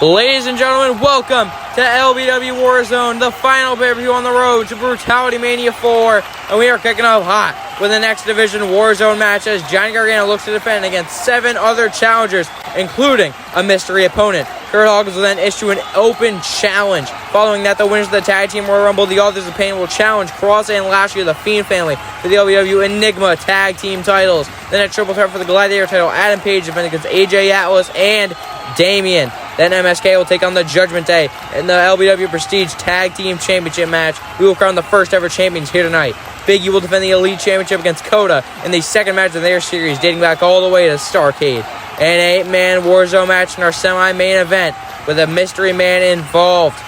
Ladies and gentlemen, welcome to LBW WarZone, the final pay-per-view on the road to Brutality Mania 4. And we are kicking off hot with the Next Division WarZone match as Johnny Gargano looks to defend against 7 other challengers, including a mystery opponent. Kurt Hawkins will then issue an open challenge. Following that, the winners of the Tag Team Royal Rumble, the Authors of Pain, will challenge Cross and Lashley of the Fiend family for the LBW Enigma Tag Team titles. Then a triple threat for the Gladiator title, Adam Page defending against AJ Atlas and Damian. Then MSK will take on the Judgment Day in the LBW Prestige Tag Team Championship match. We will crown the first ever champions here tonight. Big E will defend the Elite Championship against Coda in the second match of their series, dating back all the way to Starrcade. An 8-man WarZone match in our semi-main event with a mystery man involved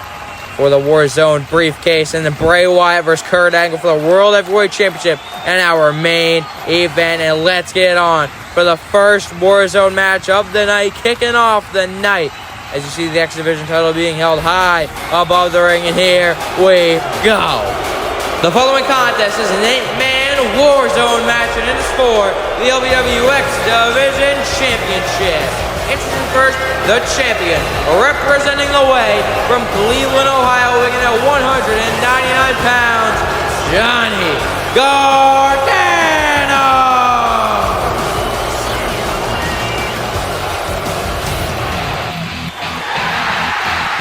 for the WarZone briefcase, and the Bray Wyatt versus Kurt Angle for the World Heavyweight Championship and our main event. And let's get on for the first WarZone match of the night, kicking off the night. As you see the X Division title being held high above the ring, and here we go. The following contest is an 8-man WarZone match, and it is for the LBW X Division Championship. Introducing first, the champion, representing the way from Cleveland, Ohio, weighing at 199 pounds, Johnny Gargano.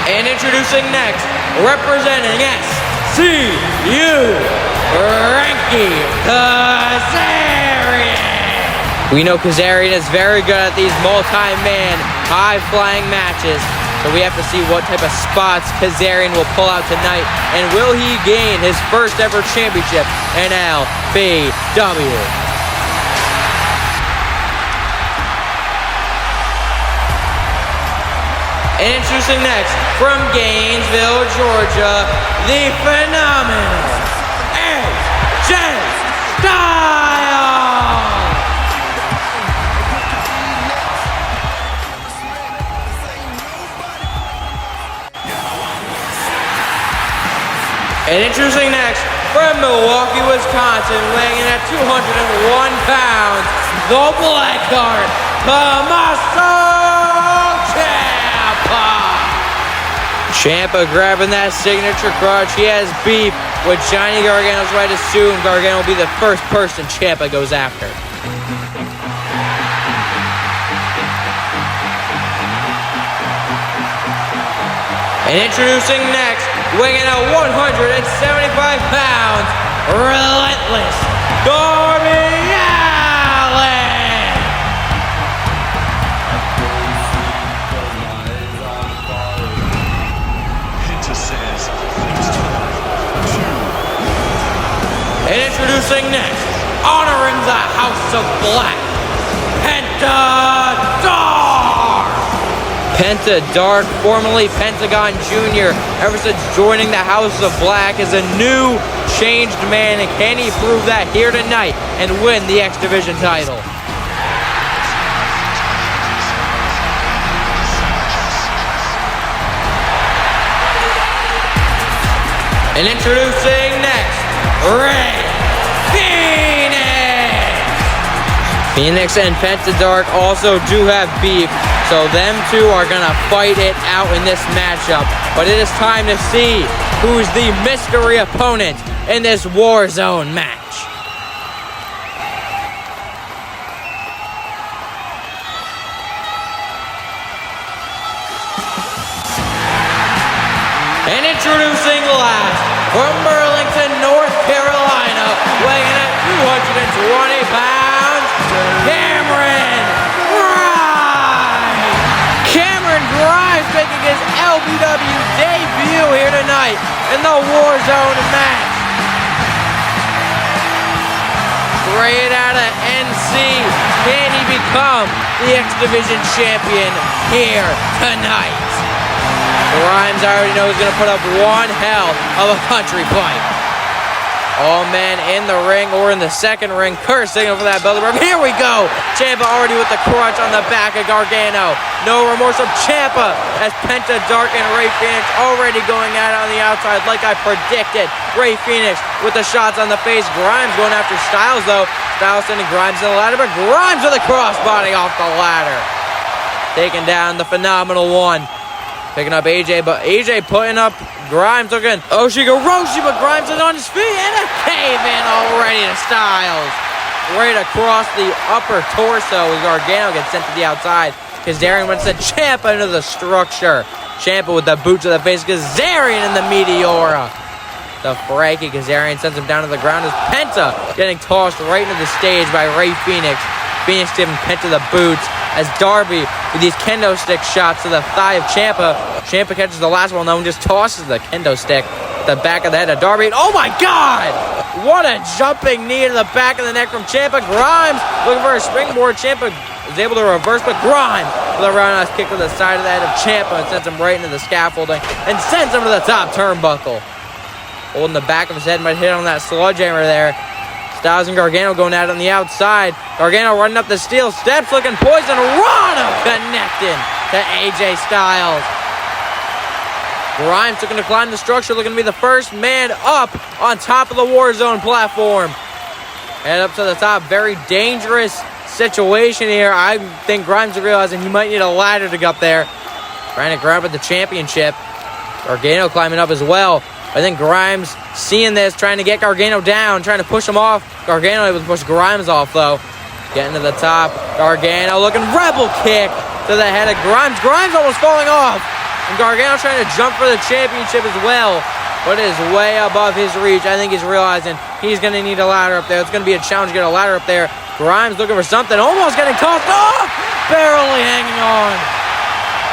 And introducing next, representing SCU, Frankie Kazarian. We know Kazarian is very good at these multi-man, high-flying matches, so we have to see what type of spots Kazarian will pull out tonight, and will he gain his first ever championship in LBW. And introducing next, from Gainesville, Georgia, the phenomenal AJ Styles. And introducing next, from Milwaukee, Wisconsin, weighing in at 201 pounds, the Blackheart, Tommaso Ciampa grabbing that signature crutch. He has beef with Johnny Gargano, so I'd assume Gargano will be the first person Ciampa goes after. And introducing next, weighing at 175 pounds, relentless Darby Allin. And introducing next, honoring the House of Black, Penta Dark. Penta Dark, formerly Pentagon Jr., ever since joining the House of Black, is a new, changed man, and can he prove that here tonight and win the X Division title? And introducing next, Ray Phoenix and Pentadark also do have beef, so them two are gonna fight it out in this matchup. But it is time to see who's the mystery opponent in this WarZone match. And introducing last, from Burlington, North Carolina, weighing in at 220 pounds, Cameron Grimes. Cameron Grimes making his LBW debut here tonight in the WarZone match. Straight out of NC, can he become the X Division champion here tonight? Grimes, I already know, is going to put up one hell of a country fight. All men in the ring or in the second ring. Kurt signal for that belt. Here we go. Ciampa already with the crutch on the back of Gargano. No remorse of Ciampa as Penta Dark and Ray Phoenix already going at it on the outside like I predicted. Ray Phoenix with the shots on the face. Grimes going after Styles though. Styles sending Grimes to the ladder, but Grimes with a crossbody off the ladder. Taking down the phenomenal one. Picking up AJ, but AJ putting up Grimes looking Oshigoroshi, but Grimes is on his feet and a cave-in already to Styles. Right across the upper torso as Gargano gets sent to the outside. Kazarian went to Ciampa into the structure. Ciampa with the boot to the face. Kazarian in the Meteora. The Frankie Kazarian sends him down to the ground as Penta getting tossed right into the stage by Rey Fenix. Phoenix giving Penta the boots as Darby with these kendo stick shots to the thigh of Ciampa. Ciampa catches the last one though and just tosses the kendo stick to the back of the head of Darby. Oh my God! What a jumping knee to the back of the neck from Ciampa. Grimes looking for a springboard. Ciampa is able to reverse, but Grimes with a roundhouse kick to the side of the head of Ciampa and sends him right into the scaffolding and sends him to the top turnbuckle. Holding the back of his head, might hit on that sledgehammer there. Styles and Gargano going at it on the outside. Gargano running up the steel steps, looking poised, and Rana connecting to AJ Styles. Grimes looking to climb the structure, looking to be the first man up on top of the WarZone platform. Head up to the top, very dangerous situation here. I think Grimes is realizing he might need a ladder to get up there. Trying to grab at the championship. Gargano climbing up as well. I think Grimes seeing this, trying to get Gargano down, trying to push him off. Gargano able to push Grimes off, though. Getting to the top. Gargano looking rebel kick to the head of Grimes. Grimes almost falling off. And Gargano trying to jump for the championship as well. But it is way above his reach. I think he's realizing he's going to need a ladder up there. It's going to be a challenge to get a ladder up there. Grimes looking for something. Almost getting tossed off. Barely hanging on.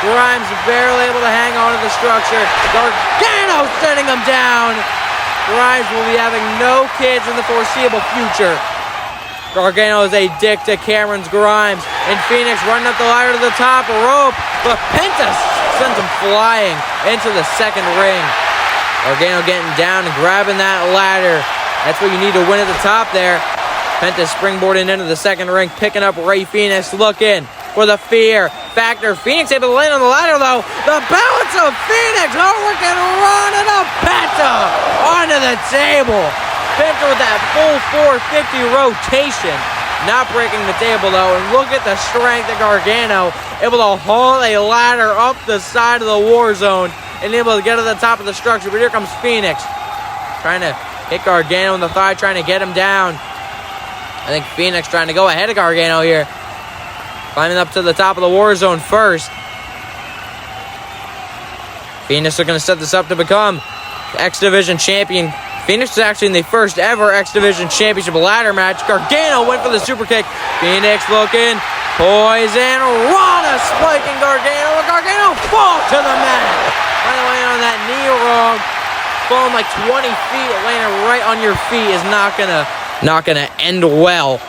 Grimes barely able to hang on to the structure. Gargano sending him down. Grimes will be having no kids in the foreseeable future. Gargano is a dick to Cameron's Grimes. And Phoenix running up the ladder to the top rope. But Penta sends him flying into the second ring. Gargano getting down and grabbing that ladder. That's what you need to win at the top there. Penta springboarding into the second ring. Picking up Rey Fenix. Looking for the fear factor. Phoenix able to land on the ladder though. The balance of Phoenix. Hurricane running up Penta onto the table. Penta with that full 450 rotation. Not breaking the table though. And look at the strength of Gargano. Able to haul a ladder up the side of the WarZone. And able to get to the top of the structure. But here comes Phoenix. Trying to hit Gargano in the thigh. Trying to get him down. I think Phoenix trying to go ahead of Gargano here. Climbing up to the top of the WarZone first. Phoenix are going to set this up to become the X Division champion. Phoenix is actually in the first ever X Division championship ladder match. Gargano went for the super kick. Phoenix looking. Poison. Rana spiking Gargano. Gargano falls to the mat. Finally laying on that knee wrong. Falling like 20 feet. Landing right on your feet is not gonna end well.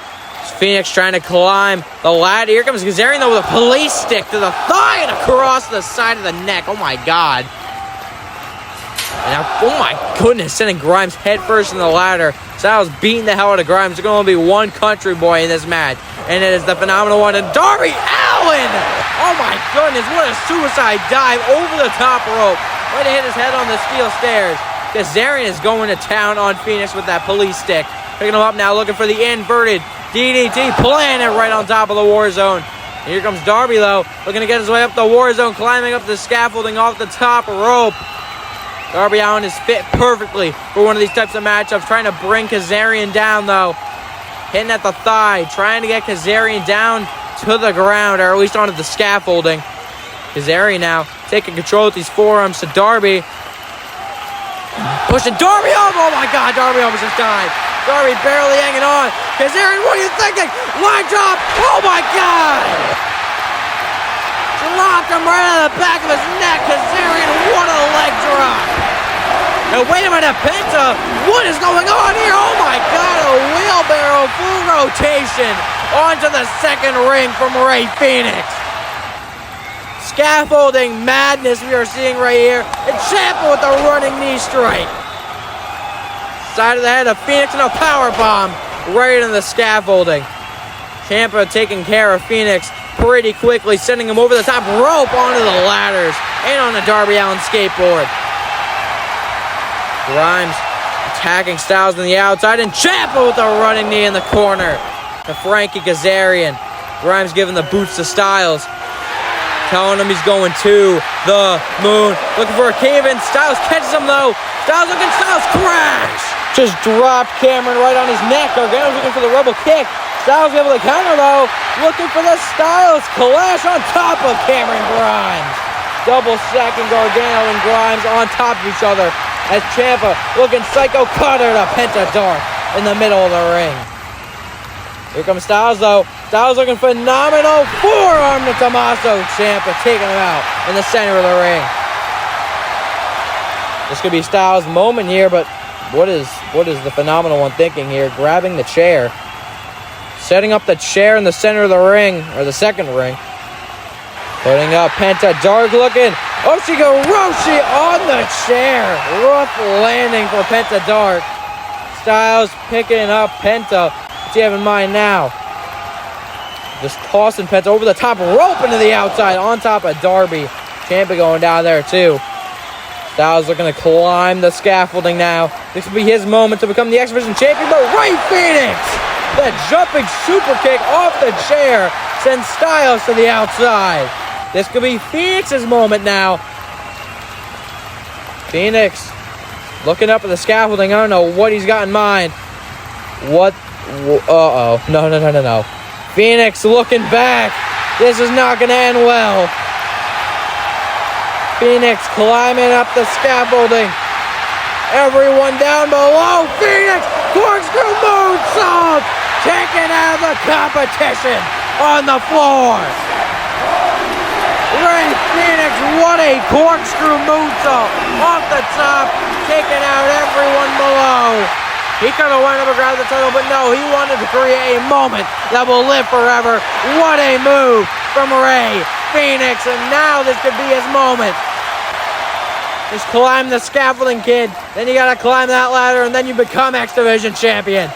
Phoenix trying to climb the ladder. Here comes Kazarian though with a police stick to the thigh and across the side of the neck. Oh my God. And now, oh my goodness, sending Grimes head first in the ladder. Styles beating the hell out of Grimes. There's going to be one country boy in this match. And it is the phenomenal one. And Darby Allin! Oh my goodness, what a suicide dive over the top rope. Way to hit his head on the steel stairs. Kazarian is going to town on Phoenix with that police stick. Picking him up now, looking for the inverted DDT, playing it right on top of the WarZone. And here comes Darby, though, looking to get his way up the WarZone, climbing up the scaffolding off the top rope. Darby Allin is fit perfectly for one of these types of matchups, trying to bring Kazarian down, though. Hitting at the thigh, trying to get Kazarian down to the ground, or at least onto the scaffolding. Kazarian now taking control with these forearms to Darby. Pushing Darby off. Oh my God, Darby almost just died. Darby barely hanging on. Kazarian, what are you thinking? Line drop. Oh my God. Dropped him right out of the back of his neck. Kazarian, what a leg drop. Now wait a minute, Penta. What is going on here? Oh my God, a wheelbarrow full rotation onto the second ring from Rey Fenix. Scaffolding madness we are seeing right here. And Ciampa with the running knee strike. Side of the head of Phoenix and a powerbomb right in the scaffolding. Ciampa taking care of Phoenix pretty quickly, sending him over the top rope onto the ladders and on the Darby Allin skateboard. Grimes attacking Styles on the outside, and Ciampa with a running knee in the corner to Frankie Kazarian. Grimes giving the boots to Styles. telling him he's going to the moon. Looking for a cave-in. Styles catches him, though. Styles looking. Styles crash. Just dropped Cameron right on his neck. Gargano's looking for the rebel kick. Styles able to counter, though. Looking for the Styles clash on top of Cameron Grimes. Double stacking Gargano and Grimes on top of each other. As Ciampa looking psycho cutter to Penta Dark in the middle of the ring. Here comes Styles, though. Styles looking phenomenal. Forearm to Tommaso Ciampa, taking him out in the center of the ring. This could be Styles' moment here, but what is the phenomenal one thinking here? Grabbing the chair. Setting up the chair in the center of the ring, or the second ring. Putting up Penta Dark looking. Oshigoroshi on the chair. Rough landing for Penta Dark. Styles picking up Penta. What's he have in mind now? Just tossing Penta over the top rope into the outside on top of Darby. Ciampa going down there too. Styles looking to climb the scaffolding now. This will be his moment to become the X Division champion, but Rey Fenix! That jumping super kick off the chair sends Styles to the outside. This could be Phoenix's moment now. Phoenix looking up at the scaffolding. I don't know what he's got in mind. What? Uh-oh. No. Phoenix looking back. This is not going to end well. Phoenix climbing up the scaffolding. Everyone down below. Phoenix corkscrew moonsault. Taken out of the competition on the floor. Rey Fenix, what a corkscrew moonsault off the top, taking out everyone below. He could have went up and grabbed the title, but no, he wanted to create a moment that will live forever. What a move from Rey Fenix, and now this could be his moment. Just climb the scaffolding, kid. Then you gotta climb that ladder, and then you become X Division champion.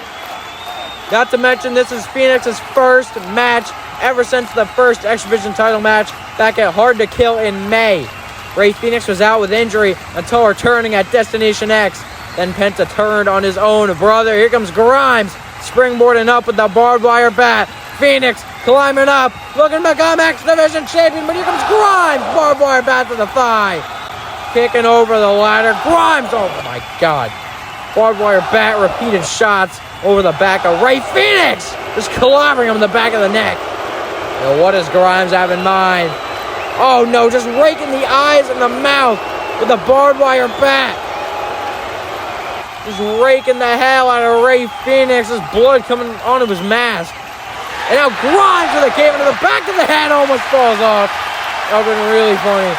Not to mention, this is Phoenix's first match ever since the first X Division title match back at Hard to Kill in May. Rey Fenix was out with injury until returning at Destination X. Then Penta turned on his own brother. Here comes Grimes, springboarding up with the barbed wire bat. Phoenix climbing up, looking to become X Division champion, but here comes Grimes, barbed wire bat to the thigh. Kicking over the ladder. Grimes, oh my God. Barbed wire bat, repeated shots over the back of Rey Fenix. Just clobbering him in the back of the neck. Now what does Grimes have in mind? Oh no, just raking the eyes and the mouth with the barbed wire bat. Just raking the hell out of Rey Fenix. His blood coming onto his mask. And now Grimes with a cave into the back of the head almost falls off. That would have been really funny.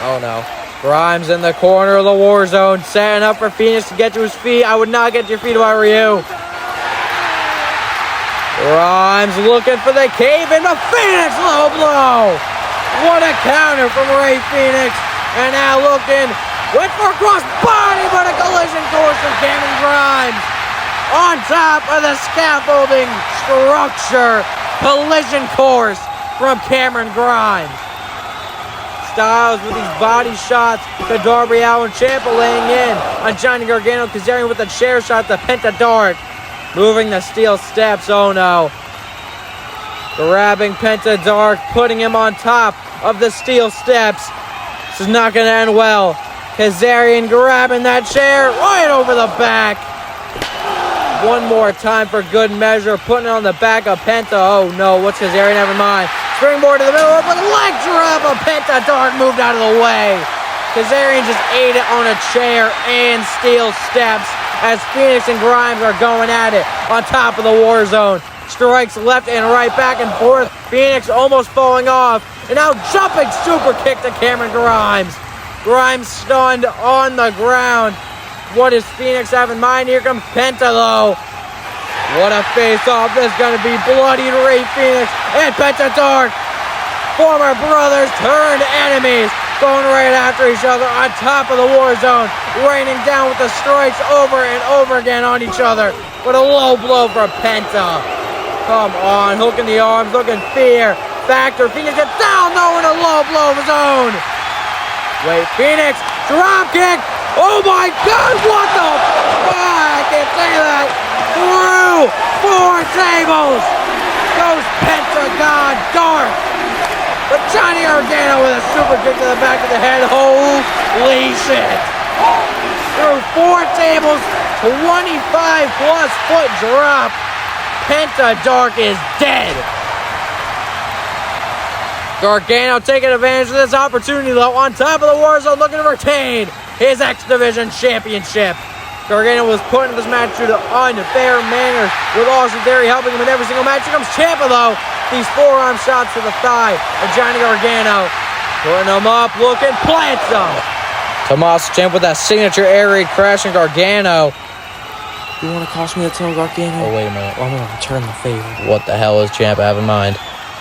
Oh no. Grimes in the corner of the war zone, setting up for Phoenix to get to his feet. I would not get to your feet if I were you. Grimes looking for the cave into Phoenix, low blow. What a counter from Rey Fenix. And now looking, went for a cross body, but a collision course from Cameron Grimes. On top of the scaffolding structure, collision course from Cameron Grimes. Styles with these body shots to Darby Allin. Ciampa laying in on Johnny Gargano. Kazarian with a chair shot to Penta Dark. Moving the steel steps. Oh no. Grabbing Penta Dark. Putting him on top of the steel steps. This is not going to end well. Kazarian grabbing that chair right over the back. One more time for good measure. Putting it on the back of Penta. Oh no. What's Kazarian have in mind? Springboard to the middle, but leg drop of Penta Dark moved out of the way. Kazarian just ate it on a chair and steel steps as Phoenix and Grimes are going at it on top of the war zone. Strikes left and right, back and forth. Phoenix almost falling off. And now jumping super kick to Cameron Grimes. Grimes stunned on the ground. What does Phoenix have in mind? Here comes Penta though. What a face-off. This is going to be bloody to Rey Fenix and Penta Dark. Former brothers turned enemies. Going right after each other on top of the war zone. Raining down with the strikes over and over again on each other. With a low blow for Penta. Come on. Hooking the arms. Looking fear. Factor. Phoenix gets down though with a low blow of his own. Wait. Phoenix. Drop kick. Oh my God. What the? I can't say that. Through 4 tables goes Pentagon Dark. But Johnny Gargano with a super kick to the back of the head. Holy shit. Through 4 tables, 25-plus foot drop. Penta Dark is dead. Gargano taking advantage of this opportunity, though, on top of the WarZone, looking to retain his X Division Championship. Gargano was put into this match due to unfair manners, with Austin Theory helping him in every single match. Here comes Ciampa, though. These forearm shots to the thigh of Johnny Gargano. Putting him up, looking, plants him. Tommaso Ciampa with that signature air raid crashing Gargano. You want to cost me the title, Gargano? Oh, wait a minute. I'm going to return the favor. What the hell does Ciampa have in mind?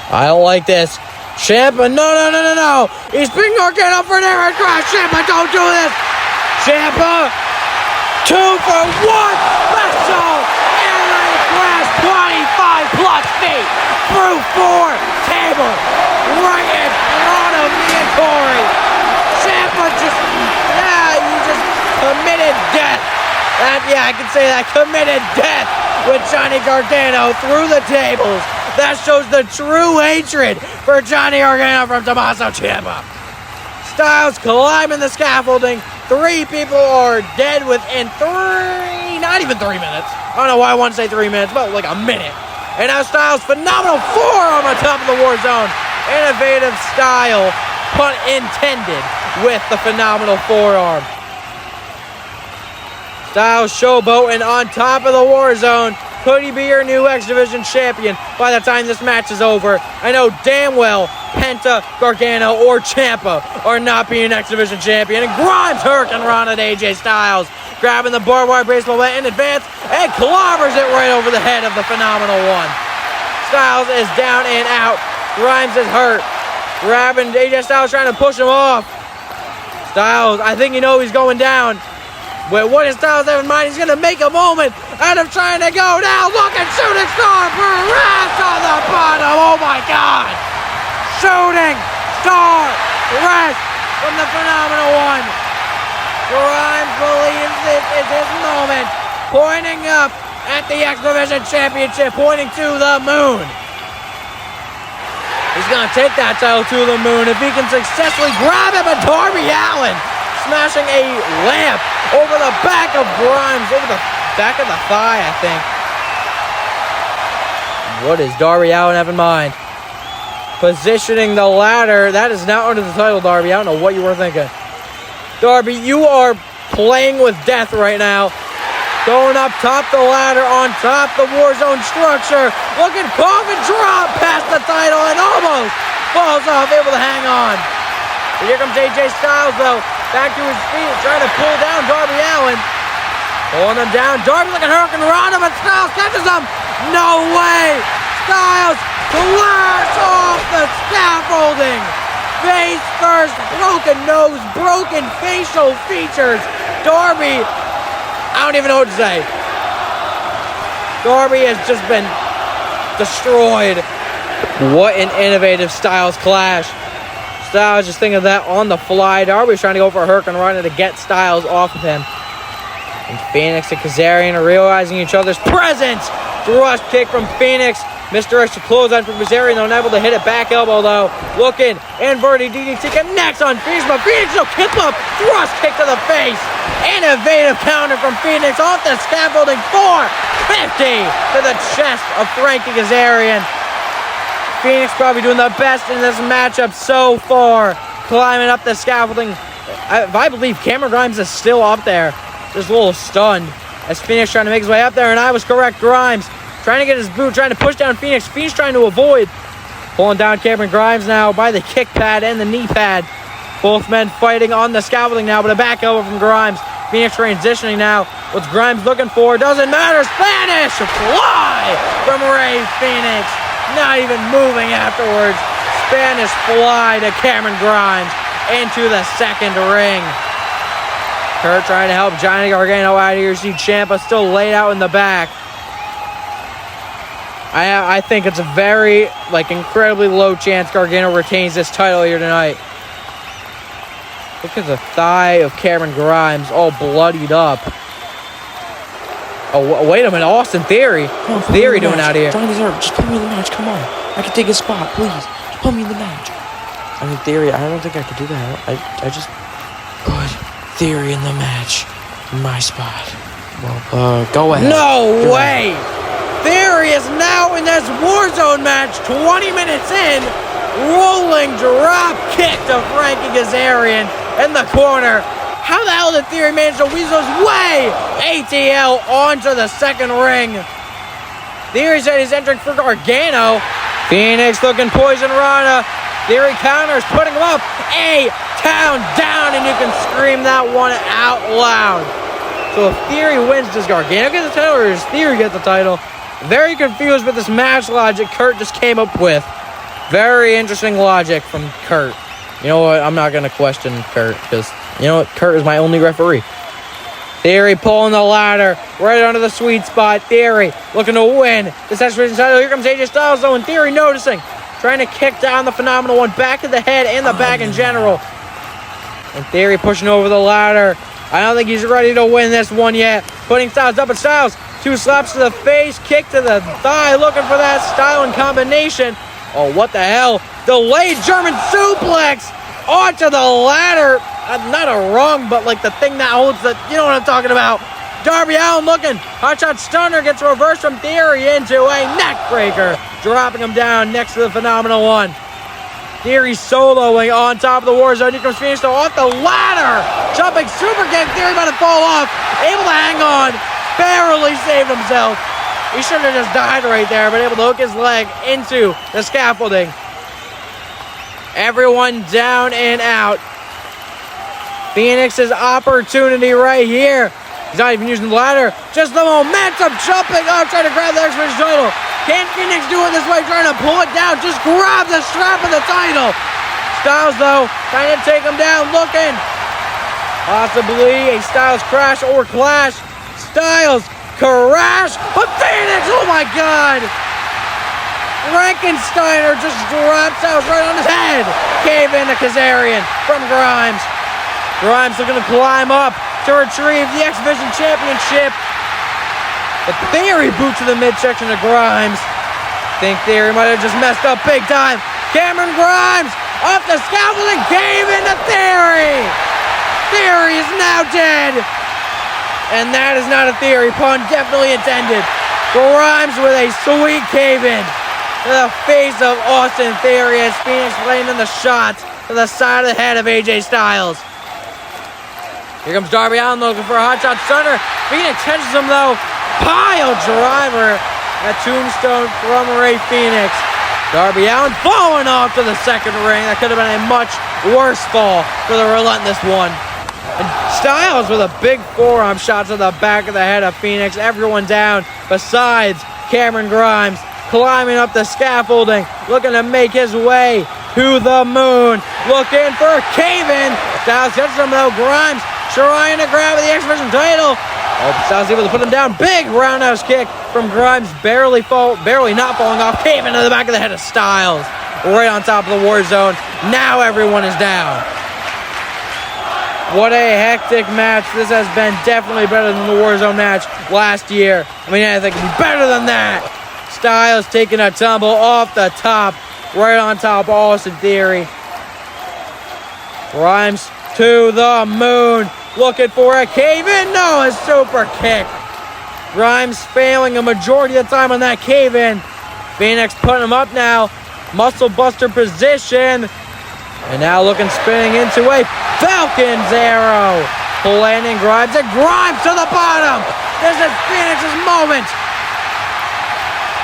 I don't like this. Ciampa, no. He's picking Gargano for an air raid crash. Ciampa, don't do this. Ciampa, 2 for 1. Special air raid crash, 25-plus feet through 4 tables. Right in front of me and Corey. Ciampa you just committed death. I can say that. Committed death with Johnny Gargano through the tables. That shows the true hatred for Johnny Gargano from Tommaso Ciampa. Styles climbing the scaffolding. 3 people are dead within not even 3 minutes. I don't know why I want to say 3 minutes, but like a minute. And now Styles, phenomenal forearm on top of the WarZone. Innovative style, pun intended, with the phenomenal forearm. Styles showboating on top of the WarZone. Could he be your new X Division champion by the time this match is over? I know damn well Penta, Gargano, or Ciampa are not being X Division champion. And Grimes hurricane run at AJ Styles, grabbing the barbed wire baseball bat in advance and clobbers it right over the head of the phenomenal one. Styles is down and out. Grimes is hurt. Grabbing AJ Styles, trying to push him off. Styles, I think he's going down. But what does Styles have in mind? He's going to make a moment out of trying to go now. Look at Shooting Star Perez on the bottom. Oh, my God. Shooting Star Perez from the phenomenal one. Grimes believes this is his moment. Pointing up at the X Division Championship. Pointing to the moon. He's going to take that title to the moon if he can successfully grab it. But Darby Allin smashing a lamp over the back of Grimes, over the back of the thigh, I think. What does Darby Allin have in mind? Positioning the ladder. That is now under the title, Darby. I don't know what you were thinking. Darby, you are playing with death right now. Going up top the ladder, on top the WarZone structure. Looking coffin drop past the title and almost falls off, able to hang on. Here comes AJ Styles, though. Back to his feet, trying to pull down Darby Allin. Pulling him down. Darby looking hurricane run him, and Styles catches him. No way! Styles clash off the scaffolding. Face first, broken nose, broken facial features. Darby, I don't even know what to say. Darby has just been destroyed. What an innovative Styles clash. Styles just thinking of that on the fly. Darby's trying to go for a hurricane run to get Styles off of him. And Phoenix and Kazarian are realizing each other's presence. Thrust kick from Phoenix. Misdirection clothesline from Kazarian, though, unable to hit it back elbow, though. Looking, inverted DDT connects on Phoenix, but Phoenix will kick up. Thrust kick to the face. Innovative counter from Phoenix off the scaffolding. 450 to the chest of Frankie Kazarian. Phoenix probably doing the best in this matchup so far. Climbing up the scaffolding. I believe Cameron Grimes is still up there. Just a little stunned as Phoenix trying to make his way up there. And I was correct. Grimes trying to get his boot, trying to push down Phoenix. Phoenix trying to avoid. Pulling down Cameron Grimes now by the kick pad and the knee pad. Both men fighting on the scaffolding now, but a back elbow from Grimes. Phoenix transitioning now. What's Grimes looking for? Doesn't matter. Spanish fly from Rey Fenix. Not even moving afterwards. Spanish fly to Cameron Grimes into the second ring. Kurt trying to help Johnny Gargano out of here. See Ciampa still laid out in the back. I think it's a very, incredibly low chance Gargano retains this title here tonight. Look at the thigh of Cameron Grimes all bloodied up. Oh, wait a minute. Austin Theory. What's Theory doing out here? Just put me in the match. Come on. I can take a spot, please. Just put me in the match. I mean, Theory, I don't think I could do that. I just put Theory in the match. My spot. Well, go ahead. No way! Theory is now in this WarZone match, 20 minutes in. Rolling drop kick to Frankie Kazarian in the corner. How the hell did Theory manage to weasel his way? ATL onto the second ring. Theory said he's entering for Gargano. Phoenix looking poison Rana. Theory counters, putting him up. A-Town down, and you can scream that one out loud. So if Theory wins, does Gargano get the title or does Theory get the title? Very confused with this match logic Kurt just came up with. Very interesting logic from Kurt. You know what? I'm not going to question Kurt because, you know what? Kurt is my only referee. Theory pulling the ladder right under the sweet spot. Theory looking to win this X-Division title. Here comes AJ Styles though, and Theory noticing. Trying to kick down the Phenomenal One back to the head and the back in general. And Theory pushing over the ladder. I don't think he's ready to win this one yet. Putting Styles up, and Styles 2 slaps to the face, kick to the thigh, looking for that styling combination. Oh, what the hell? Delayed German suplex onto the ladder. Not a rung, but like the thing that holds the, you know what I'm talking about. Darby Allin looking. Hotshot Stunner gets reversed from Theory into a neck breaker, dropping him down next to the Phenomenal One. Theory soloing on top of the WarZone. Here comes Phoenix though off the ladder. Jumping super kick. Theory about to fall off. Able to hang on. Barely saved himself. He should have just died right there, but able to hook his leg into the scaffolding. Everyone down and out. Phoenix's opportunity right here. He's not even using the ladder. Just the momentum jumping up, trying to grab the X-Division title. Can Phoenix do it this way, trying to pull it down? Just grab the strap of the title. Styles, though, trying to take him down, looking. Possibly a Styles crash or clash. Styles crash, but Phoenix, oh my God. Frankensteiner just drops out right on his head. Cave in to Kazarian from Grimes. Grimes looking to climb up to retrieve the X-Division Championship. The Theory boot to the midsection of Grimes. Think Theory might have just messed up big time. Cameron Grimes off the scaffolding, cave into Theory. Theory is now dead. And that is not a Theory pun, definitely intended. Grimes with a sweet cave-in to the face of Austin Theory as Phoenix landing the shots to the side of the head of AJ Styles. Here comes Darby Allin looking for a hotshot stunner. Phoenix catches him though. Pile driver. A tombstone from Ray Phoenix. Darby Allin falling off to the second ring. That could have been a much worse fall for the Relentless One. And Styles with a big forearm shot to the back of the head of Phoenix. Everyone down besides Cameron Grimes. Climbing up the scaffolding. Looking to make his way to the moon. Looking for a cave-in. Styles catches him though. Grimes trying to grab the X-Division title. Oh, Styles able to put him down. Big roundhouse kick from Grimes. Barely not falling off. Cave into the back of the head of Styles. Right on top of the WarZone. Now everyone is down. What a hectic match. This has been definitely better than the WarZone match last year. I mean, anything could be better than that. Styles taking a tumble off the top. Right on top of Austin Theory. Grimes to the moon. Looking for a cave-in. No, a super kick. Grimes failing a majority of the time on that cave-in. Phoenix putting him up now. Muscle buster position. And now looking spinning into a Falcon's arrow. Landing Grimes and Grimes to the bottom. This is Phoenix's moment.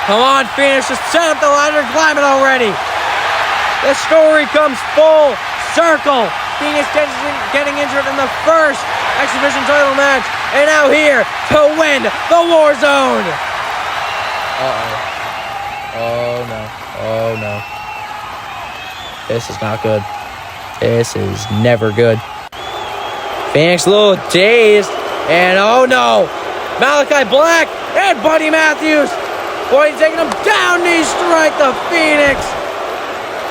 Come on, Phoenix, just set up the ladder and climb it already. The story comes full circle. Phoenix getting injured in the first X-Division title match. And now here to win the WarZone. Uh-oh. Oh, no. Oh, no. This is not good. This is never good. Phoenix a little dazed. And oh, no. Malachi Black and Buddy Matthews. Buddy taking him down. Knee strike the Phoenix.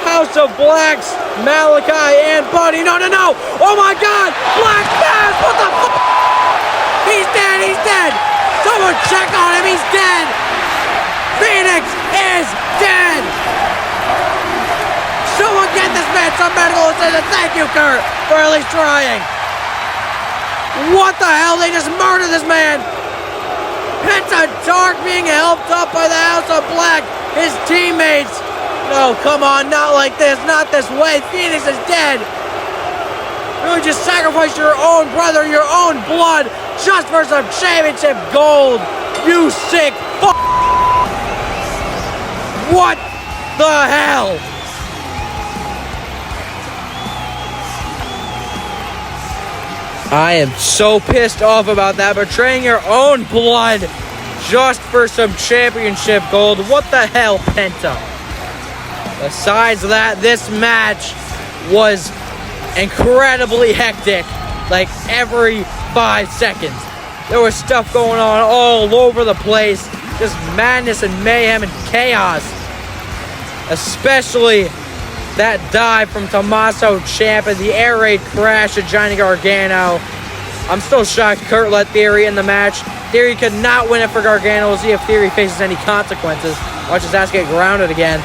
House of Blacks, Malachi and Buddy. No, no, no. Oh, my God. Black Mass. What the fuck? He's dead. He's dead. Someone check on him. He's dead. Phoenix is dead. Someone get this man some says, thank you, Kurt, for at least trying. What the hell? They just murdered this man. Penta Dark being helped up by the House of Black. His teammates. No, come on, not like this, not this way. Phoenix is dead. You just sacrificed your own brother, your own blood, just for some championship gold. You sick f***. What the hell? I am so pissed off about that. Betraying your own blood just for some championship gold. What the hell, Penta? Besides that, this match was incredibly hectic. Like every 5 seconds. There was stuff going on all over the place. Just madness and mayhem and chaos. Especially that dive from Tommaso Ciampa, the air raid crash of Johnny Gargano. I'm still shocked Kurt let Theory in the match. Theory could not win it for Gargano. We'll see if Theory faces any consequences. Watch his ass get grounded again.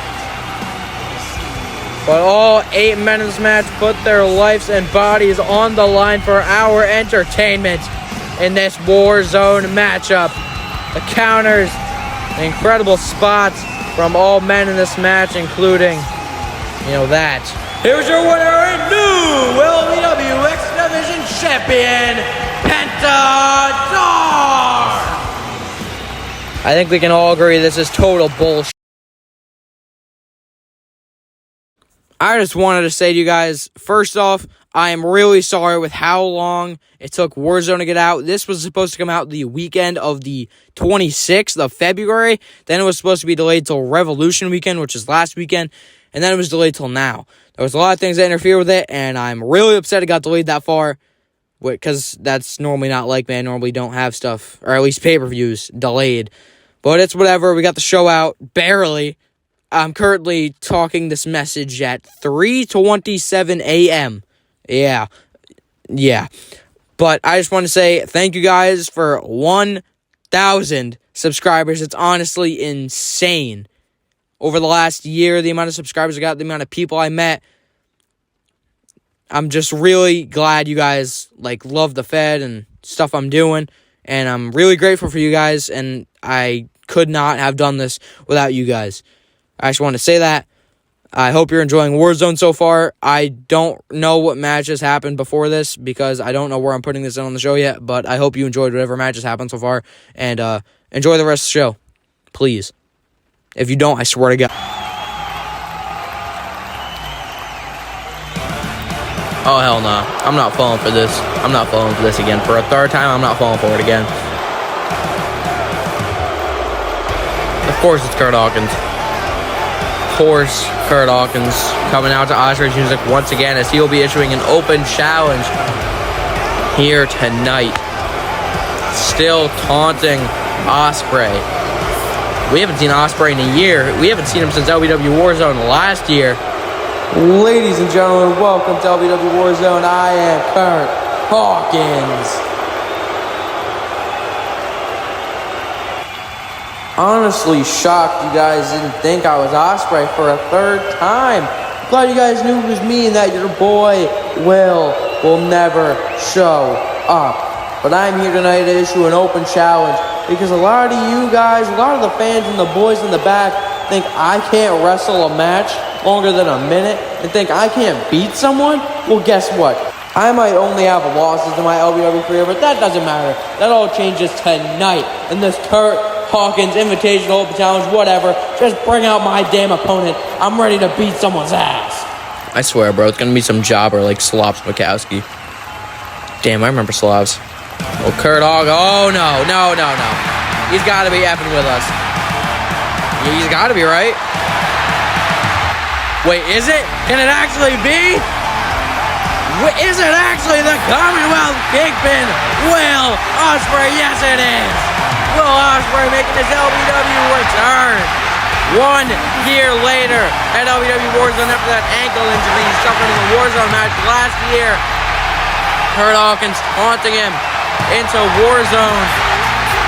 But all 8 men in this match put their lives and bodies on the line for our entertainment in this WarZone matchup. The counters, the incredible spots from all men in this match, including that. Here's your winner and new LBW X Division Champion, Penta Dark. I think we can all agree this is total bullshit. I just wanted to say to you guys, first off, I am really sorry with how long it took WarZone to get out. This was supposed to come out the weekend of the 26th of February. Then it was supposed to be delayed till Revolution weekend, which is last weekend. And then it was delayed till now. There was a lot of things that interfere with it, and I'm really upset it got delayed that far, because that's normally not like me. I normally don't have stuff, or at least pay-per-views, delayed. But it's whatever. We got the show out, barely. I'm currently talking this message at 3:27 a.m. Yeah. But I just want to say thank you guys for 1,000 subscribers. It's honestly insane. Over the last year, the amount of subscribers I got, the amount of people I met, I'm just really glad you guys love the Fed and stuff I'm doing, and I'm really grateful for you guys, and I could not have done this without you guys. I just want to say that. I hope you're enjoying WarZone so far. I don't know what matches happened before this because I don't know where I'm putting this in on the show yet, but I hope you enjoyed whatever matches happened so far, and enjoy the rest of the show, please. If you don't, I swear to God. Oh, hell no. I'm not falling for this. I'm not falling for this again. For a third time, I'm not falling for it again. Of course, it's Kurt Hawkins. Of course, Kurt Hawkins coming out to Ospreay's music once again as he'll be issuing an open challenge here tonight. Still taunting Ospreay. We haven't seen Ospreay in a year. We haven't seen him since LBW WarZone last year. Ladies and gentlemen, welcome to LBW WarZone. I am Kurt Hawkins. Honestly shocked you guys didn't think I was Ospreay for a third time. Glad you guys knew it was me and that your boy will never show up. But I'm here tonight to issue an open challenge. Because a lot of you guys, a lot of the fans and the boys in the back think I can't wrestle a match longer than a minute and think I can't beat someone? Well, guess what? I might only have losses in my LBW career, but that doesn't matter. That all changes tonight in this Kurt Hawkins Invitational Open Challenge, whatever. Just bring out my damn opponent. I'm ready to beat someone's ass. I swear, bro, it's going to be some jobber like Slops Mikowski. Damn, I remember Slops. Oh, Kurt Hawkins. Oh, no. He's got to be effing with us. He's got to be, right? Wait, is it? Can it actually be? Is it actually the Commonwealth Kingpin, Will Ospreay? Yes, it is. Will Ospreay making his LBW return 1 year later at LBW WarZone after that ankle injury he suffered in the WarZone match last year. Kurt Hawkins taunting him into WarZone,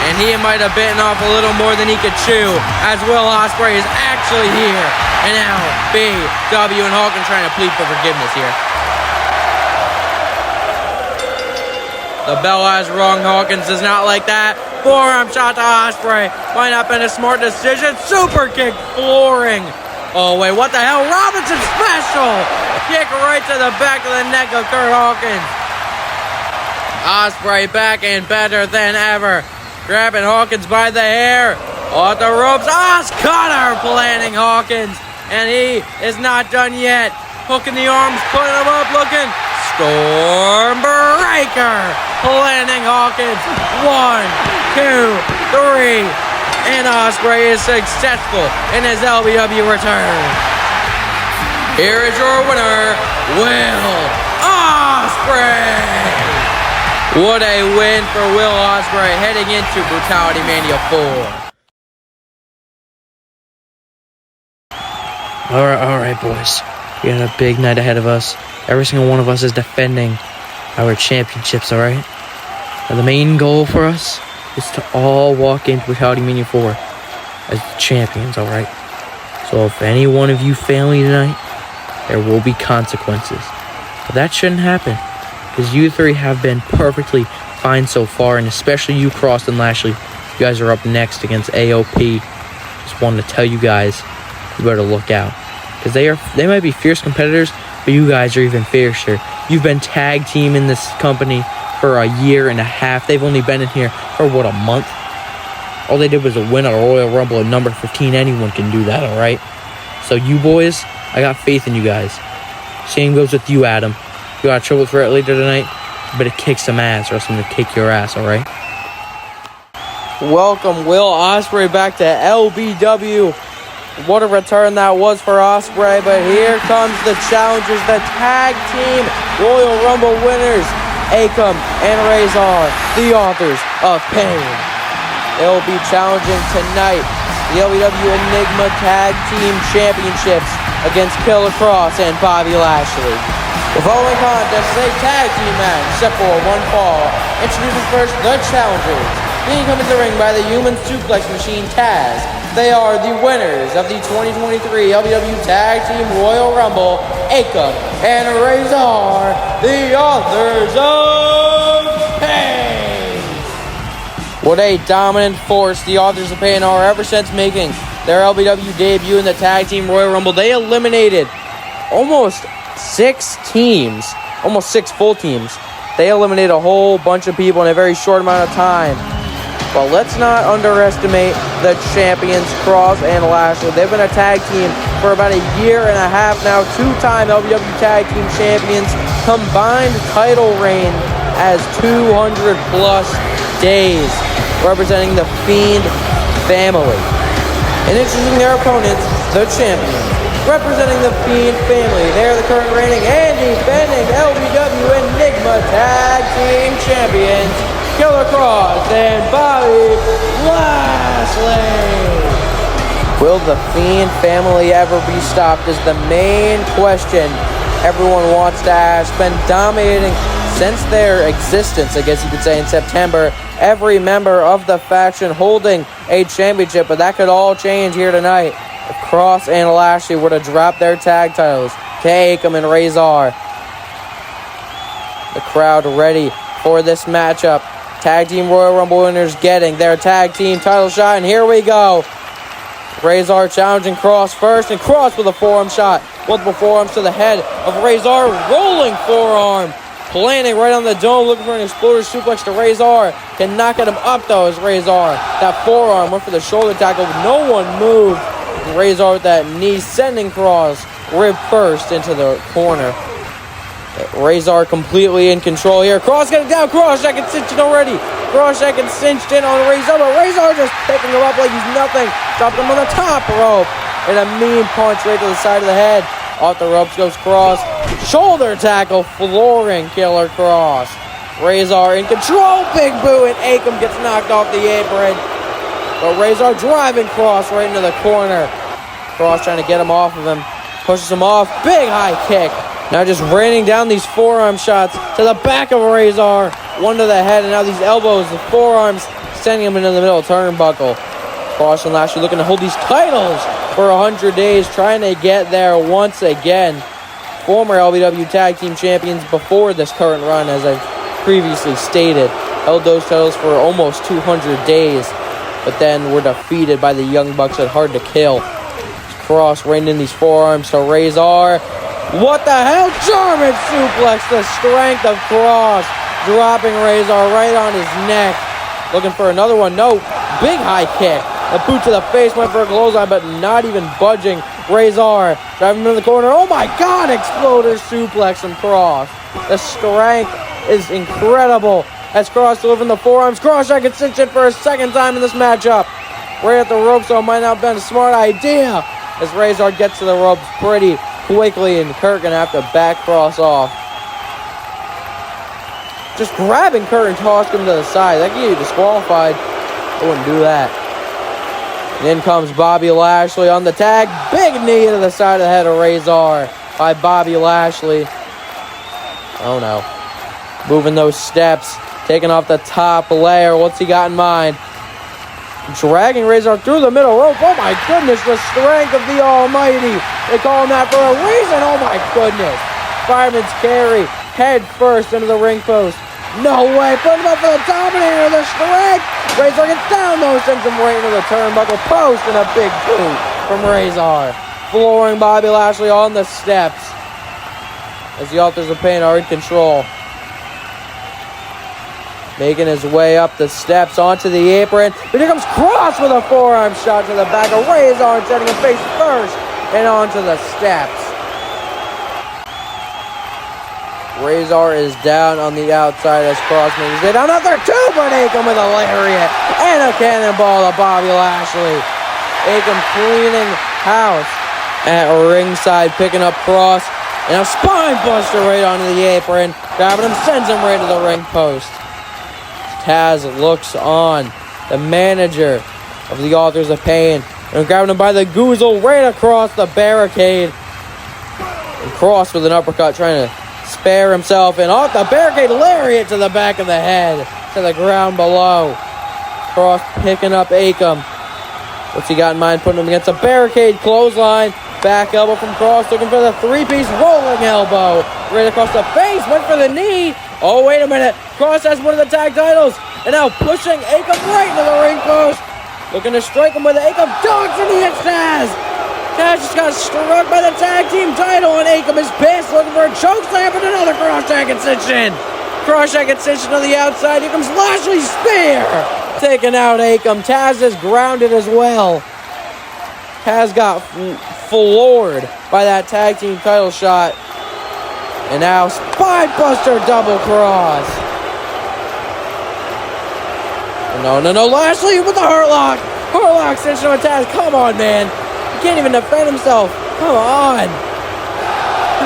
and he might have bitten off a little more than he could chew, as Will Ospreay is actually here in LBW, and Hawkins trying to plead for forgiveness here. The bell has rung. Hawkins does not like that. Forearm shot to Ospreay. Might not been a smart decision. Super kick flooring. Oh, wait, what the hell? Robinson special. Kick right to the back of the neck of Kurt Hawkins. Ospreay back and better than ever. Grabbing Hawkins by the hair. Off the ropes. Cutter planting Hawkins. And he is not done yet. Hooking the arms, putting him up, looking. Stormbreaker. Planting Hawkins. 1, 2, 3. And Ospreay is successful in his LBW return. Here is your winner, Will Ospreay. What a win for Will Ospreay heading into Brutality Mania 4. All right, boys. We got a big night ahead of us. Every single one of us is defending our championships, all right? Now, the main goal for us is to all walk into Brutality Mania 4 as the champions, all right? So if any one of you fail me tonight, there will be consequences. But that shouldn't happen, because you three have been perfectly fine so far, and especially you, Cross and Lashley. You guys are up next against AOP. Just wanted to tell you guys, you better look out, because they might be fierce competitors, but you guys are even fiercer. You've been tag team in this company for a year and a half. They've only been in here for, what, a month? All they did was win a Royal Rumble at number 15. Anyone can do that, all right? So you boys, I got faith in you guys. Same goes with you, Adam. You got a triple threat later tonight, you better kick some ass, or else I'm going to kick your ass, all right? Welcome Will Ospreay back to LBW. What a return that was for Ospreay, but here comes the challengers, the tag team Royal Rumble winners, Akam and Razor, the authors of Pain. They'll be challenging tonight the LBW Enigma Tag Team Championships against Killer Cross and Bobby Lashley. The following contest is a tag team match, except for one fall. Introducing first the challengers, being come into the ring by the Human Suplex Machine Taz. They are the winners of the 2023 LBW Tag Team Royal Rumble, Akam and Razor, the authors of Pain. What a dominant force the authors of Pain are ever since making their LBW debut in the Tag Team Royal Rumble. They eliminated almost 6 teams, almost 6 full teams. They eliminated a whole bunch of people in a very short amount of time. But let's not underestimate the champions, Cross and Lashley. They've been a tag team for about a year and a half now. 2-time LBW Tag Team Champions. Combined title reign as 200-plus days, representing the Fiend family. And introducing their opponents, the champions. Representing the Fiend family, they're the current reigning and defending LBW Enigma Tag Team Champions, Killer Cross and Bobby Lashley. Will the Fiend family ever be stopped is the main question everyone wants to ask. Been dominating since their existence, I guess you could say, in September. Every member of the faction holding a championship, but that could all change here tonight if Cross and Lashley were to drop their tag titles to Akam and Razor. The crowd ready for this matchup. Tag Team Royal Rumble winners getting their tag team title shot, and here we go. Razor challenging Cross first, and Cross with a forearm shot. Multiple forearms to the head of Razor, rolling forearm. Planting right on the dome, looking for an exploder suplex to Razor. Cannot get him up though as Razor. That forearm went for the shoulder tackle, no one moved. And Razor with that knee sending Cross rib first into the corner. Razor completely in control here. Cross getting down. Cross second cinched in already. Cross second cinched in on Razor, but Razor just picking him up like he's nothing. Dropped him on the top rope. And a mean punch right to the side of the head. Off the ropes goes Cross. Shoulder tackle flooring Killer Cross. Razor in control. Big boo, and Akam gets knocked off the apron. But Razor driving Cross right into the corner. Cross trying to get him off of him. Pushes him off. Big high kick. Now just raining down these forearm shots to the back of Razor. One to the head, and now these elbows, the forearms, sending him into the middle turnbuckle. Cross and Lashley looking to hold these titles for 100 days, trying to get there once again. Former LBW Tag Team Champions before this current run, as I've previously stated, held those titles for almost 200 days, but then were defeated by the Young Bucks at Hard to Kill. Cross reined in these forearms to Razor. What the hell? German suplex, the strength of Cross, dropping Razor right on his neck. Looking for another one. No, big high kick. A boot to the face, went for a clothesline, but not even budging. Razor driving him in the corner. Oh my God, exploder suplex from Cross. The strength is incredible as Cross delivering the forearms. Cross I can cinch it for a second time in this matchup. Right at the rope, so it might not have been a smart idea as Razor gets to the ropes pretty quickly, and Kurt gonna have to back Cross off. Just grabbing Kurt and tossing him to the side. That could get you disqualified. I wouldn't do that. And in comes Bobby Lashley on the tag. Big knee to the side of the head of Razor by Bobby Lashley. Oh no. Moving those steps. Taking off the top layer. What's he got in mind? Dragging Razor through the middle rope. Oh my goodness. The strength of the Almighty. They call him that for a reason. Oh my goodness. Fireman's carry. Head first into the ring post. No way. Putting him up for the Dominator. The strength. Razor gets down though. Sends him right into the turnbuckle post and a big boot from Razor. Flooring Bobby Lashley on the steps as the Authors of Pain are in control. Making his way up the steps onto the apron. But here comes Cross with a forearm shot to the back of Razor, setting him face first and onto the steps. Razor is down on the outside as Cross makes his way down. Another two, but Akam with a lariat and a cannonball to Bobby Lashley. Akam cleaning house at ringside, picking up Cross. And a spine buster right onto the apron. Grabbing him, sends him right to the ring post. Taz looks on, the manager of the Authors of Pain, and grabbing him by the goozle right across the barricade. And Cross with an uppercut trying to spare himself, and off the barricade, lariat to the back of the head, to the ground below. Cross picking up Akam. What's he got in mind? Putting him against a barricade, clothesline, back elbow from Cross, looking for the three-piece rolling elbow. Right across the face, went for the knee. Oh, wait a minute. Cross has one of the tag titles, and now pushing Akam right into the ring post. Looking to strike him with the Akam dogs, and he hits Taz. Taz just got struck by the tag team title, and Akam is pissed, looking for a choke slam and another cross tag incision. Cross tag incision to the outside. Here comes Lashley's spear. Taking out Akam. Taz is grounded as well. Taz got floored by that tag team title shot. And now Spinebuster double cross. No. Lashley with the Hurt Lock. Hurt Lock cinched on Taz. Come on, man. He can't even defend himself. Come on.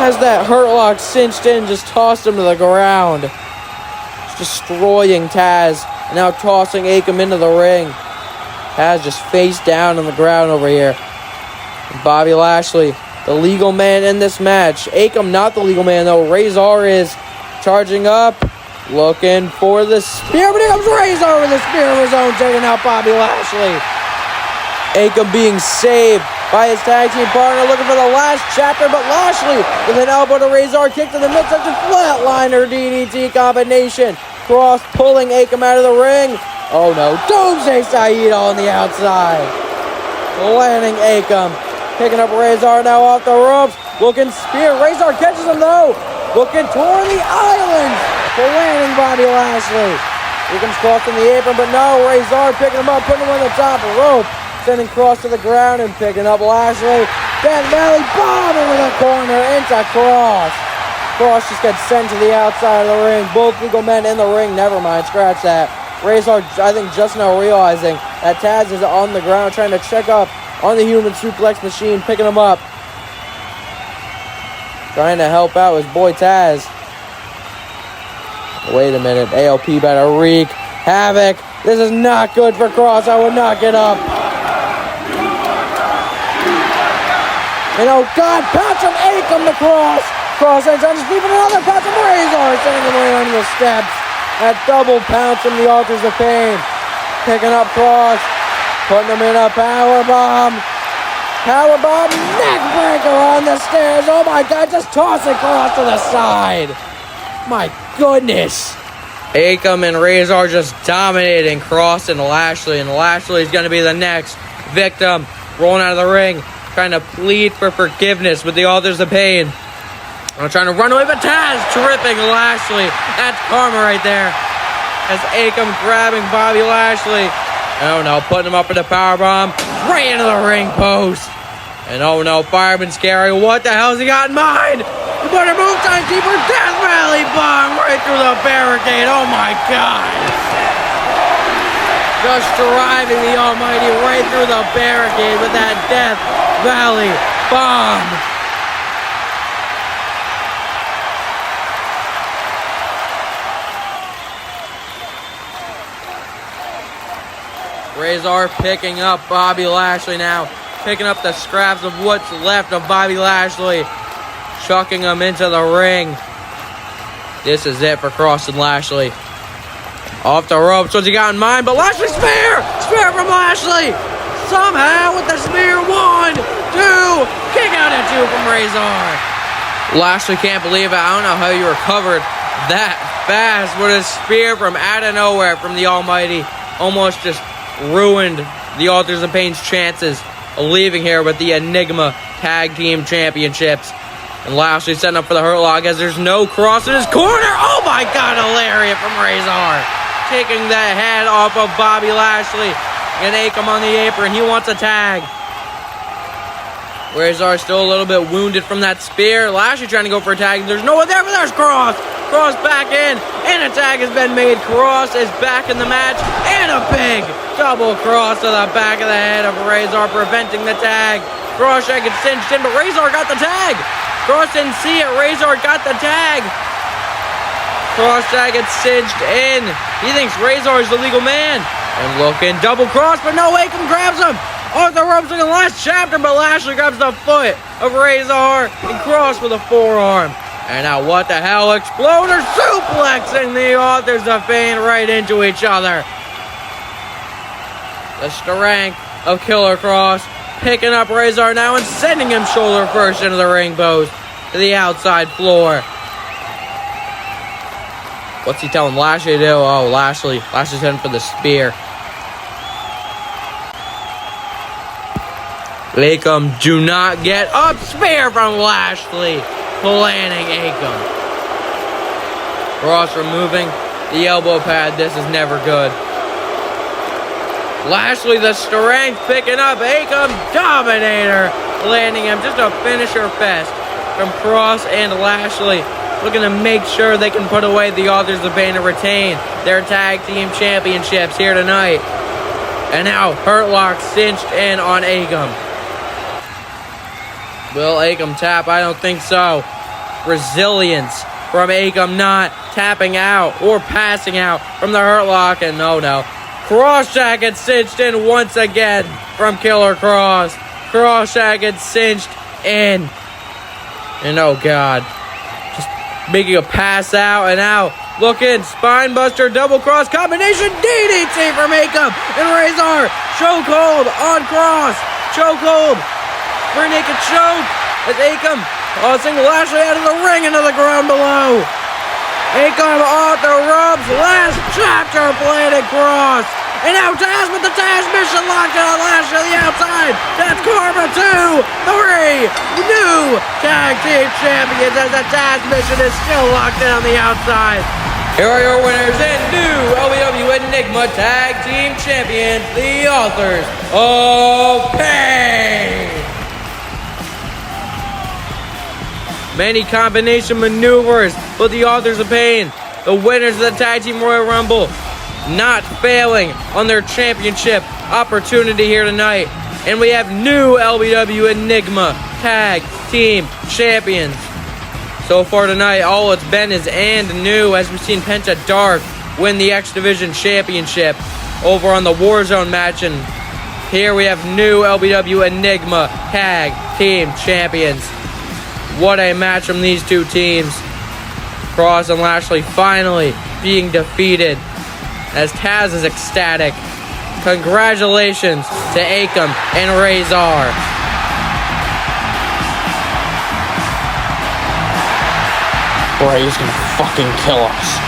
Has that Hurt Lock cinched in, just tossed him to the ground. Just destroying Taz. And now tossing Akam into the ring. Taz just face down on the ground over here. And Bobby Lashley, the legal man in this match. Akam not the legal man though. Razor is charging up. Looking for the spear. But here comes Razor with the spear of his own, taking out Bobby Lashley. Akam being saved by his tag team partner, looking for the last chapter. But Lashley with an elbow to Razor, kick to the midsection, flatliner DDT combination. Cross pulling Akam out of the ring. Oh no, Doomsday Saeed on the outside. Landing Akam. Picking up Razor now off the ropes. Looking spear. Razor catches him though. Looking toward the island. For landing Bobby Lashley. Here comes Cross in the apron, but no. Razor picking him up, putting him on the top rope. Sending Cross to the ground and picking up Lashley. Death Valley bomb over the corner into Cross. Cross just gets sent to the outside of the ring. Both legal men in the ring. Never mind. Scratch that. Razor, I think, just now realizing that Taz is on the ground trying to check up on the human suplex machine, picking him up. Trying to help out his boy Taz. Wait a minute. AOP better wreak havoc. This is not good for Cross. I would not get up. And oh God, pounce from Akam to Cross. Cross ends on his feet, but another pounce from Razor, sending him away onto the steps. That double pounce from the Authors of Pain. Picking up Cross. Putting him in a powerbomb. Powerbomb neckbreaker on the stairs. Oh my God, just tossing Cross to the side. My goodness. Akam and Razor just dominating Cross and Lashley. And Lashley's going to be the next victim. Rolling out of the ring, trying to plead for forgiveness with the Authors of Pain. I'm trying to run away, but Taz tripping Lashley. That's karma right there. As Akam grabbing Bobby Lashley. Oh no, putting him up in the powerbomb. Right into the ring post. And oh no, Fireman Scary. What the hell's he got in mind? You better move time deeper. Death Valley bomb right through the barricade. Oh my god. Just driving the Almighty right through the barricade with that Death Valley bomb. Razor picking up Bobby Lashley now. Picking up the scraps of what's left of Bobby Lashley. Chucking him into the ring. This is it for Cross and Lashley. Off the ropes. What's he got in mind? But Lashley spear! Spear from Lashley! Somehow with the spear. 1, 2. Kick out at 2 from Razor. Lashley can't believe it. I don't know how you recovered that fast with a spear from out of nowhere from the Almighty. Almost just ruined the Authors of Pain's chances of leaving here with the Enigma Tag Team Championships. And Lashley setting up for the Hurt Lock as there's no Cross in his corner. Oh my god, a lariat from Razor. Taking the head off of Bobby Lashley. And Akam on the apron. He wants a tag. Razor still a little bit wounded from that spear. Lashley trying to go for a tag. There's no one there, but there's Cross. Cross back in. And a tag has been made. Cross is back in the match. And a big double cross to the back of the head of Razor, preventing the tag. Cross gets cinched in, but Razor got the tag. Cross didn't see it. Razor got the tag. Cross gets cinched in. He thinks Razor is the legal man. And looking, double cross, but no, Akam grabs him. Off the ropes in the last chapter, but Lashley grabs the foot of Razor and Cross with a forearm. And now what the hell? Exploder suplexing the Authors of Pain right into each other. The strength of Killer Cross picking up Razor now and sending him shoulder first into the ring post to the outside floor. What's he telling Lashley to do? Oh, Lashley's heading for the spear. Akam, do not get up. Spear from Lashley. Planning Akam. Cross removing the elbow pad. This is never good. Lashley, the strength picking up. Akam, Dominator. Landing him. Just a finisher fest from Cross and Lashley. Looking to make sure they can put away the Authors of Pain and retain their tag team championships here tonight. And now Hurt Lock cinched in on Akam. Will Akam tap? I don't think so. Resilience from Akam not tapping out or passing out from the Hurt Lock. And no. Cross gets cinched in once again from Killer Cross. Cross gets cinched in. And oh god. Just making a pass out and out. Looking, spinebuster, double cross combination, DDT from Akam and Razor. Chokehold on Cross. Chokehold. Rear naked choke as Akam tossing Lashley out of the ring into the ground below. Akam off the ropes. Last chapter planted Cross. And now Taz with the Taz mission locked on Lashley on the outside. That's Karma 2, 3 new tag team champions as the Taz mission is still locked in on the outside. Here are your winners and new LBW Enigma Tag Team Champions, the Authors of Pain. Many combination maneuvers, but the Authors of Pain, the winners of the Tag Team Royal Rumble, not failing on their championship opportunity here tonight. And we have new LBW Enigma Tag Team Champions. So far tonight, all it's been is and new, as we've seen Penta Dark win the X Division Championship over on the WarZone match. And here we have new LBW Enigma Tag Team Champions. What a match from these two teams. Cross and Lashley finally being defeated as Taz is ecstatic. Congratulations to Akam and Razor. Bray's gonna fucking kill us.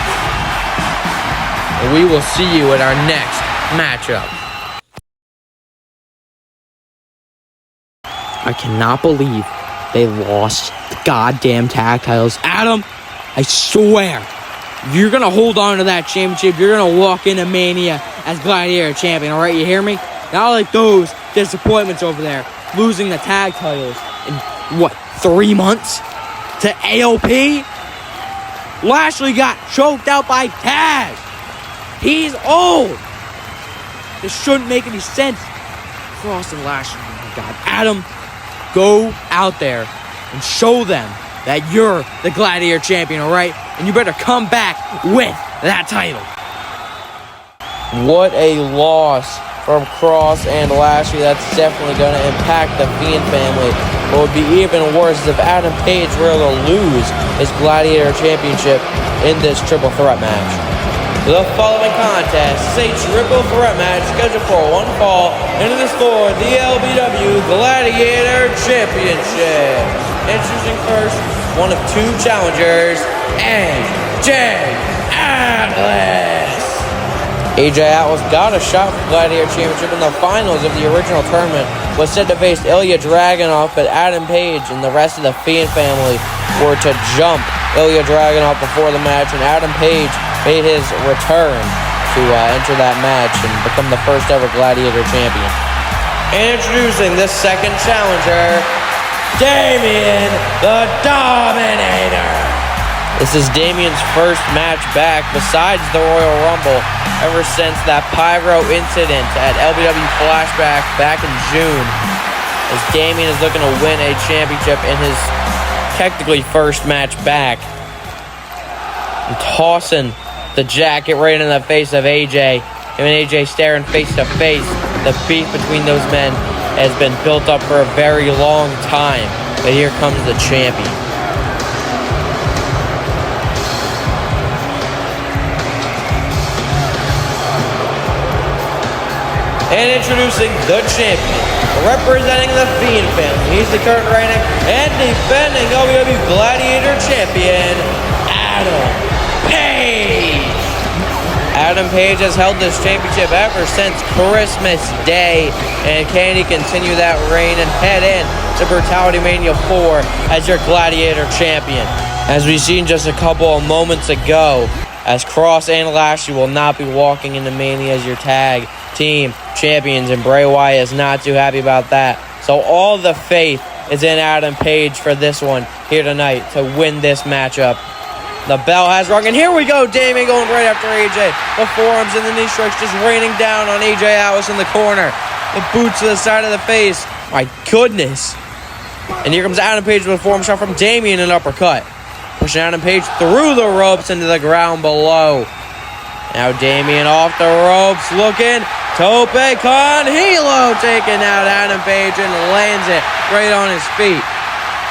and we will see you at our next matchup. I cannot believe they lost the goddamn tag titles. Adam, I swear, you're going to hold on to that championship. You're going to walk into Mania as Gladiator champion, all right? You hear me? Not like those disappointments over there, losing the tag titles in, 3 months? To AOP? Lashley got choked out by Taz. He's old. This shouldn't make any sense. Cross and Lashley, oh my God. Adam, go out there and show them that you're the Gladiator champion, all right? And you better come back with that title. What a loss from Cross and Lashley. That's definitely going to impact the Fiend family. What would be even worse is if Adam Page were to lose his Gladiator championship in this triple threat match. The following contest is a triple threat match scheduled for one fall, and it is for the LBW Gladiator Championship. Introducing first, one of two challengers, AJ Atlas. AJ Atlas got a shot for Gladiator Championship in the finals of the original tournament, was set to face Ilya Dragunov, but Adam Page and the rest of the Fiend family were to jump Ilya Dragunov before the match, and Adam Page made his return to enter that match and become the first ever Gladiator champion. Introducing the second challenger, Damien the Dominator. This is Damien's first match back besides the Royal Rumble ever since that pyro incident at LBW Flashback back in June, as Damien is looking to win a championship in his technically first match back. And tossing the jacket right in the face of AJ. Him and AJ staring face to face. The beef between those men has been built up for a very long time. But here comes the champion. And introducing the champion, representing the Fiend family. He's the current reigning and defending WWE Gladiator champion, Adam Page. Adam Page has held this championship ever since Christmas Day. And can he continue that reign and head in to Brutality Mania 4 as your Gladiator champion? As we've seen just a couple of moments ago, as Cross and Lashley will not be walking into Mania as your tag team champions, and Bray Wyatt is not too happy about that. So all the faith is in Adam Page for this one here tonight to win this matchup. The bell has rung, and here we go. Damien going right after AJ. The forearms and the knee strikes just raining down on AJ Atlas in the corner. The boots to the side of the face. My goodness. And here comes Adam Page with a forearm shot from Damien, an uppercut. Pushing Adam Page through the ropes into the ground below. Now Damien off the ropes, looking. Tope con Hilo taking out Adam Page and lands it right on his feet.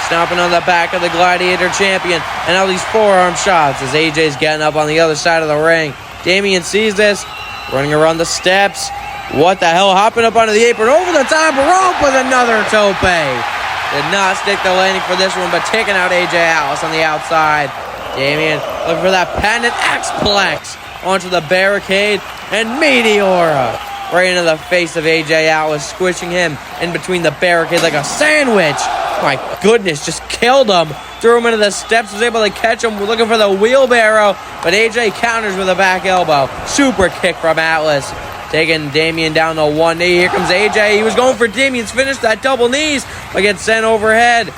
Stomping on the back of the Gladiator champion. And now these forearm shots as AJ's getting up on the other side of the ring. Damien sees this, running around the steps. What the hell? Hopping up onto the apron, over the top rope with another tope. Did not stick the landing for this one, but taking out AJ Atlas on the outside. Damien looking for that patented X-Plex onto the barricade, and Meteora right into the face of AJ Atlas, squishing him in between the barricade like a sandwich. My goodness, just killed him. Threw him into the steps, was able to catch him, looking for the wheelbarrow, but AJ counters with a back elbow. Super kick from Atlas, taking Damien down to one knee. Here comes AJ. He was going for Damien's finish, that double knees, but gets sent overhead.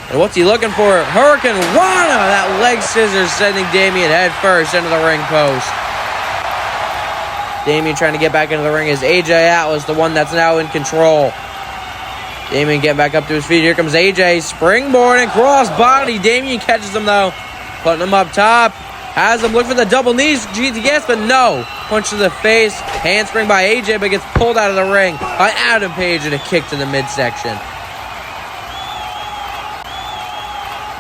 And what's he looking for? Hurricane Rana, that leg scissors, sending Damien head first into the ring post. Damien trying to get back into the ring as AJ Atlas, the one that's now in control. Damien getting back up to his feet. Here comes AJ, springboard and cross body. Damien catches him though, putting him up top. Has him look for the double knees, GTS, but no. Punch to the face, handspring by AJ, but gets pulled out of the ring by Adam Page and a kick to the midsection.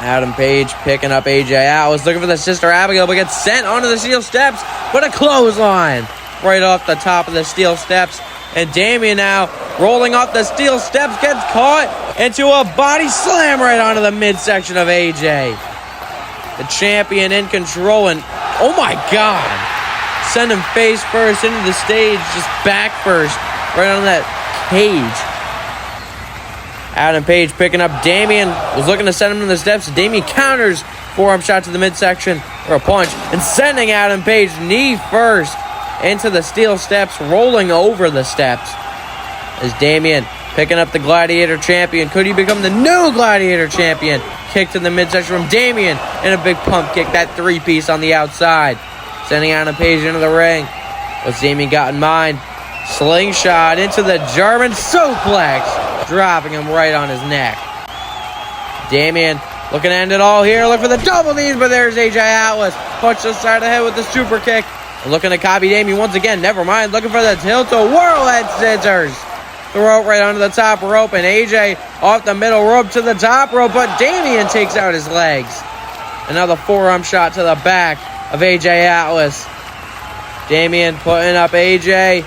Adam Page picking up AJ Atlas, looking for the Sister Abigail, but gets sent onto the steel steps, but a clothesline right off the top of the steel steps. And Damien now rolling off the steel steps, gets caught into a body slam right onto the midsection of AJ. The champion in control, and oh my God, send him face first into the stage, just back first, right on that cage. Adam Page picking up Damian, was looking to send him to the steps. Damian counters, forearm shot to the midsection, or a punch, and sending Adam Page knee first into the steel steps, rolling over the steps. As Damian picking up the Gladiator champion. Could he become the new Gladiator champion? Kick to the midsection from Damian, and a big pump kick, that three-piece on the outside. Sending Adam Page into the ring. What's Damian got in mind? Slingshot into the German suplex, dropping him right on his neck. Damian looking to end it all here. Look for the double knees, but there's AJ Atlas. Punch to the side of the head with the super kick. Looking to copy Damian once again. Never mind. Looking for the tilt-a-whirl head scissors. Throw it right onto the top rope, and AJ off the middle rope to the top rope, but Damian takes out his legs. Another forearm shot to the back of AJ Atlas. Damian putting up AJ.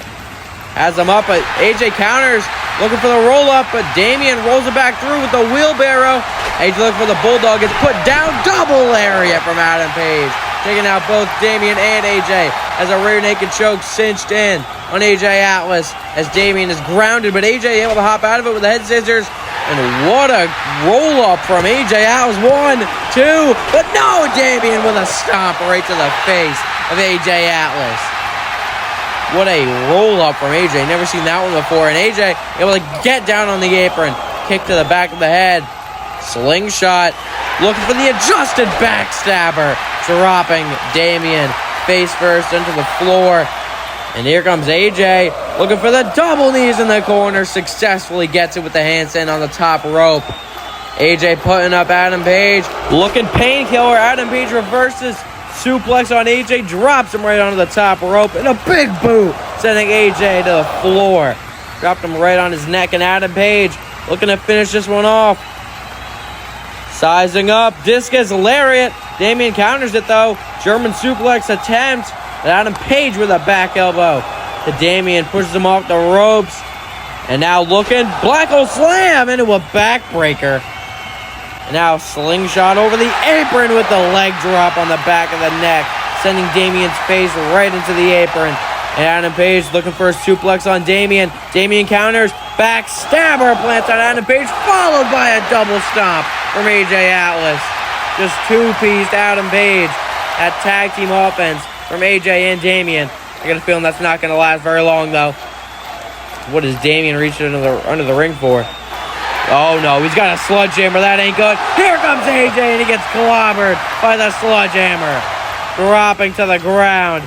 Has him up, but AJ counters. Looking for the roll-up, but Damian rolls it back through with the wheelbarrow. AJ looking for the bulldog. It's put down. Double lariat from Adam Page. Taking out both Damian and AJ as a rear naked choke cinched in on AJ Atlas as Damian is grounded, but AJ able to hop out of it with the head scissors. And what a roll-up from AJ Atlas. 1, 2, but no, Damian with a stomp right to the face of AJ Atlas. What a roll-up from AJ. Never seen that one before. And AJ able to get down on the apron. Kick to the back of the head. Slingshot. Looking for the adjusted backstabber. Dropping Damian face first into the floor. And here comes AJ. Looking for the double knees in the corner. Successfully gets it with the handstand on the top rope. AJ putting up Adam Page. Looking painkiller. Adam Page reverses. Suplex on AJ, drops him right onto the top rope, and a big boot, sending AJ to the floor. Dropped him right on his neck, and Adam Page looking to finish this one off. Sizing up, discus lariat. Damian counters it though. German suplex attempt, and Adam Page with a back elbow to Damian, pushes him off the ropes. And now looking, black hole slam into a backbreaker. Now slingshot over the apron with the leg drop on the back of the neck, sending Damian's face right into the apron. And Adam Page looking for a suplex on Damian. Damian counters, backstabber plants on Adam Page, followed by a double stomp from AJ Atlas. Just two-pieced Adam Page. That tag team offense from AJ and Damian. I got a feeling that's not going to last very long, though. What is Damian reaching under the ring for? Oh no, he's got a sledgehammer. That ain't good. Here comes AJ, and he gets clobbered by the sledgehammer. Dropping to the ground.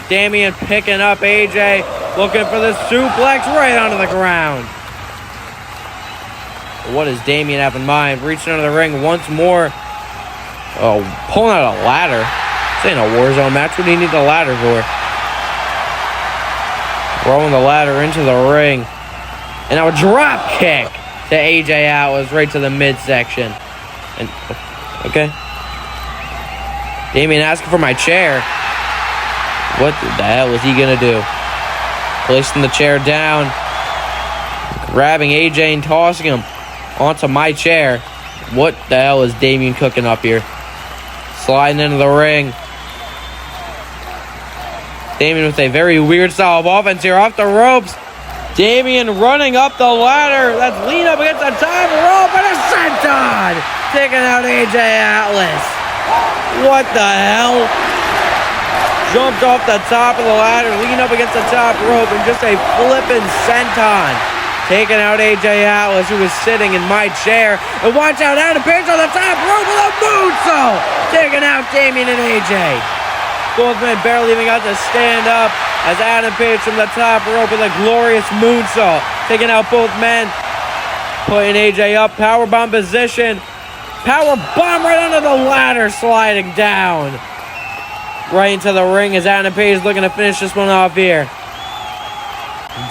Damian picking up AJ, looking for the suplex right onto the ground. What does Damian have in mind? Reaching under the ring once more. Oh, pulling out a ladder. This ain't a WarZone match. What do you need the ladder for? Rolling the ladder into the ring. And now a drop kick to AJ Atlas right to the midsection. And okay. Damian asking for my chair. What the hell was he gonna do? Placing the chair down. Grabbing AJ and tossing him onto my chair. What the hell is Damian cooking up here? Sliding into the ring. Damian with a very weird style of offense here off the ropes. Damian running up the ladder. That's lean up against the top rope and a senton. Taking out AJ Atlas. What the hell? Jumped off the top of the ladder, lean up against the top rope, and just a flippin' senton. Taking out AJ Atlas, who was sitting in my chair. And watch out, Adam Page on the top rope with a moonsault. Taking out Damian and AJ. Both men barely even got to stand up as Adam Page from the top rope with a glorious moonsault. Taking out both men. Putting AJ up, powerbomb position. Powerbomb right under the ladder, sliding down. Right into the ring as Adam Page looking to finish this one off here.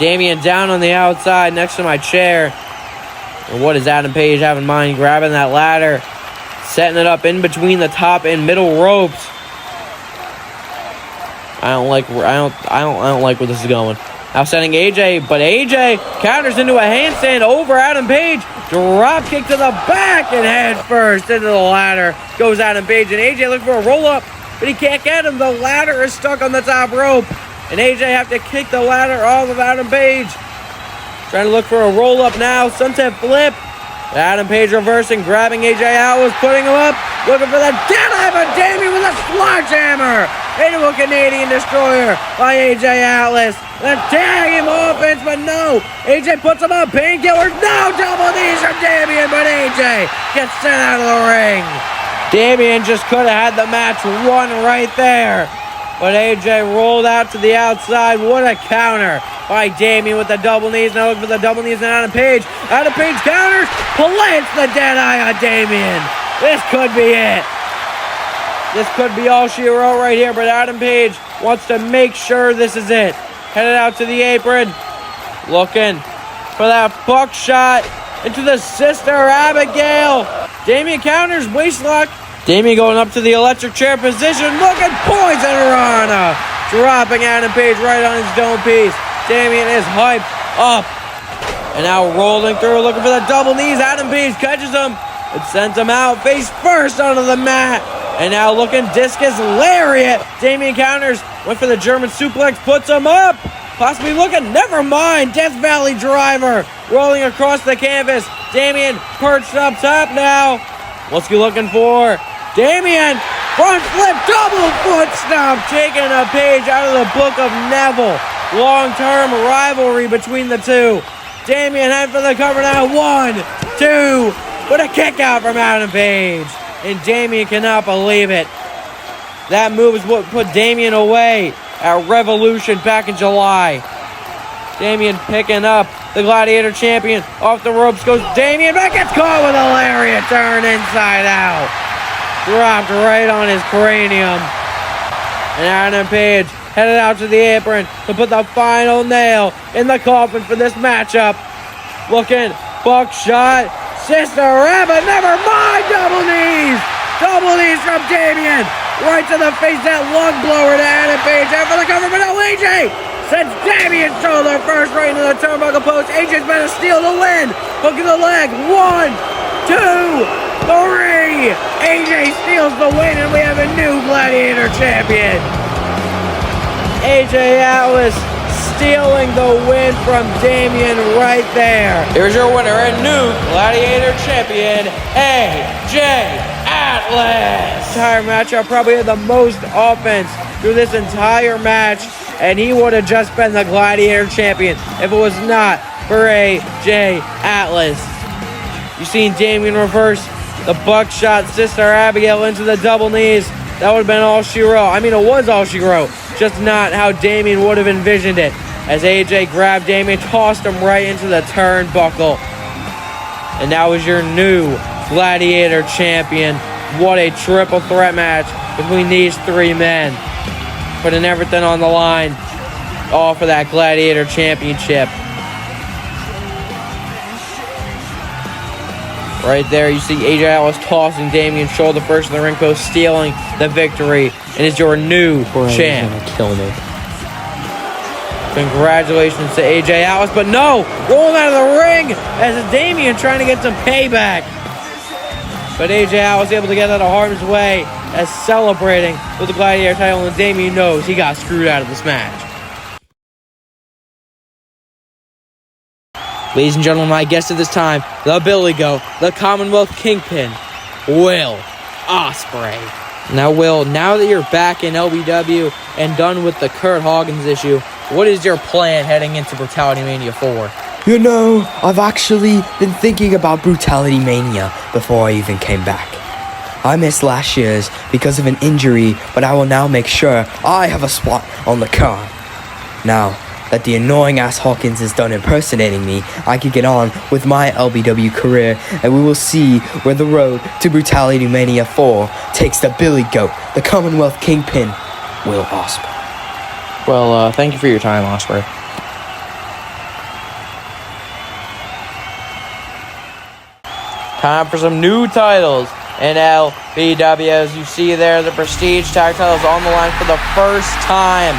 Damian down on the outside next to my chair. And what does Adam Page have in mind? Grabbing that ladder, setting it up in between the top and middle ropes. I don't like where this is going. Now sending AJ, but AJ counters into a handstand over Adam Page. Drop kick to the back and head first into the ladder goes Adam Page, and AJ looking for a roll up. but he can't get him. The ladder is stuck on the top rope. And AJ have to kick the ladder off of Adam Page. Trying to look for a roll-up now. Sunset flip. Adam Page reversing, grabbing AJ Atlas, putting him up. Looking for the deadeye, but Damien with a sledgehammer into a Canadian Destroyer by AJ Atlas. The tag him offense, but no. AJ puts him up. Painkillers. No, double knees from Damien, but AJ gets sent out of the ring. Damien just could have had the match won right there. But AJ rolled out to the outside. What a counter by Damien with the double knees. Now looking for the double knees and Adam Page. Adam Page counters. Plants the dead eye on Damien. This could be it. This could be all she wrote right here. But Adam Page wants to make sure this is it. Headed out to the apron. Looking for that buckshot into the Sister Abigail. Damien counters. Waistlock. Damien going up to the electric chair position. Looking poison Rana. Dropping Adam Page right on his dome piece. Damien is hyped up. And now rolling through, looking for the double knees. Adam Page catches him. It sends him out face first onto the mat. And now looking discus lariat. Damien counters. Went for the German suplex. Puts him up. Possibly looking. Never mind. Death Valley driver. Rolling across the canvas. Damien perched up top now. What's he looking for? Damien, front flip, double foot stomp, taking a page out of the book of Neville. Long-term rivalry between the two. Damien head for the cover now. 1, 2, but a kick out from Adam Page. And Damien cannot believe it. That move is what put Damien away at Revolution back in July. Damien picking up the Gladiator champion. Off the ropes goes Damien, but gets caught with a lariat turn inside out. Dropped right on his cranium. And Adam Page headed out to the apron to put the final nail in the coffin for this matchup. Looking, buckshot, Sister Rabbit, never mind, double knees. Double knees from Damien. Right to the face, that lung blower to Adam Page. Out for the cover, but no, AJ sends Damien's shoulder first right into the turnbuckle post. AJ's better steal the win. Hook in the leg. 1, 2, 3. AJ steals the win, and we have a new Gladiator champion. AJ Atlas stealing the win from Damien right there. Here's your winner and new Gladiator champion, AJ Atlas. Entire matchup probably had the most offense through this entire match, and he would have just been the Gladiator champion if it was not for AJ Atlas. You seen Damien reverse the buckshot Sister Abigail into the double knees. That would have been all she wrote. I mean, it was all she wrote, just not how Damien would have envisioned it. As AJ grabbed Damien, tossed him right into the turnbuckle. And that was your new Gladiator champion. What a triple threat match between these three men. Putting everything on the line, all for that Gladiator championship. Right there, you see AJ Atlas tossing Damien shoulder first in the ring post, stealing the victory, and is your new champ. He's gonna kill me. Congratulations to AJ Atlas, but no, rolling out of the ring as Damien trying to get some payback. But AJ Atlas was able to get out of harm's way as celebrating with the Gladiator title, and Damien knows he got screwed out of this match. Ladies and gentlemen, my guest at this time, the Billy Goat, the Commonwealth Kingpin, Will Ospreay. Now, Will, now that you're back in LBW and done with the Kurt Hawkins issue, what is your plan heading into Brutality Mania 4? You know, I've actually been thinking about Brutality Mania before I even came back. I missed last year's because of an injury, but I will now make sure I have a spot on the card. Now that the annoying ass Hawkins is done impersonating me, I can get on with my LBW career, and we will see where the road to Brutality Mania 4 takes the Billy Goat, the Commonwealth Kingpin, Will Ospreay. Well, thank you for your time, Ospreay. Time for some new titles in LBW. As you see there, the Prestige Tag titles on the line for the first time.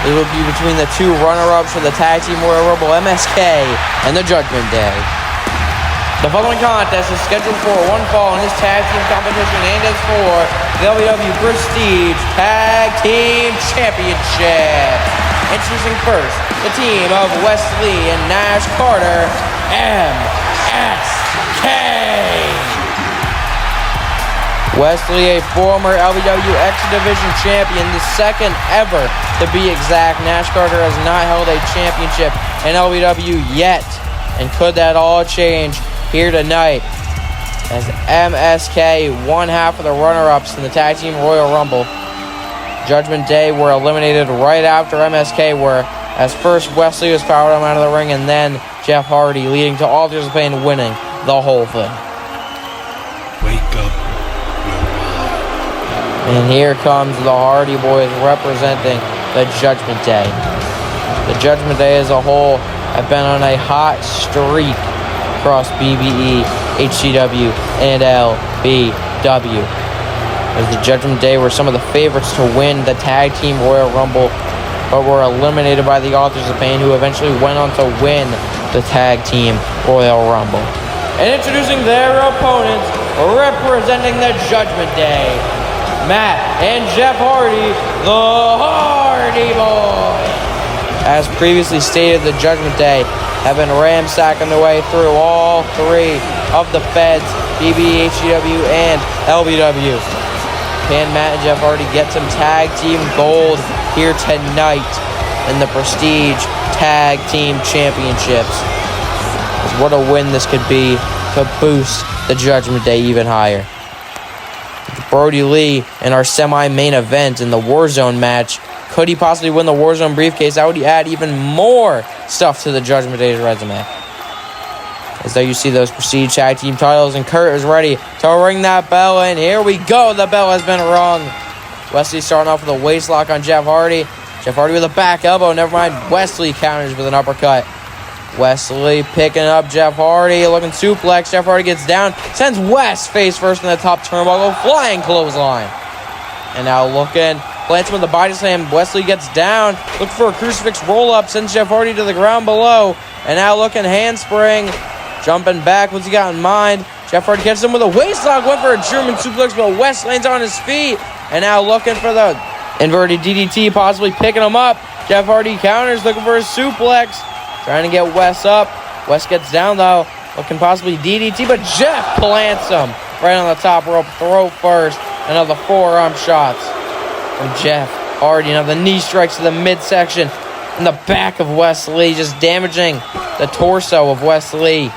It will be between the two runner-ups for the Tag Team Royal Rumble, MSK and the Judgment Day. The following contest is scheduled for one fall in this tag team competition and is for the LBW Prestige Tag Team Championship. Introducing first, the team of Wesley and Nash Carter, MSK. Wesley, a former LBW X Division champion, the second ever to be exact. Nash Carter has not held a championship in LBW yet. And could that all change here tonight as MSK, one half of the runner-ups in the Tag Team Royal Rumble. Judgment Day were eliminated right after MSK were, as first Wesley was powered him out of the ring and then Jeff Hardy, leading to Authors of Pain winning the whole thing. Wake up. And here comes the Hardy Boys representing the Judgment Day. The Judgment Day as a whole have been on a hot streak across BBE, HCW, and LBW. As the Judgment Day were some of the favorites to win the Tag Team Royal Rumble, but were eliminated by the Authors of Pain, who eventually went on to win the Tag Team Royal Rumble. And introducing their opponents, representing the Judgment Day, Matt and Jeff Hardy, the Hardy Boys. As previously stated, the Judgment Day have been ransacking their way through all three of the Feds, BBE, HCW, and LBW. Can Matt and Jeff Hardy get some Tag Team Gold here tonight in the Prestige Tag Team Championships? What a win this could be to boost the Judgment Day even higher. Brody Lee in our semi-main event in the WarZone match. Could he possibly win the WarZone briefcase? That would add even more stuff to the Judgment Day's resume. As though you see those Prestige Tag Team titles, and Kurt is ready to ring that bell, and here we go. The bell has been rung. Wesley starting off with a waist lock on Jeff Hardy. Jeff Hardy with a back elbow. Never mind. Wesley counters with an uppercut. Wesley picking up Jeff Hardy, looking suplex. Jeff Hardy gets down, sends Wes face first in the top turnbuckle, flying clothesline. And now looking, plants with the body slam. Wesley gets down, looking for a crucifix roll-up, sends Jeff Hardy to the ground below. And now looking, handspring, jumping back. What's he got in mind? Jeff Hardy catches him with a waist lock, went for a German suplex, but Wes lands on his feet. And now looking for the inverted DDT, possibly picking him up. Jeff Hardy counters, looking for a suplex. Trying to get Wes up. Wes gets down, though. Looking possibly DDT, but Jeff plants him right on the top rope. Throat first. Another forearm shots from Jeff Hardy. Now the knee strikes to the midsection in the back of Wesley, just damaging the torso of Wesley.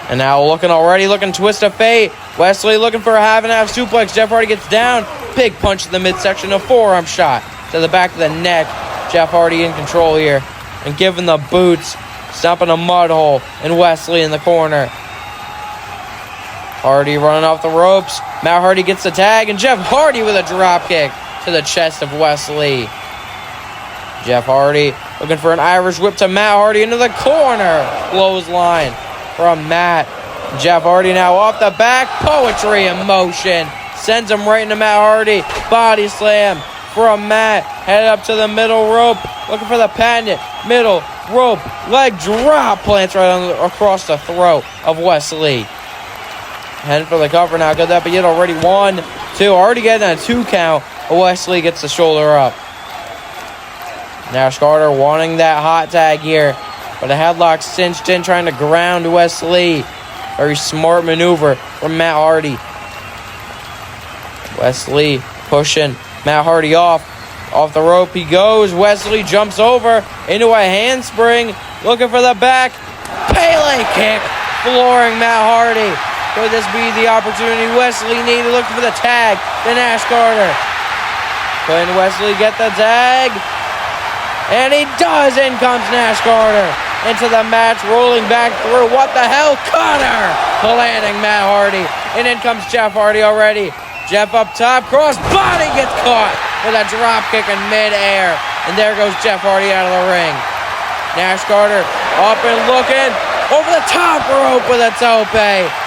And now looking twist of fate. Wesley looking for a half-and-half suplex. Jeff Hardy gets down. Big punch to the midsection. A forearm shot to the back of the neck. Jeff Hardy in control here. And giving the boots, stomping a mud hole, and Wesley in the corner. Hardy running off the ropes. Matt Hardy gets the tag, and Jeff Hardy with a drop kick to the chest of Wesley. Jeff Hardy looking for an Irish whip to Matt Hardy into the corner. Clothesline from Matt. Jeff Hardy now off the back. Poetry in motion. Sends him right into Matt Hardy. Body slam from Matt. Head up to the middle rope. Looking for the patent. Middle rope. Leg drop. Plants right across the throat of Wesley. Heading for the cover now. Could that be it already? 1, 2. Already getting a 2 count. Wesley gets the shoulder up. Nash Carter wanting that hot tag here. But a headlock cinched in, trying to ground Wesley. Very smart maneuver from Matt Hardy. Wesley pushing Matt Hardy off. Off the rope he goes. Wesley jumps over into a handspring. Looking for the back. Pele kick. Flooring Matt Hardy. Could this be the opportunity Wesley needed? Looking for the tag to Nash Carter. Couldn't Wesley get the tag? And he does. In comes Nash Carter into the match, rolling back through. What the hell? Cutter! Landing Matt Hardy. And in comes Jeff Hardy already. Jeff up top. Cross body gets caught with a drop kick in midair. And there goes Jeff Hardy out of the ring. Nash Carter up and looking. Over the top rope with a tope.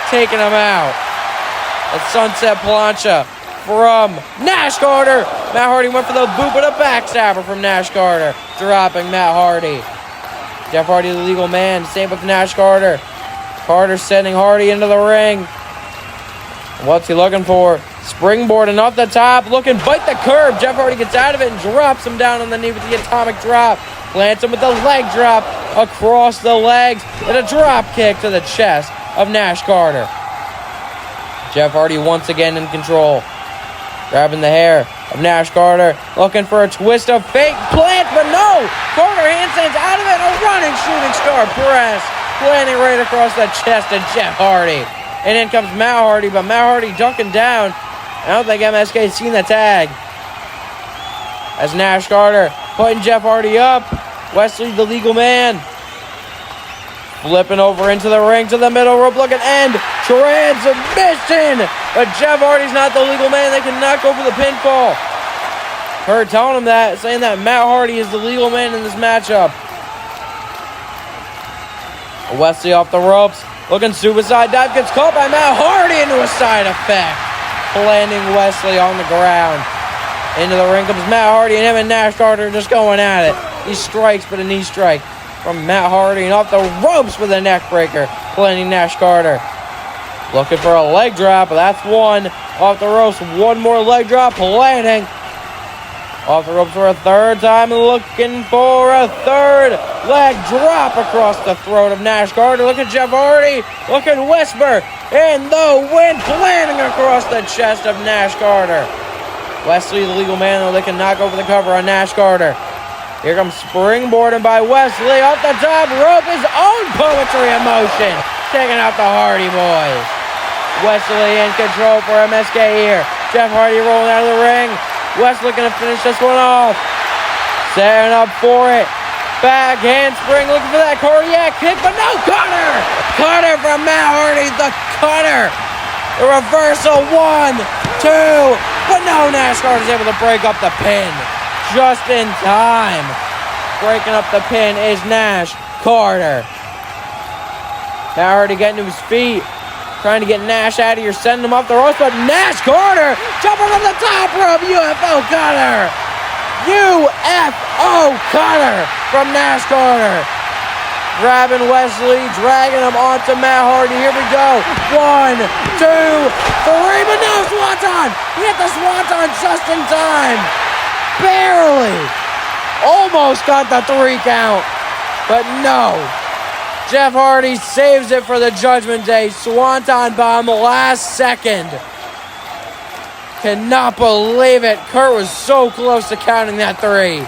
Taking him out. A sunset plancha from Nash Carter. Matt Hardy went for the boot, but a backstabber from Nash Carter. Dropping Matt Hardy. Jeff Hardy, the legal man. Same with Nash Carter. Carter sending Hardy into the ring. What's he looking for? Springboarding off the top, looking, bite the curb. Jeff Hardy gets out of it and drops him down on the knee with the atomic drop. Plants him with the leg drop across the legs and a drop kick to the chest of Nash Carter. Jeff Hardy once again in control. Grabbing the hair of Nash Carter, looking for a twist of fate. Plant, but no! Carter handstands out of it, a running shooting star press. Planting right across the chest of Jeff Hardy. And in comes Matt Hardy, but Matt Hardy ducking down. I don't think MSK has seen the tag. As Nash Carter putting Jeff Hardy up. Wesley, the legal man. Flipping over into the ring to the middle rope, looking end. Transmission! But Jeff Hardy's not the legal man. They can knock over the pinfall. Kurt telling him that, saying that Matt Hardy is the legal man in this matchup. Wesley off the ropes. Looking suicide dive, gets caught by Matt Hardy into a side effect. Landing Wesley on the ground. Into the ring comes Matt Hardy, and him and Nash Carter just going at it. He strikes, but a knee strike from Matt Hardy, and off the ropes with a neck breaker. Landing Nash Carter. Looking for a leg drop, but that's one. Off the ropes, one more leg drop, landing. Off the ropes for a third time, looking for a third leg drop across the throat of Nash Carter. Look at Jeff Hardy, look at Whisper, and the wind planting across the chest of Nash Carter. Wesley, the legal man, though, they can knock over the cover on Nash Carter. Here comes springboarding by Wesley, off the top rope, his own poetry in motion, taking out the Hardy Boys. Wesley in control for MSK here. Jeff Hardy rolling out of the ring. West looking to finish this one off. Setting up for it. Back handspring, looking for that cardiac kick, but no, cutter! Cutter from Matt Hardy, the cutter. The reversal, 1, 2, but no, Nash Carter's able to break up the pin. Just in time. Breaking up the pin is Nash Carter. Matt Hardy getting to his feet. Trying to get Nash out of here, sending him off the ropes, but Nash Carter jumping from the top rope, UFO cutter! UFO cutter from Nash Carter. Grabbing Wesley, dragging him onto Matt Hardy. Here we go. 1, 2, 3, but no, Swanton! He hit the Swanton just in time. Barely. Almost got the 3 count, but no. Jeff Hardy saves it for the Judgment Day. Swanton bomb last second. Cannot believe it. Kurt was so close to counting that 3.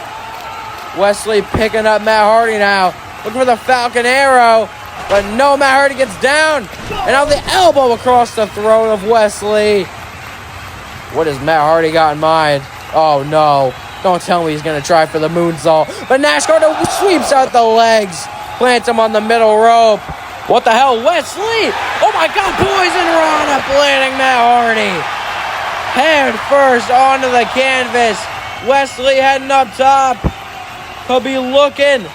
Wesley picking up Matt Hardy now. Looking for the Falcon Arrow. But no, Matt Hardy gets down. And now the elbow across the throat of Wesley. What has Matt Hardy got in mind? Oh no. Don't tell me he's going to try for the moonsault. But Nash Carter sweeps out the legs. Plants him on the middle rope. What the hell, Wesley? Oh my God, Poison Rana planting Matt Hardy. Head first onto the canvas. Wesley heading up top. He'll be looking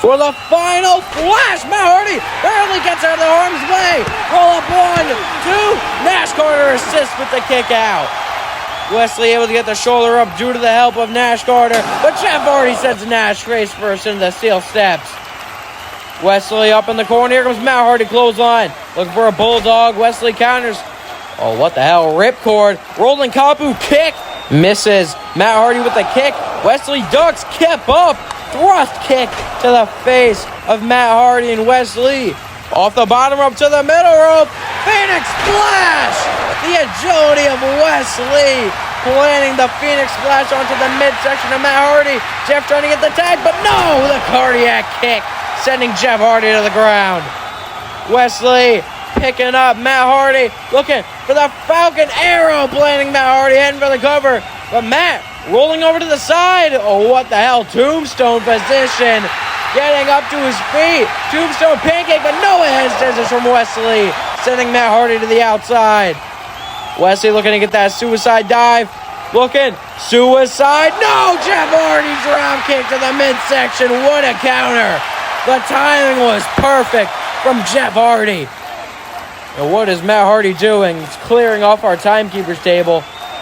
for the final flash. Matt Hardy barely gets out of the harm's way. Roll up 1, 2. Nash Carter assists with the kick out. Wesley able to get the shoulder up due to the help of Nash Carter. But Jeff Hardy sends Nash face first into the steel steps. Wesley up in the corner. Here comes Matt Hardy, clothesline. Looking for a bulldog. Wesley counters. Oh, what the hell? Ripcord. Rolling Kapu kick. Misses. Matt Hardy with the kick. Wesley ducks. Kip up. Thrust kick to the face of Matt Hardy and Wesley. Off the bottom rope to the middle rope. Phoenix Splash. The agility of Wesley. Planting the Phoenix Splash onto the midsection of Matt Hardy. Jeff trying to get the tag, but no. The cardiac kick. Sending Jeff Hardy to the ground. Wesley picking up Matt Hardy. Looking for the Falcon Arrow. Planting Matt Hardy. Heading for the cover. But Matt rolling over to the side. Oh, what the hell? Tombstone position. Getting up to his feet. Tombstone pancake. But no hesitation from Wesley. Sending Matt Hardy to the outside. Wesley looking to get that suicide dive. Looking. Suicide. No! Jeff Hardy drop kick to the midsection. What a counter. The timing was perfect from Jeff Hardy. And what is Matt Hardy doing? He's clearing off our timekeeper's table.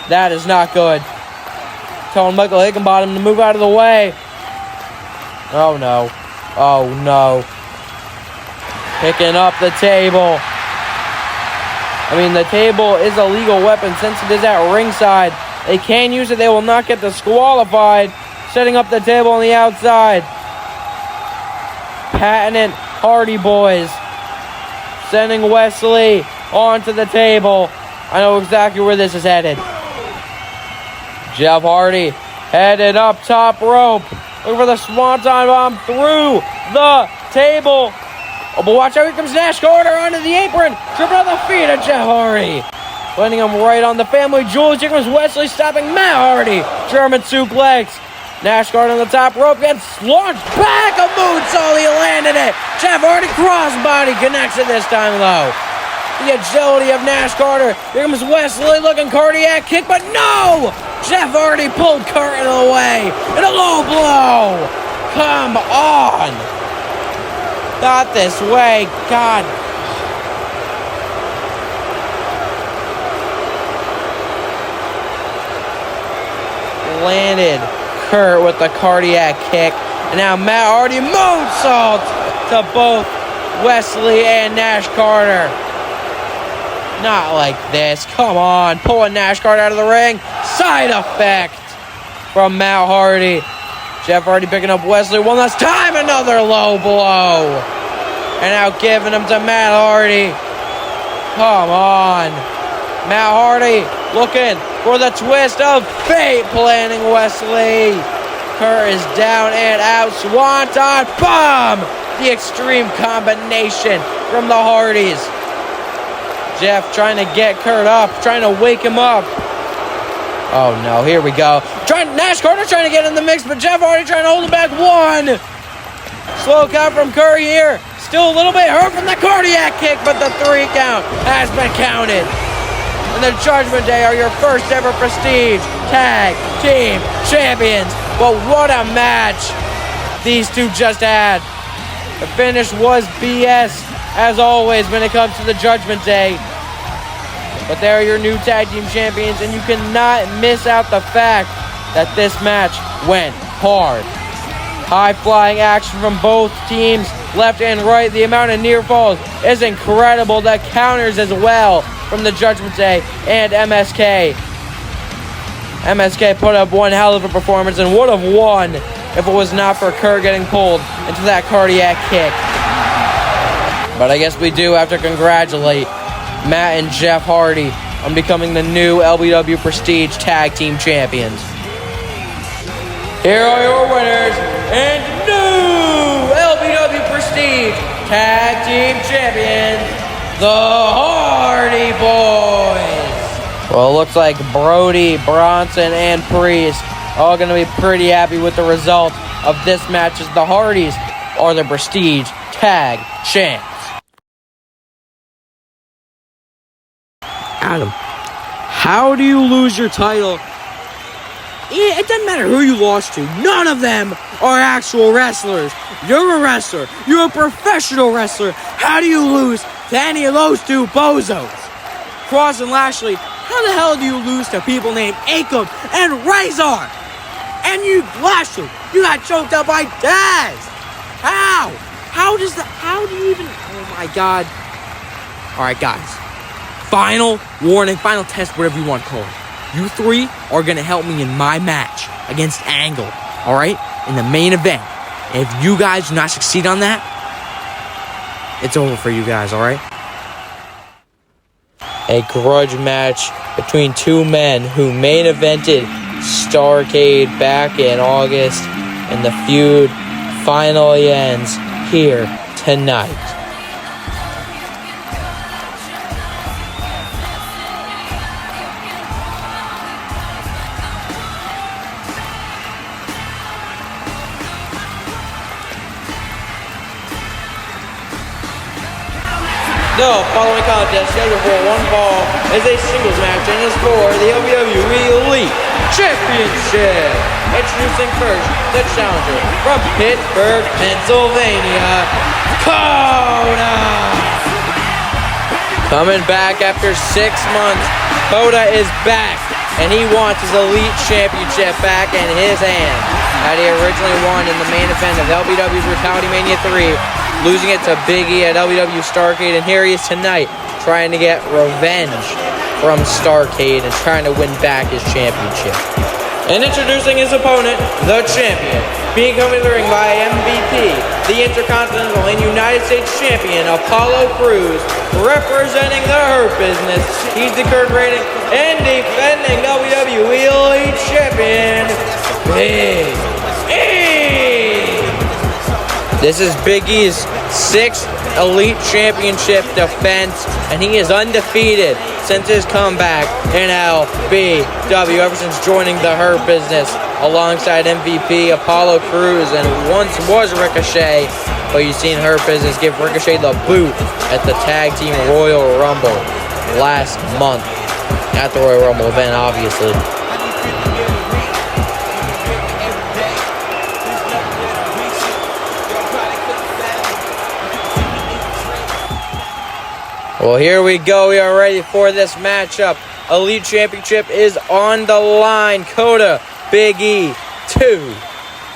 That is not good. Telling Michael Higginbottom to move out of the way. Oh no. Oh no. Picking up the table. I mean, the table is a legal weapon since it is at ringside. They can use it. They will not get disqualified. Setting up the table on the outside. Patent Hardy Boys. Sending Wesley onto the table. I know exactly where this is headed. Jeff Hardy headed up top rope. Looking for the Swanton Bomb through the table. Oh, but watch out, here comes Nash Carter onto the apron. Tripping on the feet of Jeff Hardy. Landing him right on the family jewels. Here comes Wesley stopping Matt Hardy. German suplex. Nash Carter on the top rope gets launched back. A moonsault, he landed it. Jeff Hardy crossbody connects it this time though. The agility of Nash Carter. Here comes Wesley looking cardiac kick, but no! Jeff Hardy pulled Carter away. And a low blow. Come on. Not this way. God. Landed Kurt with the cardiac kick. And now Matt Hardy moonsault to both Wesley and Nash Carter. Not like this. Come on. Pulling Nash Carter out of the ring. Side effect from Matt Hardy. Jeff Hardy picking up Wesley one last time. Another low blow. And now giving him to Matt Hardy. Come on. Matt Hardy looking for the twist of fate. Planning Wesley. Kurt is down and out. Swanton bomb. The extreme combination from the Hardys. Jeff trying to get Kurt up. Trying to wake him up. Oh no, here we go. Nash Carter trying to get in the mix, but Jeff Hardy trying to hold it back. One. Slow count from Curry here. Still a little bit hurt from the cardiac kick, but the 3 count has been counted. And the Judgment Day are your first ever Prestige Tag Team Champions. But what a match these two just had. The finish was BS, as always, when it comes to the Judgment Day. But they are your new tag team champions, and you cannot miss out the fact that this match went hard. High-flying action from both teams, left and right. The amount of near falls is incredible. The counters as well from the Judgment Day and MSK. MSK put up one hell of a performance and would have won if it was not for Kurt getting pulled into that cardiac kick. But I guess we do have to congratulate Matt and Jeff Hardy on becoming the new LBW Prestige Tag Team Champions. Here are your winners and new LBW Prestige Tag Team Champions, the Hardy Boys. Well, it looks like Brody, Bronson, and Priest all going to be pretty happy with the result of this match, as the Hardys are the Prestige Tag Champs. Adam, how do you lose your title? It doesn't matter who you lost to. None of them are actual wrestlers. You're a wrestler. You're a professional wrestler. How do you lose to any of those two bozos? Cross and Lashley, how the hell do you lose to people named Akam and Razor? And you, Lashley, you got choked up by Taz. How? How do you even, oh my God. All right, guys. Final warning, final test, whatever you want to call it. You three are going to help me in my match against Angle, all right? In the main event. And if you guys do not succeed on that, it's over for you guys, all right? A grudge match between two men who main evented Starrcade back in August, and the feud finally ends here tonight. The following contest, scheduled for one fall, is a singles match and is for the WWE Elite Championship. Introducing first, the challenger from Pittsburgh, Pennsylvania, Coda. Coming back after 6 months, Coda is back, and he wants his Elite Championship back in his hands. That he originally won in the main event of LBW's Brutality Mania 3 losing it to Big E at LBW Starrcade, and here he is tonight trying to get revenge from Starrcade and trying to win back his championship. And introducing his opponent, the champion, being coming to the ring by MVP, the Intercontinental and United States Champion, Apollo Crews, representing the Hurt Business. He's the current reigning and defending WWE Elite Champion, Big E. This is Big E's 6th Elite Championship defense, and he is undefeated since his comeback in LBW, ever since joining the Hurt Business alongside MVP Apollo Crews, and once was Ricochet, but you've seen Hurt Business give Ricochet the boot at the Tag Team Royal Rumble last month, at the Royal Rumble event, obviously. Well, here we go. We are ready for this matchup. Elite Championship is on the line. Kota, Big E, 2.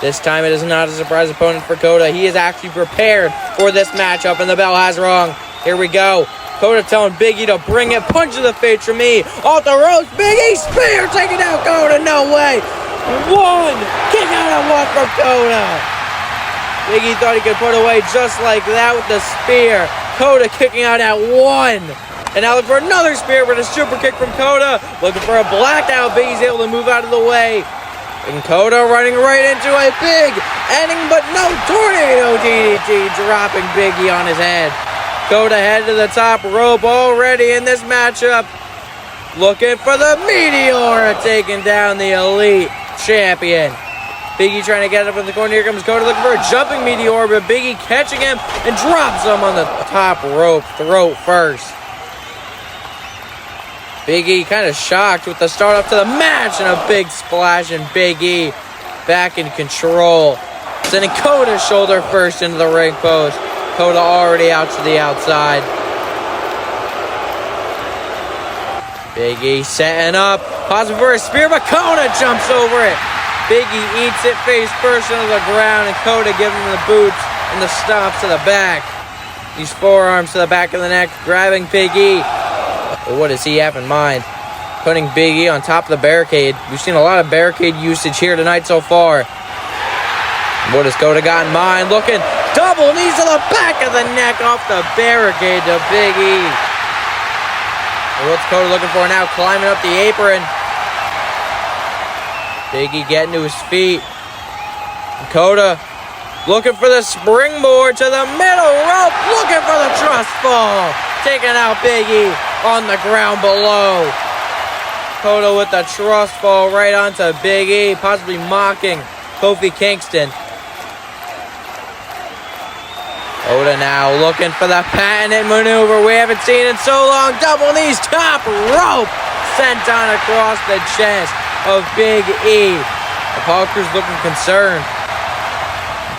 This time it is not a surprise opponent for Kota. He is actually prepared for this matchup, and the bell has rung. Here we go. Kota telling Big E to bring it. Punch to the face from me. Off the ropes. Big E spear. Taking out Kota. No way. 1. Kick out at 1 from Kota. Big E thought he could put away just like that with the spear. Kota kicking out at 1. And now look for another spear with a super kick from Kota. Looking for a blackout. Big E's able to move out of the way. And Kota running right into a big ending, but no tornado DDT, dropping Big E on his head. Kota head to the top rope already in this matchup. Looking for the Meteor, taking down the Elite Champion. Big E trying to get up in the corner. Here comes Kota looking for a jumping Meteor, but Big E catching him and drops him on the top rope, throat first. Big E kind of shocked with the start up to the match and a big splash, and Big E back in control. Sending Kota's shoulder first into the ring post. Kota already out to the outside. Big E setting up. Possible for a spear, but Kota jumps over it. Big E eats it face first into the ground, and Kota giving him the boots and the stomps to the back. These forearms to the back of the neck, grabbing Big E. But what does he have in mind? Putting Big E on top of the barricade. We've seen a lot of barricade usage here tonight so far. What has Kota got in mind? Looking, double knees to the back of the neck off the barricade to Big E. And what's Kota looking for now? Climbing up the apron. Big E getting to his feet. And Kota looking for the springboard to the middle rope. Looking for the trust fall. Taking out Big E on the ground below. Kota with the trust fall right onto Big E, possibly mocking Kofi Kingston. Kota now looking for the patented maneuver we haven't seen in so long. Double knees, top rope, sent on across the chest of Big E. Apollo Crews looking concerned.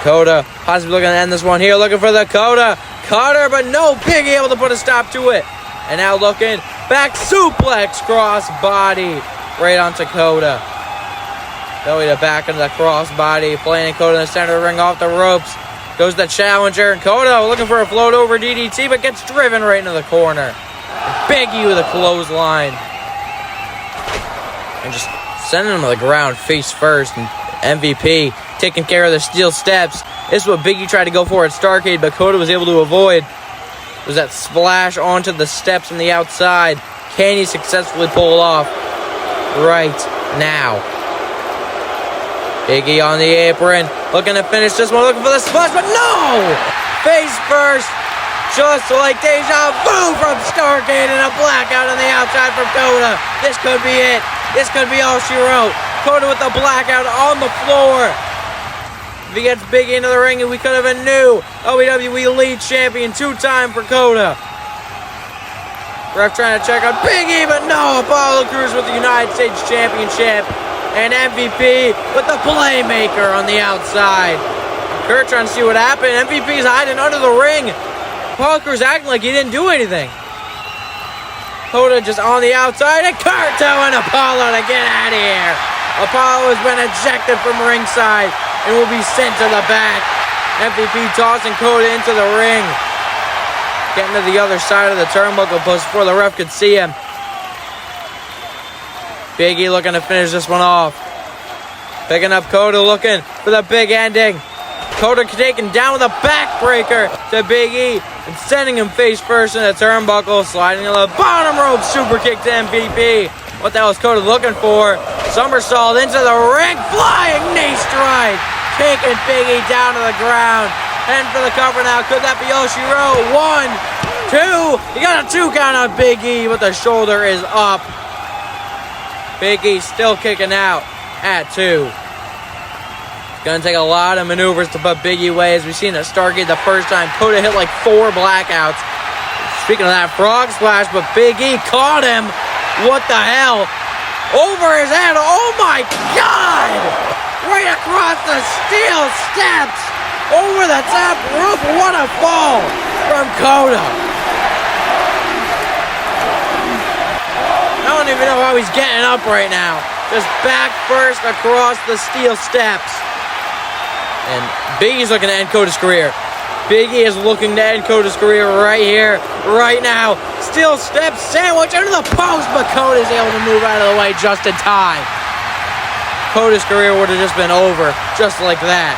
Kota possibly looking to end this one here. Looking for the Kota cutter, but no, Big E able to put a stop to it. And now looking back suplex cross body right onto Kota. Belly to back into the cross body, playing Kota in the center of the ring off the ropes. Goes the challenger, and Kota looking for a float over DDT, but gets driven right into the corner. Big E with a clothesline. And just sending him to the ground face first. And MVP taking care of the steel steps. This is what Big E tried to go for at Starrcade, but Kota was able to avoid. It was that splash onto the steps on the outside. Can he successfully pull it off right now? Big E on the apron, looking to finish this one, looking for the splash, but no! Face first, just like deja vu from Starrcade, and a blackout on the outside from Kota. This could be it. This could be all she wrote. Kota with the blackout on the floor. If he gets Big E into the ring, we could have a new WWE Elite Champion, 2-time for Kota. Ref trying to check on Big E, but no. Apollo Crews with the United States Championship. And MVP with the playmaker on the outside. Kurt trying to see what happened. MVP is hiding under the ring. Apollo Crews acting like he didn't do anything. Kota just on the outside, and Kurt telling Apollo to get out of here. Apollo has been ejected from ringside and will be sent to the back. MVP tossing Kota into the ring. Getting to the other side of the turnbuckle post before the ref could see him. Big E looking to finish this one off. Picking up Kota, looking for the big ending. Kota taken down with a backbreaker to Big E and sending him face first in the turnbuckle. Sliding to the bottom rope, super kick to MVP. What the hell is Kota looking for? Somersault into the ring, flying knee strike. Taking Big E down to the ground. Heading for the cover now. Could that be Oshiro? 1, 2. You got a 2 count on Big E, but the shoulder is up. Big E still kicking out at 2. It's going to take a lot of maneuvers to put Big E away, as we've seen at Stargate the first time. Kota hit like 4 blackouts. Speaking of that frog splash, but Big E caught him. What the hell? Over his head. Oh my God! Right across the steel steps. Over the top rope. What a fall from Kota. I don't even know how he's getting up right now. Just back first across the steel steps. And Big E's looking to end Kota's career. Big E is looking to end Kota's career right here, right now. Steel step sandwich under the post, but Kota's able to move out of the way just in time. Kota's career would have just been over, just like that.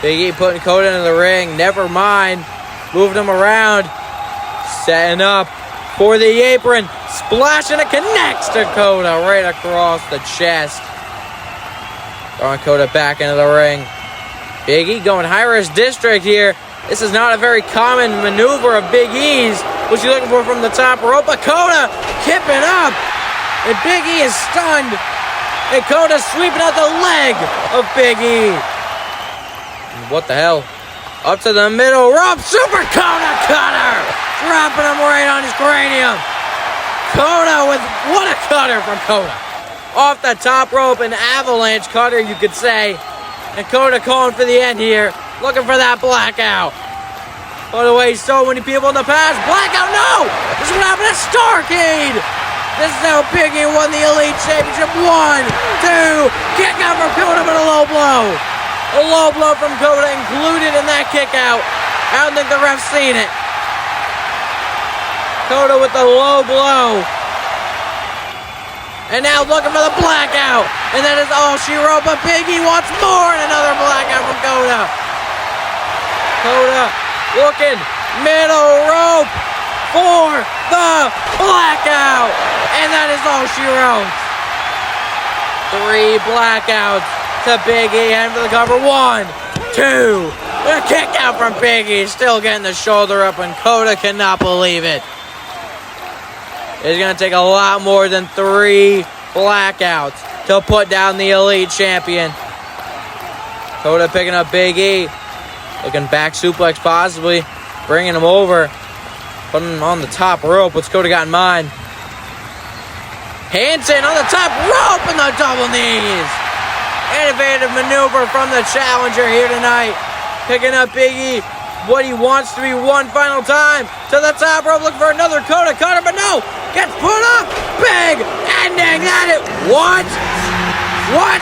Big E putting Kota into the ring. Never mind. Moving him around. Setting up for the apron. Splash, and it connects to Kota right across the chest. Throwing Kota back into the ring. Big E going high-risk district here. This is not a very common maneuver of Big E's. What's he looking for from the top rope? But Kota kipping up. And Big E is stunned. And Kota sweeping out the leg of Big E. What the hell? Up to the middle rope. Super Kota cutter. Dropping him right on his cranium. Kota with what a cutter from Kota. Off the top rope, an avalanche cutter, you could say. And Kota calling for the end here. Looking for that blackout. By the way, so many people in the past. Blackout, no! This is what happened at Starcade. This is how Big E won the Elite Championship. 1, 2. Kick out from Kota, but a low blow. A low blow from Kota included in that kick out. I don't think the ref's seen it. Kota with the low blow. And now looking for the blackout. And that is all she wrote. But Big E wants more. And another blackout from Kota. Kota looking middle rope for the blackout. And that is all she wrote. 3 blackouts to Big E. Heading for the cover. 1, 2. A kick out from Big E. Still getting the shoulder up. And Kota cannot believe it. It's going to take a lot more than 3 blackouts to put down the Elite Champion. Kota picking up Big E. Looking back suplex possibly. Bringing him over. Putting him on the top rope. What's Kota got in mind? Hansen on the top rope and the double knees. Innovative maneuver from the challenger here tonight. Picking up Big E. What he wants to be one final time. To the top rope, looking for another Kota cutter, but no! Gets put up! Big ending! That it! What? What?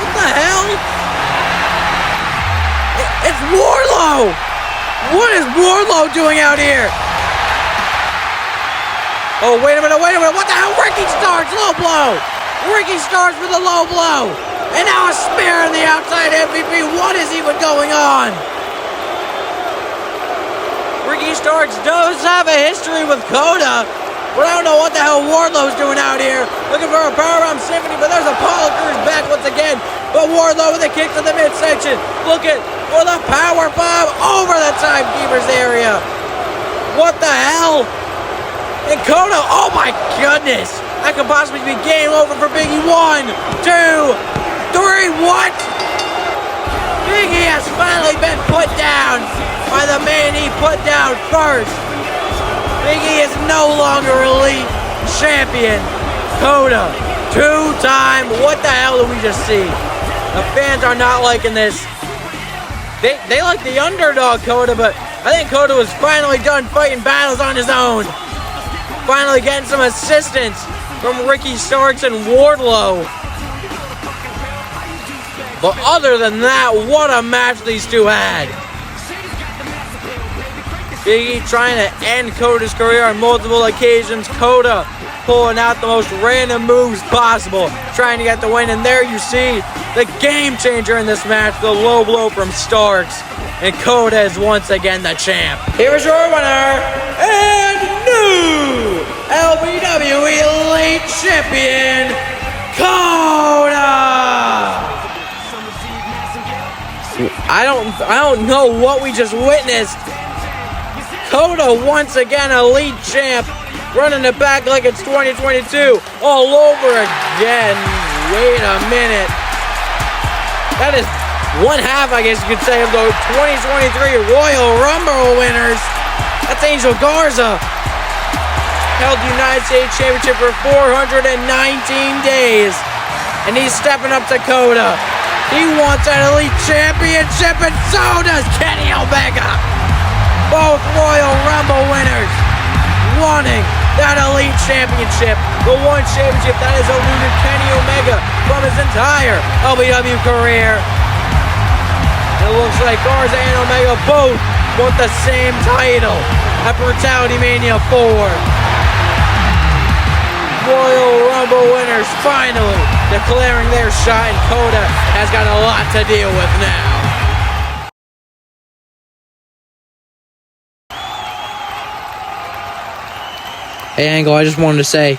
What the hell? It's Wardlow! What is Wardlow doing out here? Oh, wait a minute, what the hell? Ricky Starks, low blow! Ricky Starks with a low blow! And now a spear on the outside MVP. What is even going on? Ricky Starks does have a history with Kota, but I don't know what the hell Wardlow's doing out here. Looking for a powerbomb symphony, but there's a Apollo Crews back once again. But Wardlow with a kick to the midsection. Looking for the powerbomb over the timekeeper's area. What the hell? And Kota, oh my goodness. That could possibly be game over for Big E. 1, 2, 3, what? Big E has finally been put down by the man he put down first. Big E is no longer Elite Champion. Kota, 2-time. What the hell did we just see? The fans are not liking this. They like the underdog Kota, but I think Kota was finally done fighting battles on his own. Finally getting some assistance from Ricky Starks and Wardlow. But other than that, what a match these two had. Big E trying to end Coda's career on multiple occasions. Coda pulling out the most random moves possible, trying to get the win. And there you see the game changer in this match, the low blow from Starks. And Coda is once again the champ. Here is your winner and new LBW Elite Champion, Coda. I don't know what we just witnessed. Coda once again Elite Champ, running it back like it's 2022 all over again. Wait a minute. That is one half, I guess you could say, of the 2023 Royal Rumble winners. That's Angel Garza. Held the United States Championship for 419 days. And he's stepping up to Coda. He wants an Elite Championship, and so does Kenny Omega. Both Royal Rumble winners wanting that Elite Championship. The one championship that has eluded Kenny Omega from his entire LBW career. It looks like Garza and Omega both want the same title at Brutality Mania 4. Royal Rumble winners finally declaring their shot, and Coda has got a lot to deal with now. Hey, Angle, I just wanted to say,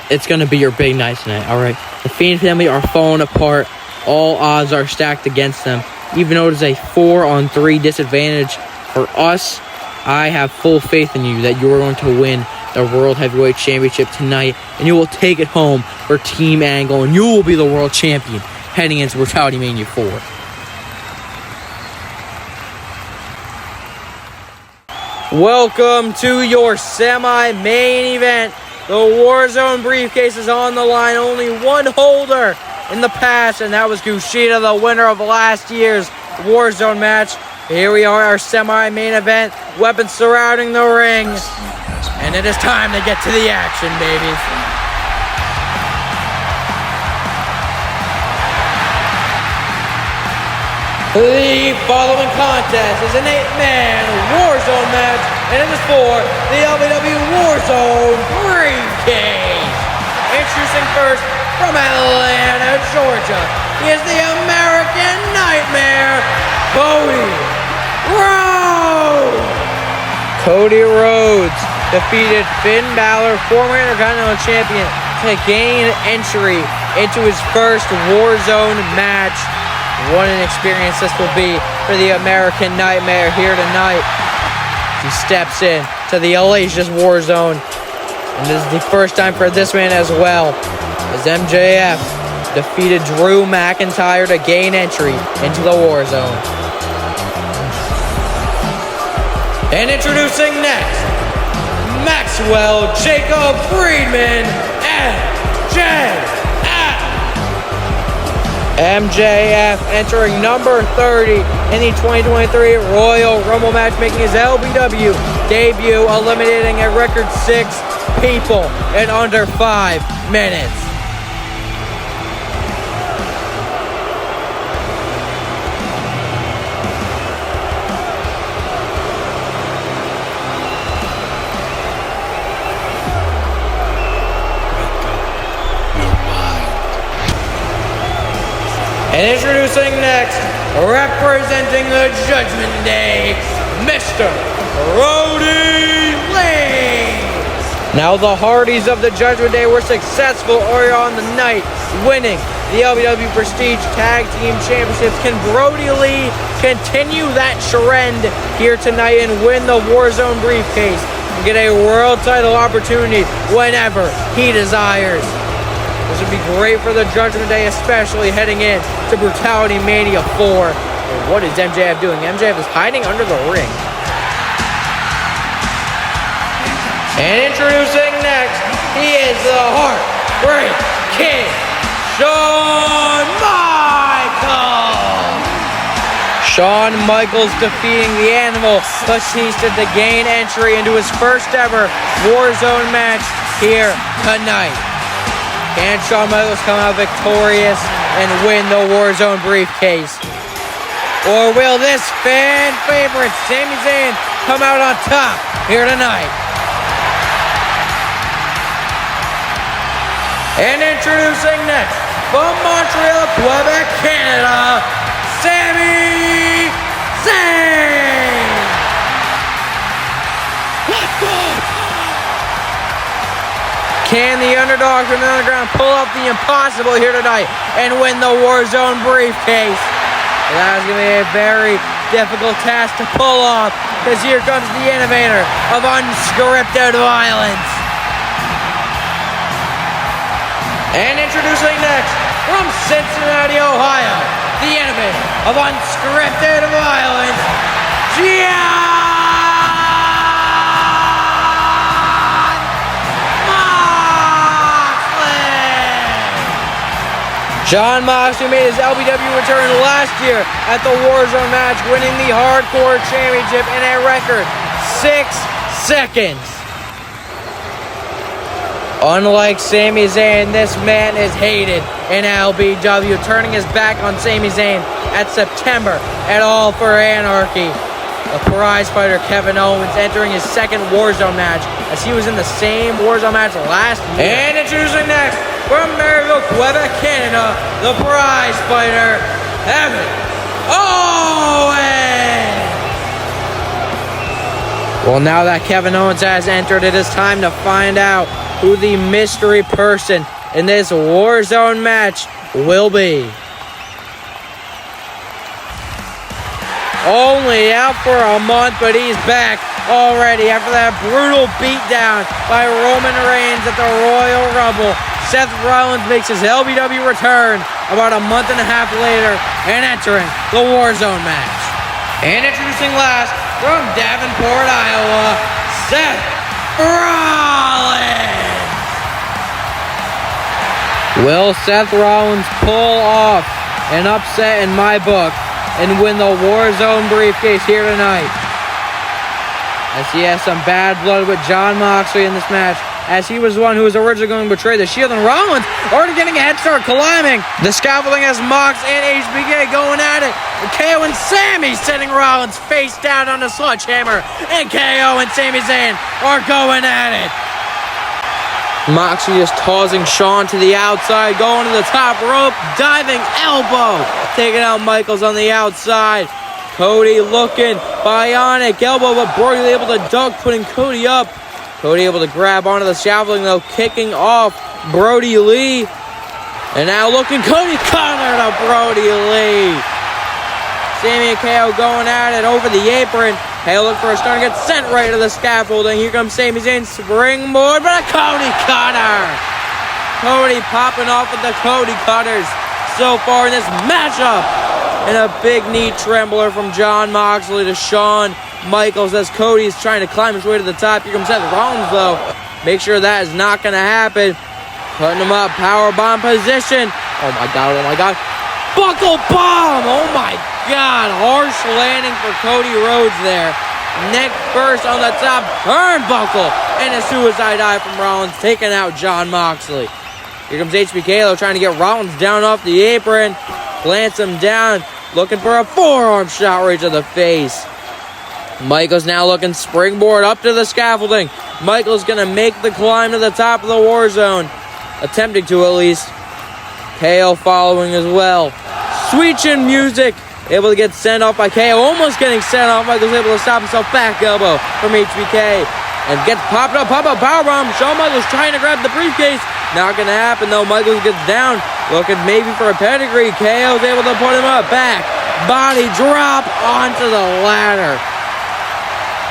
it's going to be your big night tonight, all right? The Fiend family are falling apart. All odds are stacked against them. Even though it is a 4-on-3 disadvantage for us, I have full faith in you that you are going to win the World Heavyweight Championship tonight, and you will take it home for Team Angle, and you will be the world champion heading into Brutality Mania 4. Welcome to your semi-main event. The WarZone briefcase is on the line. Only one holder in the past, and that was Kushida, the winner of last year's WarZone match. Here we are, our semi-main event. Weapons surrounding the ring. And it is time to get to the action, baby. The following contest is an 8-man WarZone match, and it is for the LBW WarZone briefcase. Introducing first from Atlanta, Georgia, he is the American Nightmare, Cody Rhodes. Cody Rhodes defeated Finn Balor, former Intercontinental Champion, to gain entry into his first WarZone match. What an experience this will be for the American Nightmare here tonight. He steps in to the Alacious WarZone. And this is the first time for this man as well, as MJF defeated Drew McIntyre to gain entry into the WarZone. And introducing next, Maxwell Jacob Friedman, MJF. MJF entering number 30 in the 2023 Royal Rumble match, making his LBW debut, eliminating a record 6 people in under 5 minutes. And introducing next, representing the Judgment Day, Mr. Brody Lee. Now the Hardys of the Judgment Day were successful earlier on the night, winning the LBW Prestige Tag Team Championships. Can Brody Lee continue that trend here tonight and win the WarZone briefcase and get a world title opportunity whenever he desires? This would be great for the Judgment Day, especially heading in to Brutality Mania 4. And what is MJF doing? MJF is hiding under the ring. And introducing next, he is the Heartbreak Kid, Shawn Michaels. Shawn Michaels defeating the Animal Batista to gain entry into his first ever WarZone match here tonight. Can Shawn Michaels come out victorious and win the WarZone briefcase? Or will this fan favorite Sami Zayn come out on top here tonight? And introducing next, from Montreal, Quebec, Canada, Sami Zayn! Can the underdog from the underground pull off the impossible here tonight and win the WarZone briefcase? Well, that is going to be a very difficult task to pull off, because here comes the innovator of unscripted violence. And introducing next, from Cincinnati, Ohio, the innovator of unscripted violence, Jon Moxley made his LBW return last year at the WarZone match, winning the Hardcore Championship in a record 6 seconds. Unlike Sami Zayn, this man is hated in LBW, turning his back on Sami Zayn at September at All for Anarchy. The prize fighter Kevin Owens entering his second WarZone match, as he was in the same WarZone match last year. And introducing next, from Maryville, Quebec, Canada, the prize fighter, Kevin Owens! Well, now that Kevin Owens has entered, it is time to find out who the mystery person in this WarZone match will be. Only out for a month, but he's back already after that brutal beatdown by Roman Reigns at the Royal Rumble. Seth Rollins makes his LBW return about a month and a half later and entering the WarZone match. And introducing last, from Davenport, Iowa, Seth Rollins. Will Seth Rollins pull off an upset in my book and win the WarZone briefcase here tonight? As he has some bad blood with Jon Moxley in this match, as he was the one who was originally going to betray the Shield, and Rollins already getting a head start, climbing the scaffolding as Mox and HBK going at it. And KO and Sami sending Rollins face down on the sledgehammer, and KO and Sami Zayn are going at it. Moxley is tossing Shawn to the outside, going to the top rope, diving elbow, taking out Michaels on the outside. Cody looking, bionic elbow, but Brody able to duck, putting Cody up. Cody able to grab onto the scaffolding, though, kicking off Brody Lee. And now looking, Cody Cutter to Brody Lee. Sami and KO going at it over the apron. KO look for a stunner, gets sent right to the scaffolding. Here comes Sami Zayn, springboard, but a Cody Cutter. Cody popping off with the Cody Cutters so far in this matchup. And a big knee trembler from Jon Moxley to Shawn Michaels as Cody is trying to climb his way to the top. Here comes Seth Rollins, though. Make sure that is not going to happen. Putting him up, powerbomb position. Oh my God, oh my God. Buckle bomb, oh my God. Harsh landing for Cody Rhodes there. Neck first on the top, turnbuckle. And a suicide dive from Rollins, taking out Jon Moxley. Here comes HBK, though, trying to get Rollins down off the apron. Glance him down, looking for a forearm shot right to the face. Michaels now looking springboard up to the scaffolding. Michaels going to make the climb to the top of the WarZone. Attempting to, at least. KO following as well. Sweet chin music. Able to get sent off by KO. Almost getting sent off. Michaels able to stop himself. Back elbow from HBK. And gets popped up. Pop-up powerbomb. Shawn Michaels trying to grab the briefcase. Not going to happen, though. Michaels gets down. Looking maybe for a pedigree. KO's able to put him up. Back. Body drop onto the ladder.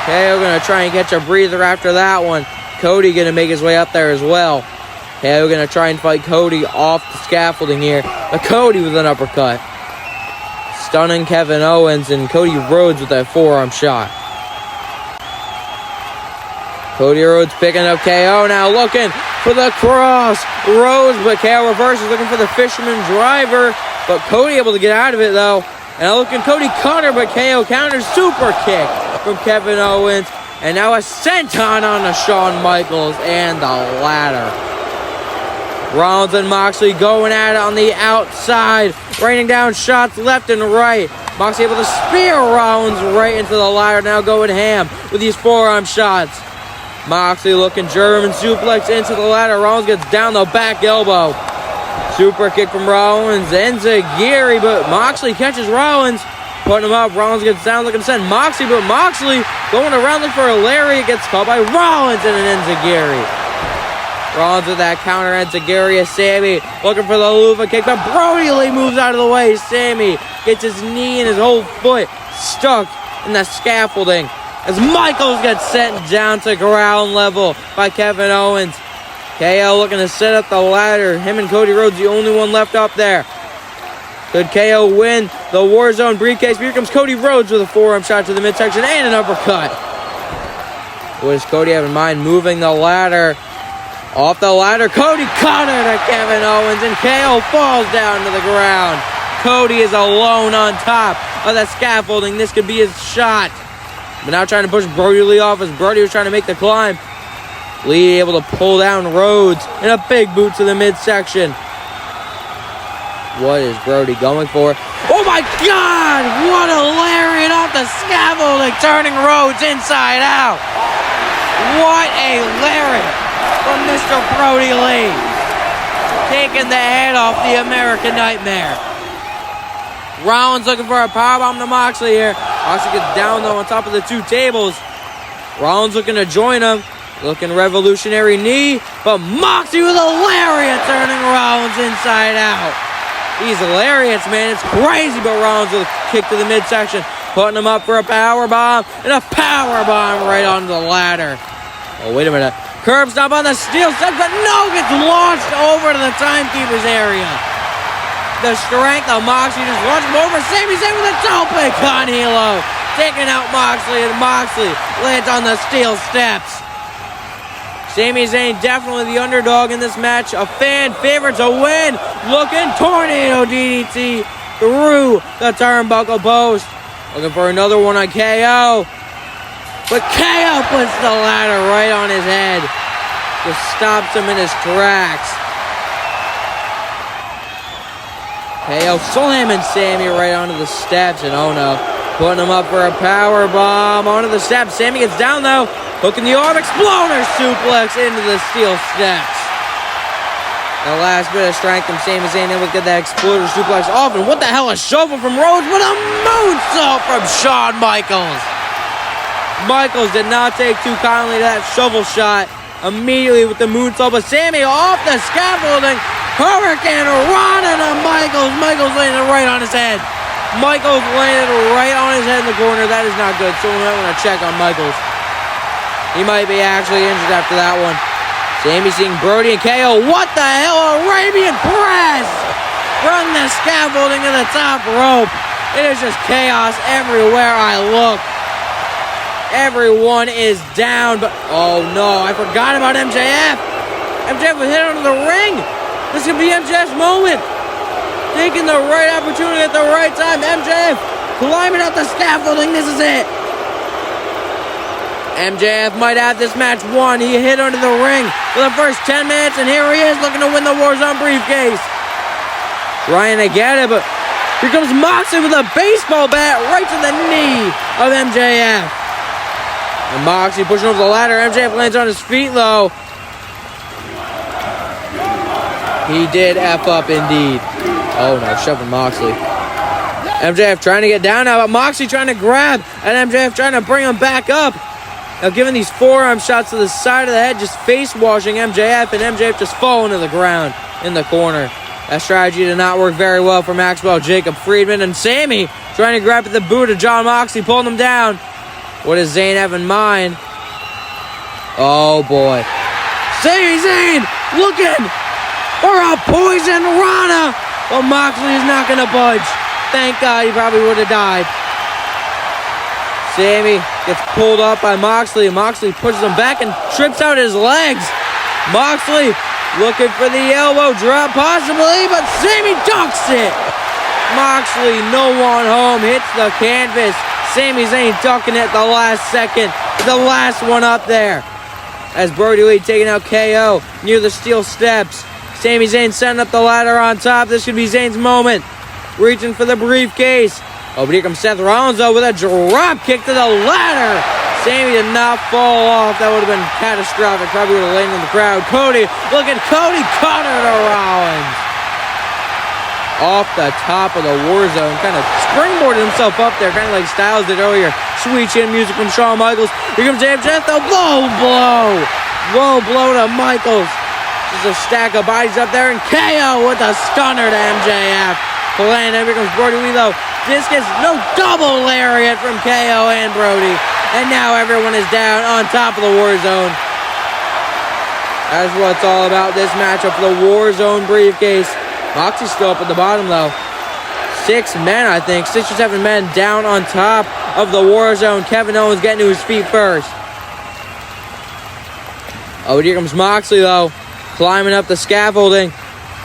KO going to try and catch a breather after that one. Cody going to make his way up there as well. KO going to try and fight Cody off the scaffolding here. But Cody with an uppercut. Stunning Kevin Owens and Cody Rhodes with that forearm shot. Cody Rhodes picking up KO now, looking for the cross. Rhodes, but KO reverses, looking for the fisherman driver. But Cody able to get out of it, though. And now looking Cody Cutter, but KO counters, super kick from Kevin Owens. And now a senton on to Shawn Michaels and the ladder. Rollins and Moxley going at it on the outside, raining down shots left and right. Moxley able to spear Rollins right into the ladder, now going ham with these forearm shots. Moxley looking German suplex into the ladder. Rollins gets down the back elbow. Super kick from Rollins, enziguri, but Moxley catches Rollins, putting him up. Rollins gets down looking to send Moxley, but Moxley going around looking for a lariat, gets caught by Rollins and an enziguri. Rollins with that counter enziguri. Sammy looking for the loofah kick, but Brody Lee moves out of the way. Sammy gets his knee and his whole foot stuck in the scaffolding as Michaels gets sent down to ground level by Kevin Owens. KO looking to set up the ladder. Him and Cody Rhodes the only one left up there. Could KO win the WarZone briefcase? Here comes Cody Rhodes with a forearm shot to the midsection and an uppercut. What does Cody have in mind? Moving the ladder. Off the ladder, Cody Cutter to Kevin Owens, and KO falls down to the ground. Cody is alone on top of the scaffolding. This could be his shot. But now trying to push Brody Lee off as Brody was trying to make the climb. Lee able to pull down Rhodes and a big boot to the midsection. What is Brody going for? Oh my God! What a lariat off the scaffolding, turning Rhodes inside out. What a lariat from Mr. Brody Lee, taking the head off the American Nightmare. Rollins looking for a powerbomb to Moxley here. Moxley gets down though on top of the two tables. Rollins looking to join him, looking revolutionary knee, but Moxley with a lariat turning Rollins inside out. These lariats, man, it's crazy, but Rollins with a kick to the midsection, putting him up for a powerbomb, and a powerbomb right onto the ladder. Oh, wait a minute. Curb stop on the steel steps, but no, gets launched over to the timekeeper's area. The strength of Moxley just launched him over. Sami Zayn with a tope on Hilo, taking out Moxley, and Moxley lands on the steel steps. Sami Zayn definitely the underdog in this match. A fan favorite to win. Looking tornado DDT through the turnbuckle post. Looking for another one on KO. But KO puts the ladder right on his head. Just stops him in his tracks. KO slamming Sammy right onto the steps. And oh no, putting him up for a power bomb onto the steps. Sammy gets down though. Hooking the arm exploder suplex into the steel steps. The last bit of strength from Sami Zayn able to get that exploder suplex off. And what the hell, a shovel from Rhodes, but a moonsault from Shawn Michaels. Michaels did not take too kindly to that shovel shot immediately with the moonsault, but Sammy off the scaffolding. Hurricane Rana to Michaels. Michaels landed right on his head. Michaels landed right on his head in the corner. That is not good. Someone might want to check on Michaels. He might be actually injured after that one. Sammy seeing Brody and KO. What the hell? Arabian press from the scaffolding to the top rope. It is just chaos everywhere I look. Everyone is down, but oh no, I forgot about MJF. MJF was hit under the ring. This could be MJF's moment. Taking the right opportunity at the right time. MJF climbing up the scaffolding. This is it. MJF might have this match won. He hit under the ring for the first 10 minutes, and here he is looking to win the WarZone briefcase. Trying to get it, but here comes Moxley with a baseball bat right to the knee of MJF. And Moxley pushing over the ladder. MJF lands on his feet, though. He did F up indeed. Oh, no, shoving Moxley. MJF trying to get down now, but Moxley trying to grab, and MJF trying to bring him back up. Now giving these forearm shots to the side of the head, just face-washing MJF, and MJF just falling to the ground in the corner. That strategy did not work very well for Maxwell Jacob Friedman, and Sammy trying to grab at the boot of John Moxley, pulling him down. What does Zayn have in mind? Oh, boy. Sami Zayn looking for a poison Rana. But Moxley is not going to budge. Thank God, he probably would have died. Sammy gets pulled up by Moxley. Moxley pushes him back and trips out his legs. Moxley looking for the elbow drop possibly, but Sammy ducks it. Moxley, no one home, hits the canvas. Sami Zayn ducking it the last second. The last one up there. As Brody Lee taking out KO near the steel steps. Sami Zayn setting up the ladder on top. This could be Zayn's moment. Reaching for the briefcase. Oh, but here comes Seth Rollins, though, with a drop kick to the ladder. Sami did not fall off. That would have been catastrophic. Probably would have landed in the crowd. Cody, look at Cody cutter to Rollins. Off the top of the WarZone. Kind of springboarded himself up there. Kind of like Styles did earlier. Sweet chin music from Shawn Michaels. Here comes MJF, though. Low blow. Low blow to Michaels. Just a stack of bodies up there. And KO with a stunner to MJF. Pulling. Here comes Brody Lee, though. Discus, no double lariat from KO and Brody. And now everyone is down on top of the WarZone. That's what it's all about, this matchup for the WarZone briefcase. Moxie's still up at the bottom, though. 6 men, I think. 6 or 7 men down on top of the WarZone. Kevin Owens getting to his feet first. Oh, and here comes Moxley, though. Climbing up the scaffolding.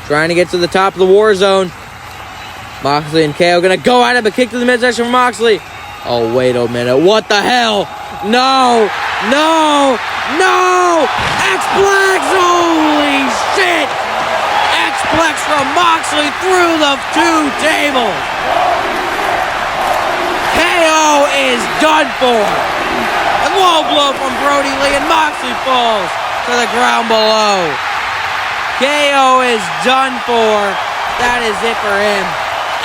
Trying to get to the top of the WarZone. Moxley and KO gonna go at it, but kick to the midsection for Moxley. Oh, wait a minute. What the hell? No! No! No! X-Plex! Holy shit! X-Plex from Moxley through the 2 tables. KO is done for. A low blow from Brody Lee, and Moxley falls to the ground below. KO is done for. That is it for him.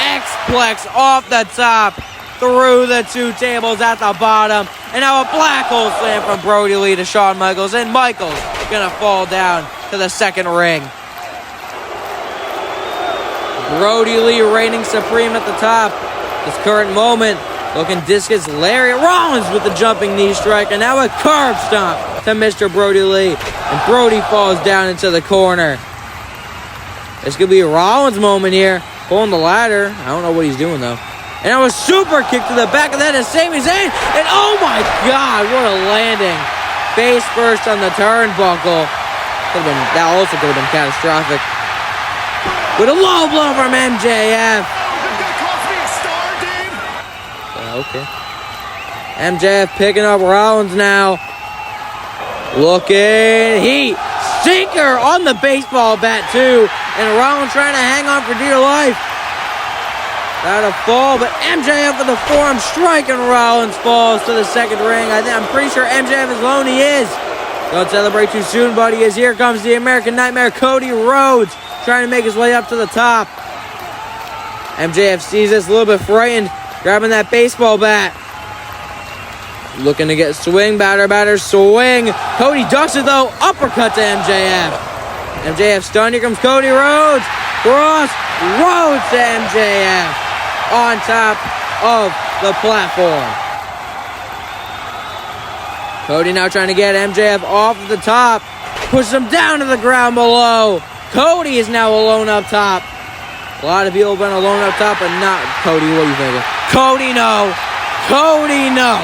X-Plex off the top, through the 2 tables at the bottom. And now a black hole slam from Brody Lee to Shawn Michaels. And Michaels gonna fall down to the second ring. Brody Lee reigning supreme at the top. This current moment, looking discus lariat. Rollins with the jumping knee strike. And now a curb stomp to Mr. Brody Lee. And Brody falls down into the corner. This could be a Rollins moment here. Pulling the ladder. I don't know what he's doing, though. And now a super kick to the back of that is Sami Zayn. And oh my God, what a landing. Face first on the turnbuckle. That also could have been catastrophic. With a low blow from MJF. Okay. MJF picking up Rollins now. Looking. Heat. Sinker on the baseball bat, too. And Rollins trying to hang on for dear life. Got a fall, but MJF with the forearm strike, and Rollins falls to the second ring. I'm pretty sure MJF is alone. He is. Don't celebrate too soon, buddy, as here comes the American Nightmare, Cody Rhodes, trying to make his way up to the top. MJF sees this, a little bit frightened, grabbing that baseball bat. Looking to get swing, batter, swing. Cody ducks it, though. Uppercut to MJF. MJF stunned. Here comes Cody Rhodes. Cross. Rhodes to MJF. On top of the platform. Cody now trying to get MJF off of the top. Pushes him down to the ground below. Cody is now alone up top. A lot of people have been alone up top, but not Cody. What are you thinking? Cody, no. Cody, no.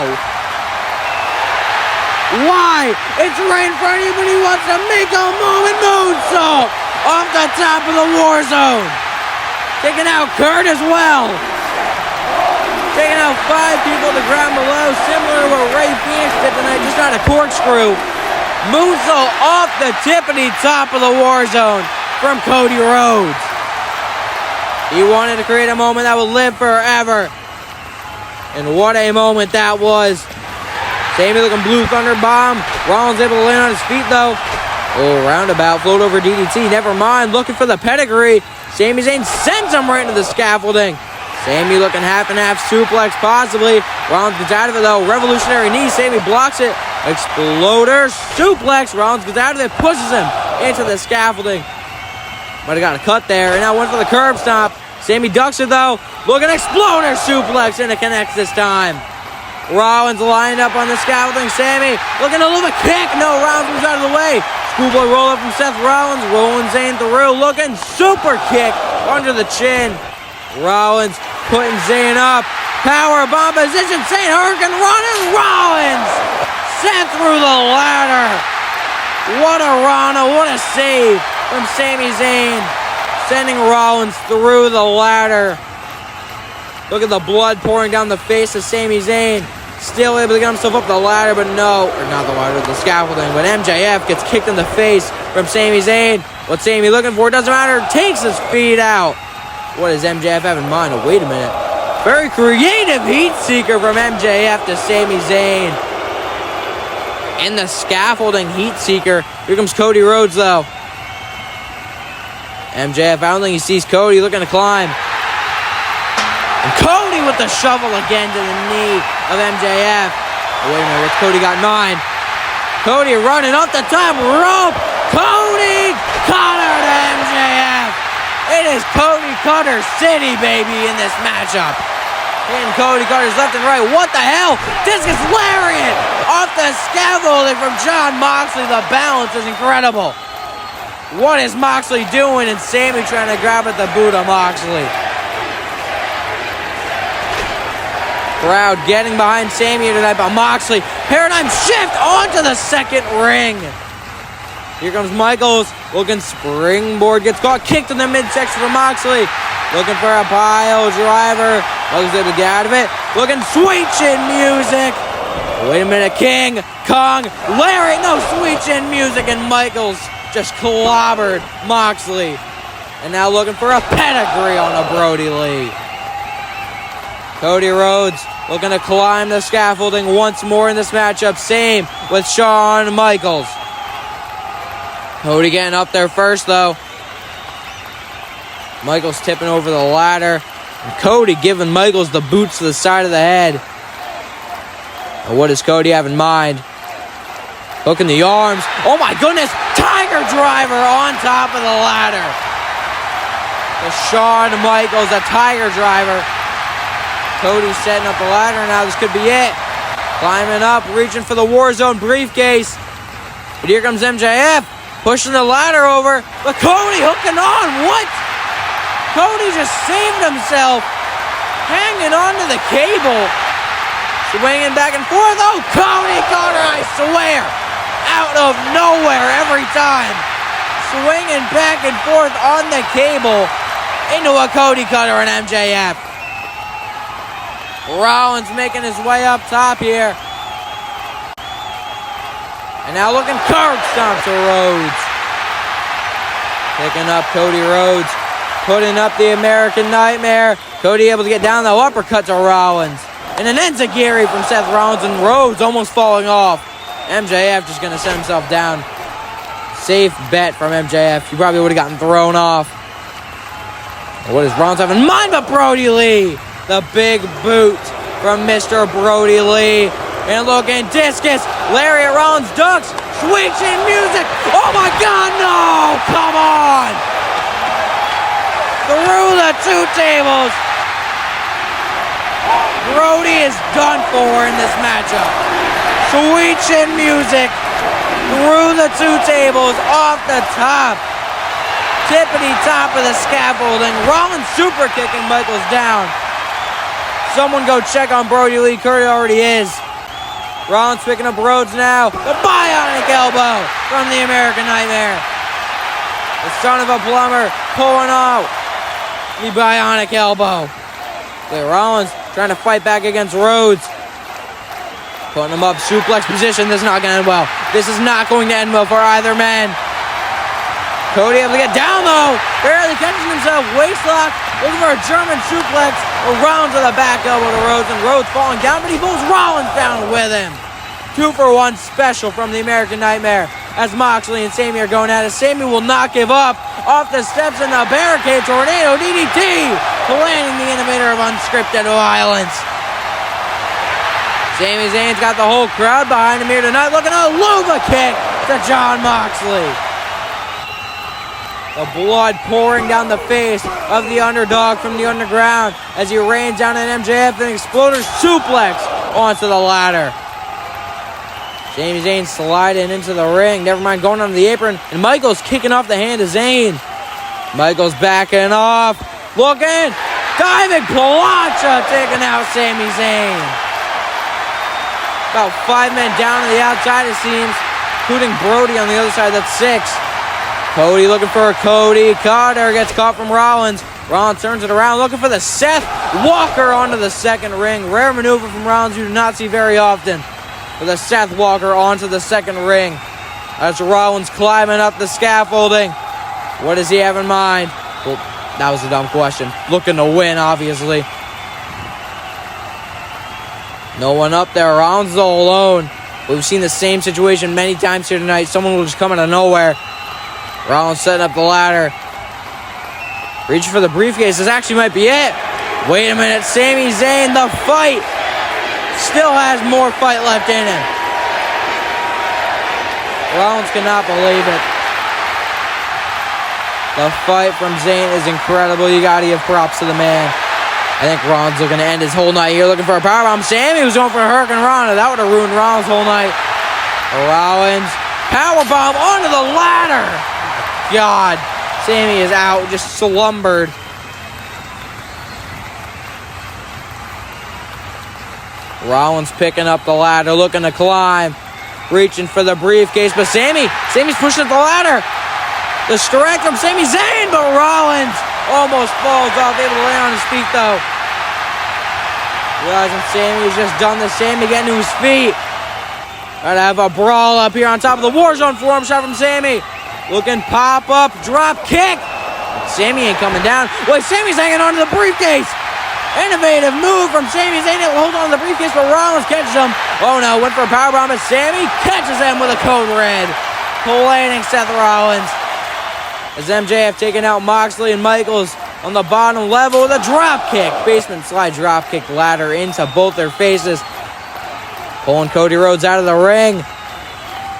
Why? It's right in front of you, but he wants to make a moment moonsault off the top of the WarZone. Taking out Kurt as well. Taking out 5 people to the ground below, similar to what Ray Phoenix did tonight, just not a corkscrew. Moonsault off the tippity top of the WarZone from Cody Rhodes. He wanted to create a moment that would live forever. And what a moment that was. Sami looking blue thunder bomb. Rollins able to land on his feet, though. Oh, roundabout, float over DDT. Never mind, looking for the pedigree. Sami Zayn sends him right into the scaffolding. Sami looking half and half suplex, possibly. Rollins gets out of it, though. Revolutionary knee. Sami blocks it. Exploder suplex. Rollins gets out of it, pushes him into the scaffolding. Might have got a cut there. And now went for the curb stomp. Sami ducks it, though. Looking exploder suplex, and it connects this time. Rollins lined up on the scaffolding. Sami looking a little kick. No, Rollins moves out of the way. Schoolboy roll up from Seth Rollins. Rolling Zayn through. Looking super kick under the chin. Rollins putting Zayn up. Power bomb position. Zayn Hurricane running. Rollins sent through the ladder. What a Rana. What a save from Sami Zayn. Sending Rollins through the ladder. Look at the blood pouring down the face of Sami Zayn. Still able to get himself up the ladder, but no. Or not the ladder, the scaffolding. But MJF gets kicked in the face from Sami Zayn. What's Sami looking for? Doesn't matter. Takes his feet out. What does MJF have in mind? Oh, wait a minute. Very creative heat seeker from MJF to Sami Zayn. In the scaffolding heat seeker. Here comes Cody Rhodes, though. MJF, I don't think he sees Cody looking to climb. And Cody with the shovel again to the knee of MJF. Oh, wait a minute, what's Cody got in mind? Cody running up the top rope. Cody Cutter to MJF. It is Cody Cutter City, baby, in this matchup. Hitting Cody Cutter's left and right. What the hell? Discus lariat off the scaffolding from Jon Moxley. The balance is incredible. What is Moxley doing? And Sami trying to grab at the boot of Moxley. Crowd getting behind Sami tonight, but Moxley, paradigm shift onto the second ring. Here comes Michaels, looking springboard, gets caught, kicked in the midsection for Moxley. Looking for a pile driver. Michaels able to get out of it. Looking sweet chin music. Wait a minute, King Kong, Larry, no sweet chin music, and Michaels just clobbered Moxley. And now looking for a pedigree on a Brody Lee. Cody Rhodes looking to climb the scaffolding once more in this matchup. Same with Shawn Michaels. Cody getting up there first, though. Michaels tipping over the ladder. And Cody giving Michaels the boots to the side of the head. And what does Cody have in mind? Hooking the arms. Oh my goodness! Tiger driver on top of the ladder. To Shawn Michaels, a Tiger driver. Cody setting up the ladder now. This could be it. Climbing up, reaching for the WarZone briefcase. But here comes MJF. Pushing the ladder over. But Cody hooking on. What? Cody just saved himself. Hanging onto the cable. Swinging back and forth. Oh, Cody Cutter, I swear. Out of nowhere every time. Swinging back and forth on the cable. Into a Cody Cutter and MJF. Rollins making his way up top here. And now looking curb stomp to Rhodes. Picking up Cody Rhodes. Putting up the American Nightmare. Cody able to get down the uppercut to Rollins. And an enziguri from Seth Rollins, and Rhodes almost falling off. MJF just going to set himself down. Safe bet from MJF. He probably would have gotten thrown off. What does Rollins have in mind but Brody Lee? The big boot from Mr. Brody Lee. And looking discus. Lariat Rollins ducks. Sweet chin music. Oh my God, no! Come on! Through the two tables. Brody is done for in this matchup. Sweet chin music. Through the two tables. Off the top. Tippity top of the scaffolding. Rollins super kicking Michaels down. Someone go check on Brody Lee. Curry already is. Rollins picking up Rhodes now. The bionic elbow from the American Nightmare. The son of a plumber pulling out the bionic elbow. Rollins trying to fight back against Rhodes. Putting him up, suplex position. This is not going to end well. This is not going to end well for either man. Cody able to get down though. Barely catching himself. Waist lock. Looking for a German suplex. Rollins with a back elbow to Rhodes. And Rhodes falling down, but he pulls Rollins down with him. 2-for-1 special from the American Nightmare. As Moxley and Sami are going at it. Sami will not give up. Off the steps in the barricade. Tornado DDT. Landing the innovator of unscripted violence. Sami Zayn's got the whole crowd behind him here tonight. Looking at a Luva kick to Jon Moxley. The blood pouring down the face of the underdog from the underground as he rains down an MJF and exploder suplex onto the ladder. Sami Zayn sliding into the ring. Never mind going onto the apron. And Michaels kicking off the hand of Zayn. Michaels backing off. Looking. Diving plancha taking out Sami Zayn. About 5 men down on the outside it seems. Including Brody on the other side. That's 6. Cody looking for a Cody Cutter. Gets caught from Rollins. Rollins turns it around. Looking for the Seth Walker onto the second ring. Rare maneuver from Rollins you do not see very often. With a Seth Walker onto the second ring. As Rollins climbing up the scaffolding. What does he have in mind? Well, that was a dumb question. Looking to win, obviously. No one up there. Rollins is all alone. We've seen the same situation many times here tonight. Someone will just come out of nowhere. Rollins setting up the ladder. Reaching for the briefcase. This actually might be it. Wait a minute. Sami Zayn, the fight. Still has more fight left in him. Rollins cannot believe it. The fight from Zayn is incredible. You gotta give props to the man. I think Rollins looking to end his whole night here, looking for a powerbomb. Sami was going for a Hurricane Rana. That would have ruined Rollins' whole night. Rollins, powerbomb onto the ladder. God, Sami is out, just slumbered. Rollins picking up the ladder, looking to climb, reaching for the briefcase, but Sami's pushing up the ladder. The strike from Sami Zayn, but Rollins almost falls off, able to land on his feet though. Realizing Sami's just done the Sami getting to his feet. Gotta have a brawl up here on top of the WarZone forearm shot from Sami. Looking pop up, drop kick. Sami ain't coming down. Wait, Sami's hanging onto the briefcase. Innovative move from Sami Zayn. He'll hold on to the briefcase, but Rollins catches him. Oh no, went for a powerbomb, and Sami catches him with a code red. Planning Seth Rollins. As MJF taking out Moxley and Michaels on the bottom level with a drop kick. Basement slide drop kick ladder into both their faces. Pulling Cody Rhodes out of the ring.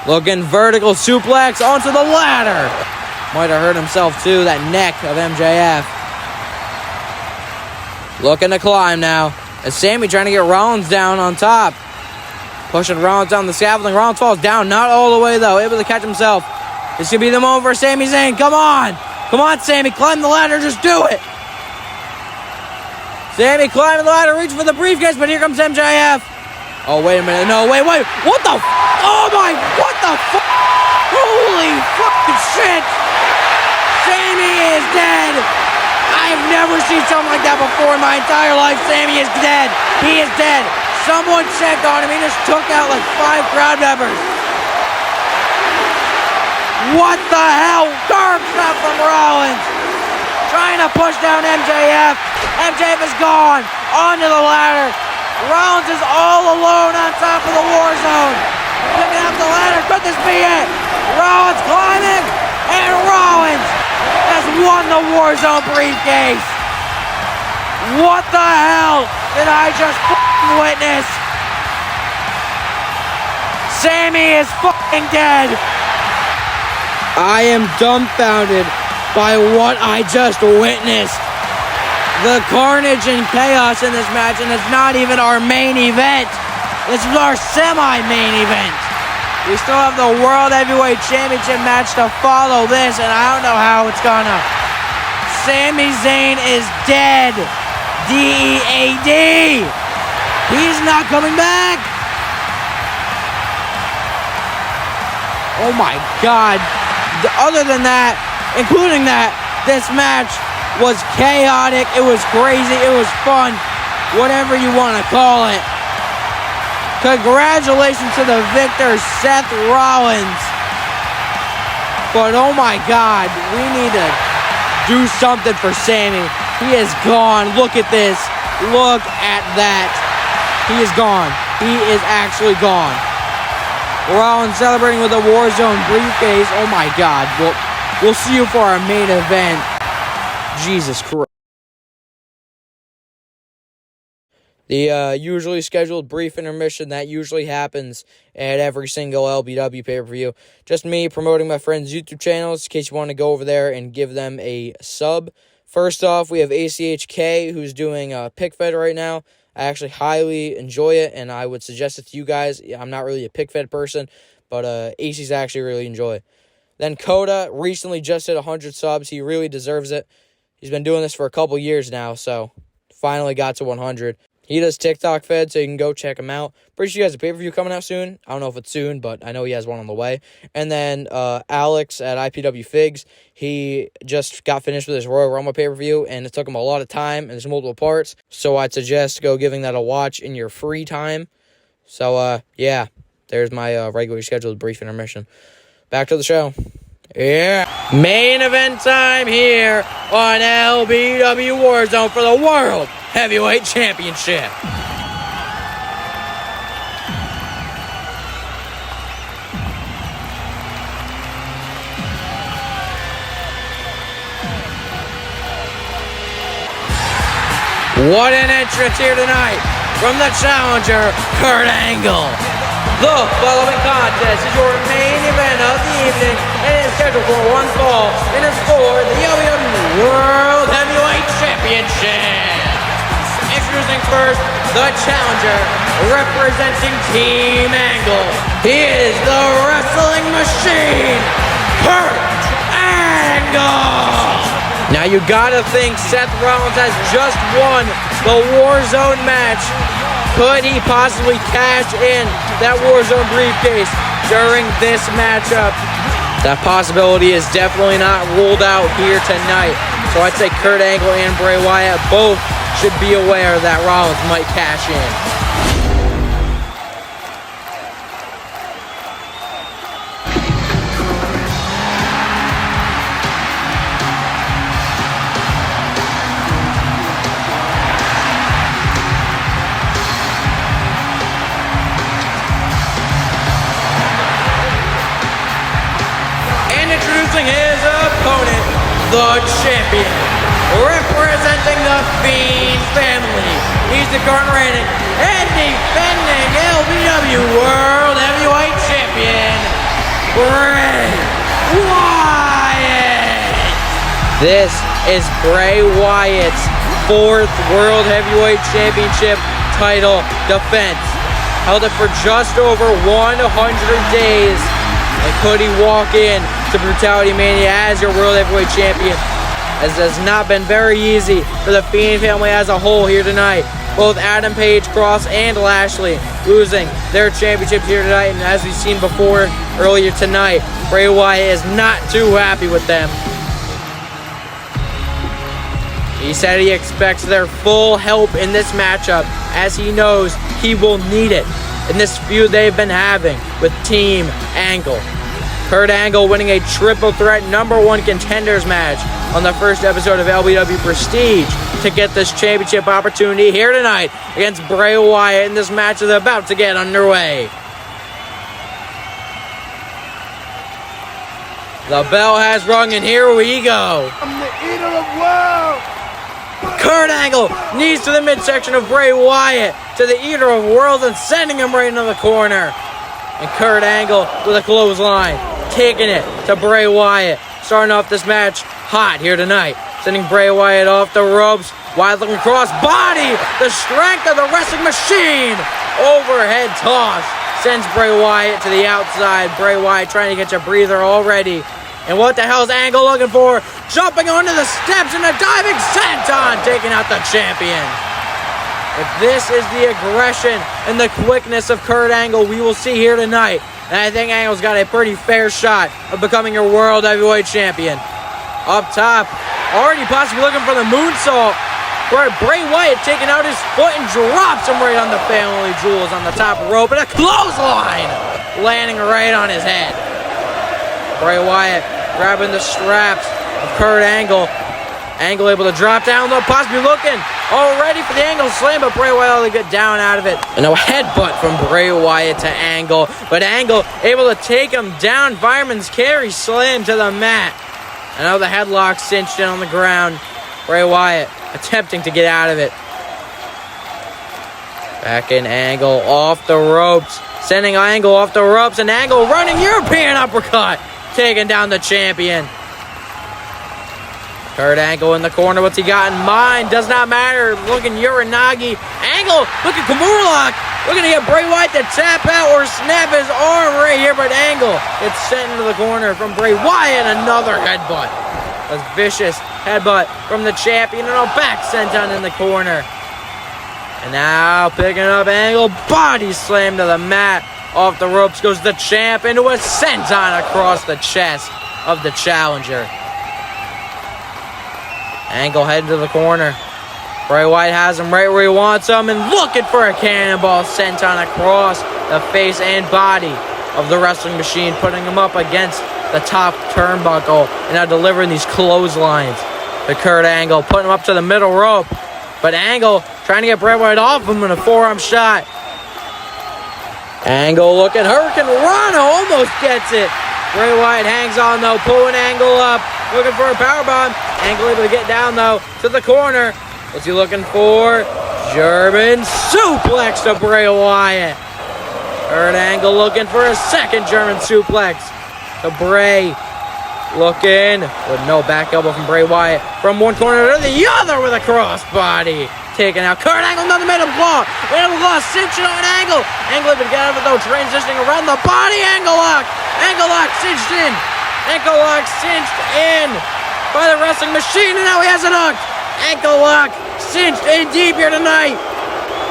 Looking vertical suplex onto the ladder. Might have hurt himself too, that neck of MJF. Looking to climb now. As Sami trying to get Rollins down on top. Pushing Rollins down the scaffolding. Rollins falls down, not all the way though. Able to catch himself. This could be the moment for Sami Zayn. Come on. Come on, Sami. Climb the ladder. Just do it. Sami climbing the ladder. Reaching for the briefcase, but here comes MJF. Oh, wait a minute. No, wait. What the Oh, my. What the Holy fucking shit. Sami is dead. I've never seen something like that before in my entire life. Sami is dead. He is dead. Someone checked on him. He just took out like 5 crowd members. What the hell? Curb shot from Rollins. Trying to push down MJF. MJF is gone. Onto the ladder. Rollins is all alone on top of the WarZone. Picking up the ladder. Could this be it? Rollins climbing. And Rollins has won the WarZone briefcase. What the hell did I just witness? Sami is fucking dead. I am dumbfounded by what I just witnessed. The carnage and chaos in this match, and it's not even our main event. This is our semi-main event. We still have the World Heavyweight Championship match to follow this, and I don't know how it's gonna. Sami Zayn is dead. D-E-A-D. He's not coming back. Oh my God. Other than that, including that, this match was chaotic. It was crazy. It was fun. Whatever you want to call it. Congratulations to the victor, Seth Rollins. But oh my God, we need to do something for Sami. He is gone. Look at this. Look at that. He is gone. He is actually gone. Rollins celebrating with a WarZone briefcase. Oh my God. We'll see you for our main event. Jesus Christ. The usually scheduled brief intermission that usually happens at every single LBW pay-per-view. Just me promoting my friends' YouTube channels in case you want to go over there and give them a sub. First off, we have ACHK who's doing pick fed right now. I actually highly enjoy it, and I would suggest it to you guys. I'm not really a pick fed person, but AC's actually really enjoy. Then Coda recently just hit 100 subs. He really deserves it. He's been doing this for a couple years now, so finally got to 100. He does TikTok fed, so you can go check him out. Pretty sure he has a pay-per-view coming out soon. I don't know if it's soon, but I know he has one on the way. And then Alex at IPW Figs, he just got finished with his Royal Rumble pay-per-view, and it took him a lot of time, and there's multiple parts. So I'd suggest go giving that a watch in your free time. So, yeah, there's my regularly scheduled brief intermission. Back to the show. Yeah. Main event time here on LBW WarZone for the World Heavyweight Championship. What an entrance here tonight from the challenger, Kurt Angle. The following contest is your main event of the evening and is scheduled for one fall and is for the WWE World Heavyweight Championship. Introducing first, the challenger, representing Team Angle. He is the wrestling machine, Kurt Angle. Now you gotta think Seth Rollins has just won the WarZone match. Could he possibly cash in that WarZone briefcase during this matchup? That possibility is definitely not ruled out here tonight. So I'd say Kurt Angle and Bray Wyatt both should be aware that Rollins might cash in. His opponent, the champion, representing the Fiend family. He's the current reigning and defending LBW World Heavyweight Champion, Bray Wyatt. This is Bray Wyatt's 4th World Heavyweight Championship title defense. Held it for just over 100 days. And could he walk in to Brutality Mania as your World Heavyweight Champion? As it has not been very easy for the Fiend family as a whole here tonight. Both Adam Page, Cross, and Lashley losing their championships here tonight. And as we've seen before earlier tonight, Bray Wyatt is not too happy with them. He said he expects their full help in this matchup, as he knows he will need it in this feud they've been having with Team Angle. Kurt Angle winning a triple threat #1 contenders match on the first episode of LBW Prestige to get this championship opportunity here tonight against Bray Wyatt, and this match is about to get underway. The bell has rung, and here we go. I'm the eater of worlds. Kurt Angle knees to the midsection of Bray Wyatt, to the Eater of Worlds, and sending him right into the corner. And Kurt Angle with a clothesline, taking it to Bray Wyatt. Starting off this match hot here tonight. Sending Bray Wyatt off the ropes. Wyatt looking cross body. The strength of the wrestling machine. Overhead toss. Sends Bray Wyatt to the outside. Bray Wyatt trying to get a breather already. And what the hell is Angle looking for? Jumping onto the steps and a diving senton, taking out the champion. If this is the aggression and the quickness of Kurt Angle we will see here tonight, and I think Angle's got a pretty fair shot of becoming your World Heavyweight Champion. Up top, already possibly looking for the moonsault. Bray Wyatt taking out his foot and drops him right on the family jewels on the top rope, and a clothesline landing right on his head. Bray Wyatt grabbing the straps of Kurt Angle. Angle able to drop down low, possibly looking already for the Angle slam, but Bray Wyatt able to get down out of it. And a headbutt from Bray Wyatt to Angle, but Angle able to take him down. Fireman's carry slam to the mat. Another headlock cinched in on the ground. Bray Wyatt attempting to get out of it. Back in Angle off the ropes, sending Angle off the ropes, and Angle running European uppercut, taking down the champion. Kurt Angle in the corner. What's he got in mind? Does not matter. Looking Uranagi. Angle looking Kimura lock. Looking to get Bray Wyatt to tap out or snap his arm right here, but Angle gets sent into the corner from Bray Wyatt. Another headbutt. A vicious headbutt from the champion, and a back senton in the corner. And now picking up Angle. Body slam to the mat. Off the ropes goes the champ into a senton across the chest of the challenger. Angle heading to the corner. Bray Wyatt has him right where he wants him, and looking for a cannonball senton across the face and body of the wrestling machine, putting him up against the top turnbuckle and now delivering these clotheslines to Kurt Angle, putting him up to the middle rope. But Angle trying to get Bray Wyatt off him in a forearm shot. Angle looking, Hurricane Rana almost gets it. Bray Wyatt hangs on though, pulling Angle up, looking for a powerbomb. Angle able to get down though to the corner. What's he looking for? German suplex to Bray Wyatt. Kurt Angle looking for a second German suplex to Bray. Looking with no back elbow from Bray Wyatt. From one corner to the other with a crossbody. Taken out. Kurt Angle, another Mandible Claw. Mandible Claw cinching on Angle. Angle able to get out of it though, transitioning around the body. Angle lock. Angle lock cinched in. Ankle lock cinched in by the wrestling machine, and now he has it hooked. Ankle lock cinched in deep here tonight.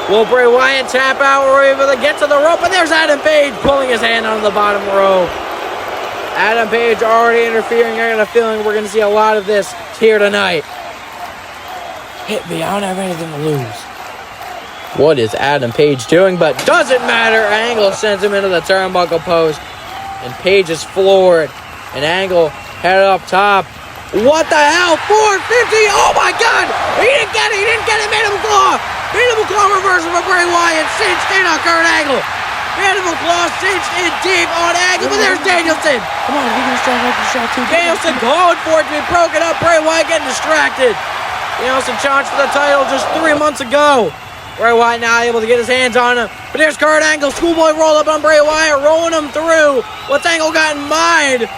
Will Bray Wyatt tap out? We're able to get to the rope, and there's Adam Page pulling his hand on the bottom rope. Adam Page already interfering. I got a feeling we're going to see a lot of this here tonight. Hit me, I don't have anything to lose. What is Adam Page doing? But doesn't matter. Angle sends him into the turnbuckle post. And Page is floored. And Angle headed up top. What the hell? 450. Oh my God. He didn't get it. He didn't get it. Mandible Claw. Mandible Claw reversal for Bray Wyatt. Cinched in on Kurt Angle. Mandible Claw cinched in deep on Angle. But there's Danielson. Come on, we're gonna start like the shot too. Danielson calling for it to be broken up. Bray Wyatt getting distracted. Danielson challenged for the title just 3 months ago. Bray Wyatt now able to get his hands on him. But there's Kurt Angle. Schoolboy roll up on Bray Wyatt. Rolling him through. What's Angle got in mind?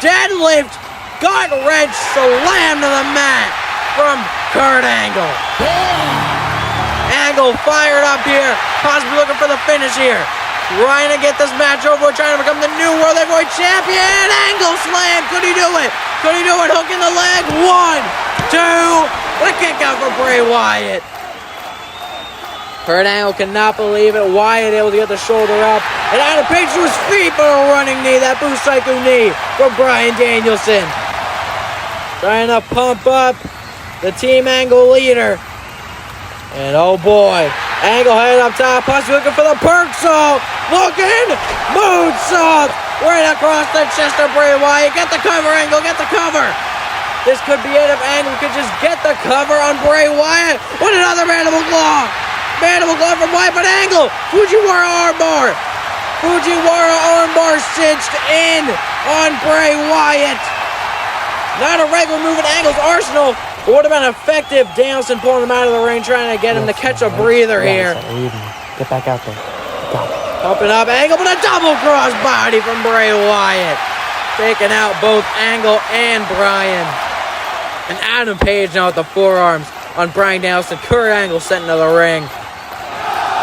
Deadlift. Gut wrench. Slam to the mat from Kurt Angle. Angle fired up here. Possibly looking for the finish here. Trying to get this match over. Trying to become the new World Heavyweight Champion. Angle slam. Could he do it? Could he do it? Hook in the leg. 1, 2. What a kick out for Bray Wyatt. Kurt Angle cannot believe it. Wyatt able to get the shoulder up. And Adam Page to his feet for a running knee. That Boo Psycho knee from Bryan Danielson. Trying to pump up the Team Angle leader. And oh boy. Angle headed up top. Possibly looking for the perk saw. Looking. Moonsault. Right across the chest of Bray Wyatt. Get the cover, Angle. Get the cover. This could be it if Angle could just get the cover on Bray Wyatt. What another Mandible Claw. Mandible Claw from Wyatt, but Angle. Fujiwara armbar. Fujiwara armbar cinched in on Bray Wyatt. Not a regular move in Angle's arsenal, but would have been effective. Danielson pulling him out of the ring, trying to get him to catch a breather here. Get back out there. Pumping up Angle, but a double cross body from Bray Wyatt. Taking out both Angle and Bryan. And Adam Page now with the forearms on Bryan Danielson. Kurt Angle sent into the ring.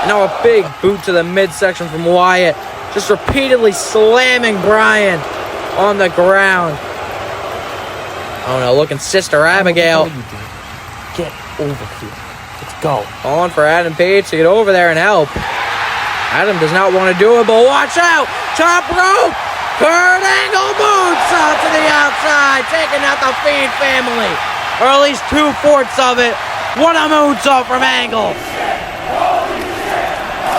And now a big boot to the midsection from Wyatt. Just repeatedly slamming Bryan on the ground. Oh no, looking Sister Abigail. Get over here. Let's go. Calling for Adam Page to get over there and help. Adam does not want to do it, but watch out. Top rope. Kurt Angle moonsault to the outside, taking out the Fiend family. Or at least 2/4 of it. What a moonsault from Angle.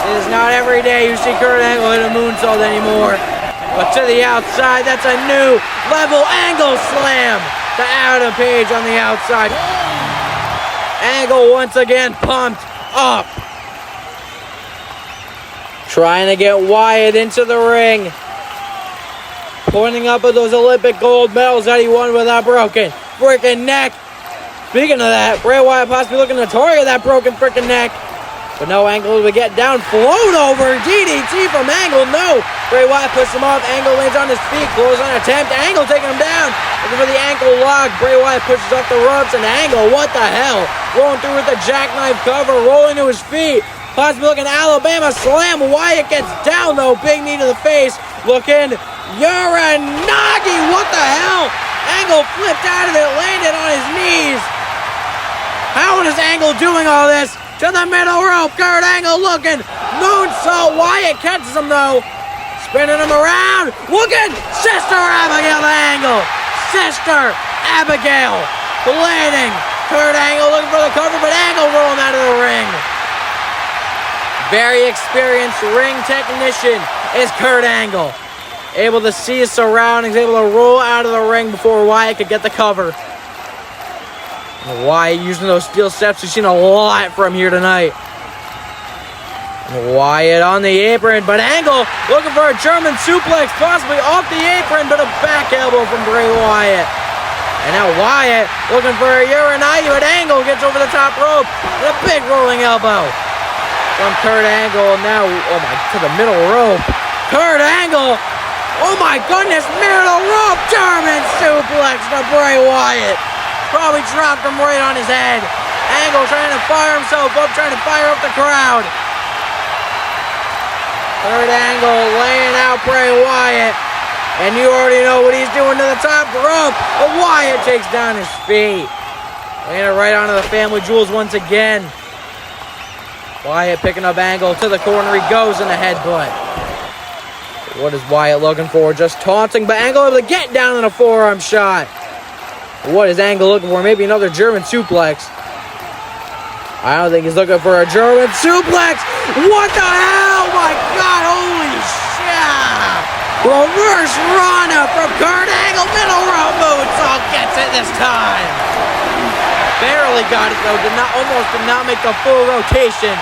It is not every day you see Kurt Angle hit a moonsault anymore. But to the outside, that's a new level Angle slam to Adam Page on the outside. Angle once again pumped up. Trying to get Wyatt into the ring. Pointing up at those Olympic gold medals that he won with a broken freaking neck. Speaking of that, Bray Wyatt possibly looking to target that broken freaking neck. But no, Angle would get down, float over, DDT from Angle, no. Bray Wyatt puts him off, Angle lands on his feet, close on attempt, Angle taking him down. Looking for the ankle lock, Bray Wyatt pushes off the ropes, and Angle, what the hell? Rolling through with the jackknife cover, rolling to his feet. Possibly looking Alabama slam, Wyatt gets down though, big knee to the face. Looking, Uranagi, what the hell? Angle flipped out of it, landed on his knees. How is Angle doing all this? To the middle rope, Kurt Angle looking. Moonsault, Wyatt catches him though. Spinning him around. Looking, Sister Abigail to Angle. Sister Abigail bleeding. Kurt Angle looking for the cover, but Angle rolling out of the ring. Very experienced ring technician is Kurt Angle. able to see his surroundings, able to roll out of the ring before Wyatt could get the cover. And Wyatt using those steel steps. We've seen a lot from here tonight. And Wyatt on the apron, but Angle looking for a German suplex, possibly off the apron, but a back elbow from Bray Wyatt. And now Wyatt looking for a Uranagi, but Angle gets over the top rope with a big rolling elbow from Kurt Angle. Now, to the middle rope. Kurt Angle, oh my goodness, middle rope German suplex to Bray Wyatt. Probably dropped him right on his head. Angle trying to fire himself up, trying to fire up the crowd. Kurt Angle laying out Bray Wyatt. And you already know what he's doing to the top rope. But Wyatt takes down his feet. Laying it right onto the family jewels once again. Wyatt picking up Angle to the corner. He goes in the headbutt. What is Wyatt looking for? Just taunting, but Angle able to get down in a forearm shot. What is Angle looking for? Maybe another German suplex. I don't think he's looking for a German suplex. What the hell? My God, holy shit. Reverse Rana from Kurt Angle. Middle rope moonsault gets it this time. Barely got it though. Almost did not make the full rotation.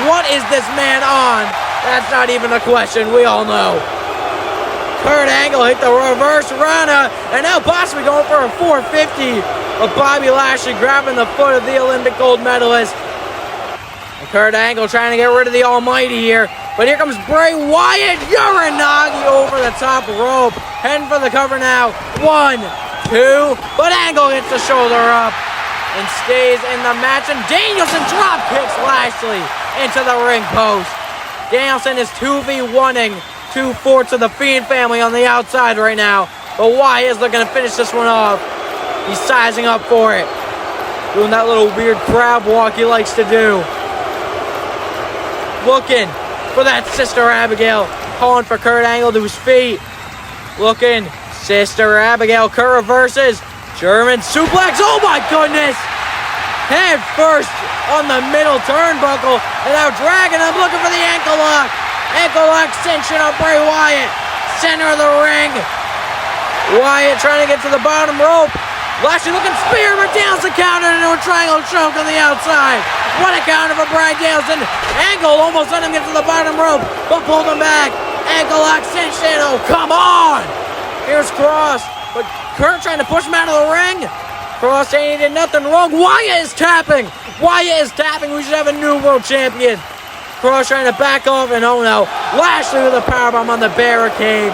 What is this man on? That's not even a question. We all know. Kurt Angle hit the reverse Rana, and now possibly going for a 450. But Bobby Lashley grabbing the foot of the Olympic gold medalist. And Kurt Angle trying to get rid of the Almighty here. But here comes Bray Wyatt. Uranagi over the top rope. Heading for the cover now. 1, 2. But Angle hits the shoulder up and stays in the match. And Danielson drop kicks Lashley into the ring post. Danielson is 2v1ing 2/4 of the Fiend family on the outside right now. But Wyatt is looking to finish this one off. He's sizing up for it. Doing that little weird crab walk he likes to do. Looking for that Sister Abigail. Calling for Kurt Angle to his feet. Looking. Sister Abigail. Kurt reverses. German suplex. Oh my goodness. Head first on the middle turnbuckle. And now dragging him. Looking for the ankle lock. Ankle lock cinching on Bray Wyatt. Center of the ring. Wyatt trying to get to the bottom rope. Lashley looking spear, but Danielson countered into a triangle choke on the outside. What a counter for Bryan Danielson. Angle almost let him get to the bottom rope, but pulled him back. Ankle lock cinched in. Oh, come on. Here's Cross, but Kurt trying to push him out of the ring. Cross saying he did nothing wrong. Wyatt is tapping. Wyatt is tapping. We should have a new world champion. Cross trying to back off, and oh no. Lashley with a powerbomb on the barricade.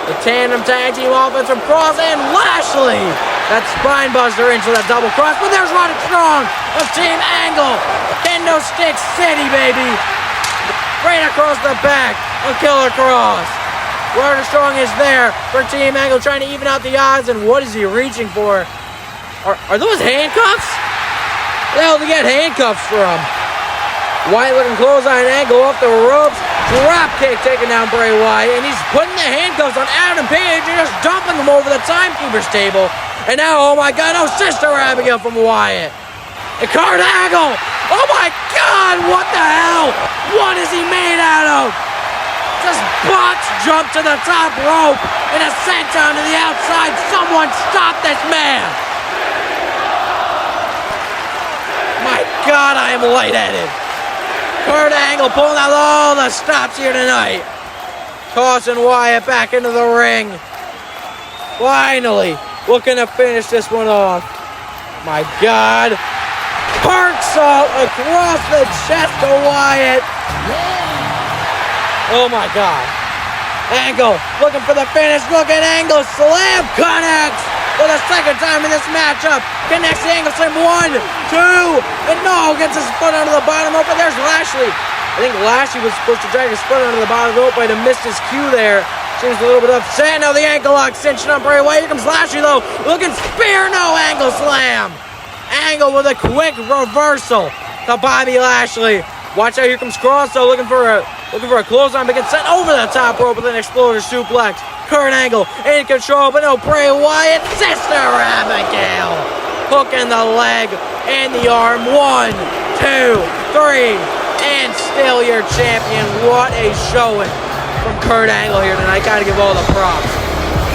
The tandem tag team offense from Cross and Lashley. That spine buster into that double cross, but there's Roderick Strong of Team Angle. Kendo Stick City, baby. Right across the back of Killer Cross. Roderick Strong is there for Team Angle, trying to even out the odds, and what is he reaching for? Are those handcuffs? Where the hell did he get handcuffs from? Wyatt looking close on Angle off the ropes. Drop kick taking down Bray Wyatt, and he's putting the handcuffs on Adam Page and just dumping them over the timekeeper's table. And now, oh my God, no, Sister Abigail from Wyatt. And Kurt Angle, oh my God, what the hell? What is he made out of? Just box jump to the top rope and a senton to the outside. Someone stop this man. My God, I am lightheaded. Kurt Angle pulling out all the stops here tonight. Tossing Wyatt back into the ring. Finally, looking to finish this one off. My God. Park salt across the chest of Wyatt. Oh my God. Angle looking for the finish. Look at Angle. Slam connects for the second time in this matchup. Connects the Angle Slam. 1, 2, and no, gets his foot under the bottom rope. But there's Lashley. I think Lashley was supposed to drag his foot under the bottom rope, but he missed his cue there. Seems a little bit upset. Now the ankle lock cinching on Bray Wyatt. Here comes Lashley though. Looking spear, no Angle Slam. Angle with a quick reversal to Bobby Lashley. Watch out, here comes Cross though, looking for a clothesline, but gets sent over the top rope with an exploder suplex. Kurt Angle in control, but no, Bray Wyatt. Sister Abigail hooking the leg and the arm. 1, 2, 3, and still your champion. What a showing from Kurt Angle here tonight. Gotta give all the props.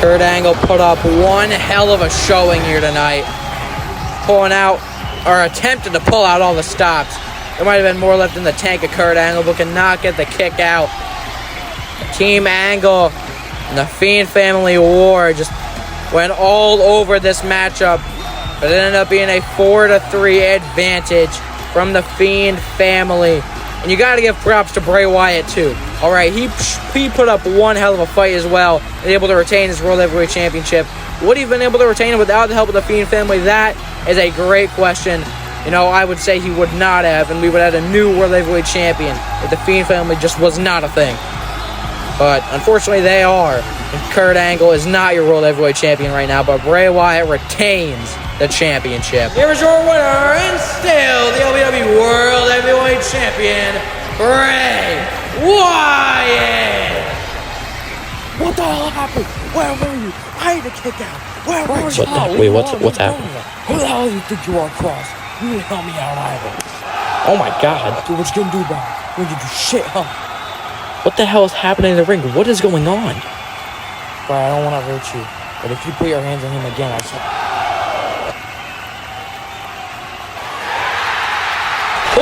Kurt Angle put up one hell of a showing here tonight. Pulling out, or attempted to pull out all the stops. There might have been more left in the tank of Kurt Angle, but cannot get the kick out. Team Angle and the Fiend Family War just went all over this matchup. But it ended up being a 4-3 advantage from the Fiend family. And you got to give props to Bray Wyatt, too. All right, he put up one hell of a fight as well, and able to retain his World Heavyweight Championship. Would he have been able to retain it without the help of the Fiend family? That is a great question. You know, I would say he would not have, and we would have a new World Heavyweight Champion if the Fiend family just was not a thing. But unfortunately, they are. And Kurt Angle is not your World Heavyweight Champion right now, but Bray Wyatt retains the championship. Here is your winner, and still the LBW World Heavyweight Champion, Bray Wyatt. What the hell happened? Where were you? I had to kick out. Where were you? What's happening? Who the hell do you think you are, Cross? You didn't help me out either. Oh my God. Dude, what you gonna do about it? You gonna do shit, huh? What the hell is happening in the ring? What is going on? Bro, I don't want to hurt you, but if you put your hands on him again, I swear.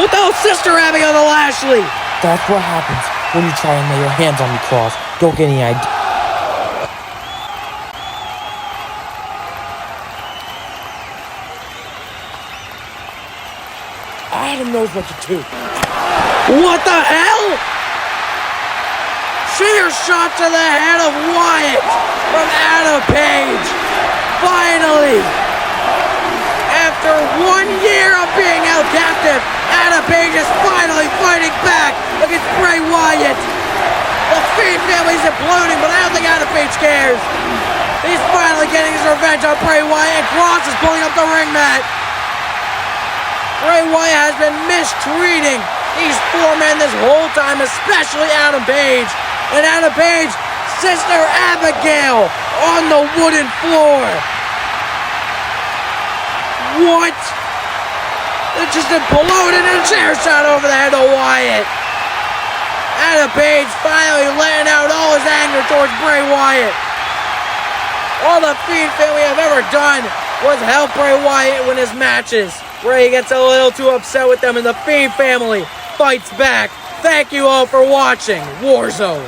What the hell, sister having on the Lashley? That's what happens when you try and lay your hands on me, Cross. Don't get any idea. Adam knows what to do. What the hell? Sheer shot to the head of Wyatt from Adam Page. Finally, after 1 year of being held captive, Adam Page is finally fighting back against Bray Wyatt. The Fiend family's imploding, but I don't think Adam Page cares. He's finally getting his revenge on Bray Wyatt, and Cross is pulling up the ring mat. Bray Wyatt has been mistreating these four men this whole time, especially Adam Page. And Adam Page, Sister Abigail on the wooden floor. What? It just imploded in a chair shot over the head of Wyatt. Adam Page finally letting out all his anger towards Bray Wyatt. All the Fiend family have ever done was help Bray Wyatt win his matches. Bray gets a little too upset with them, and the Fiend family fights back. Thank you all for watching WarZone.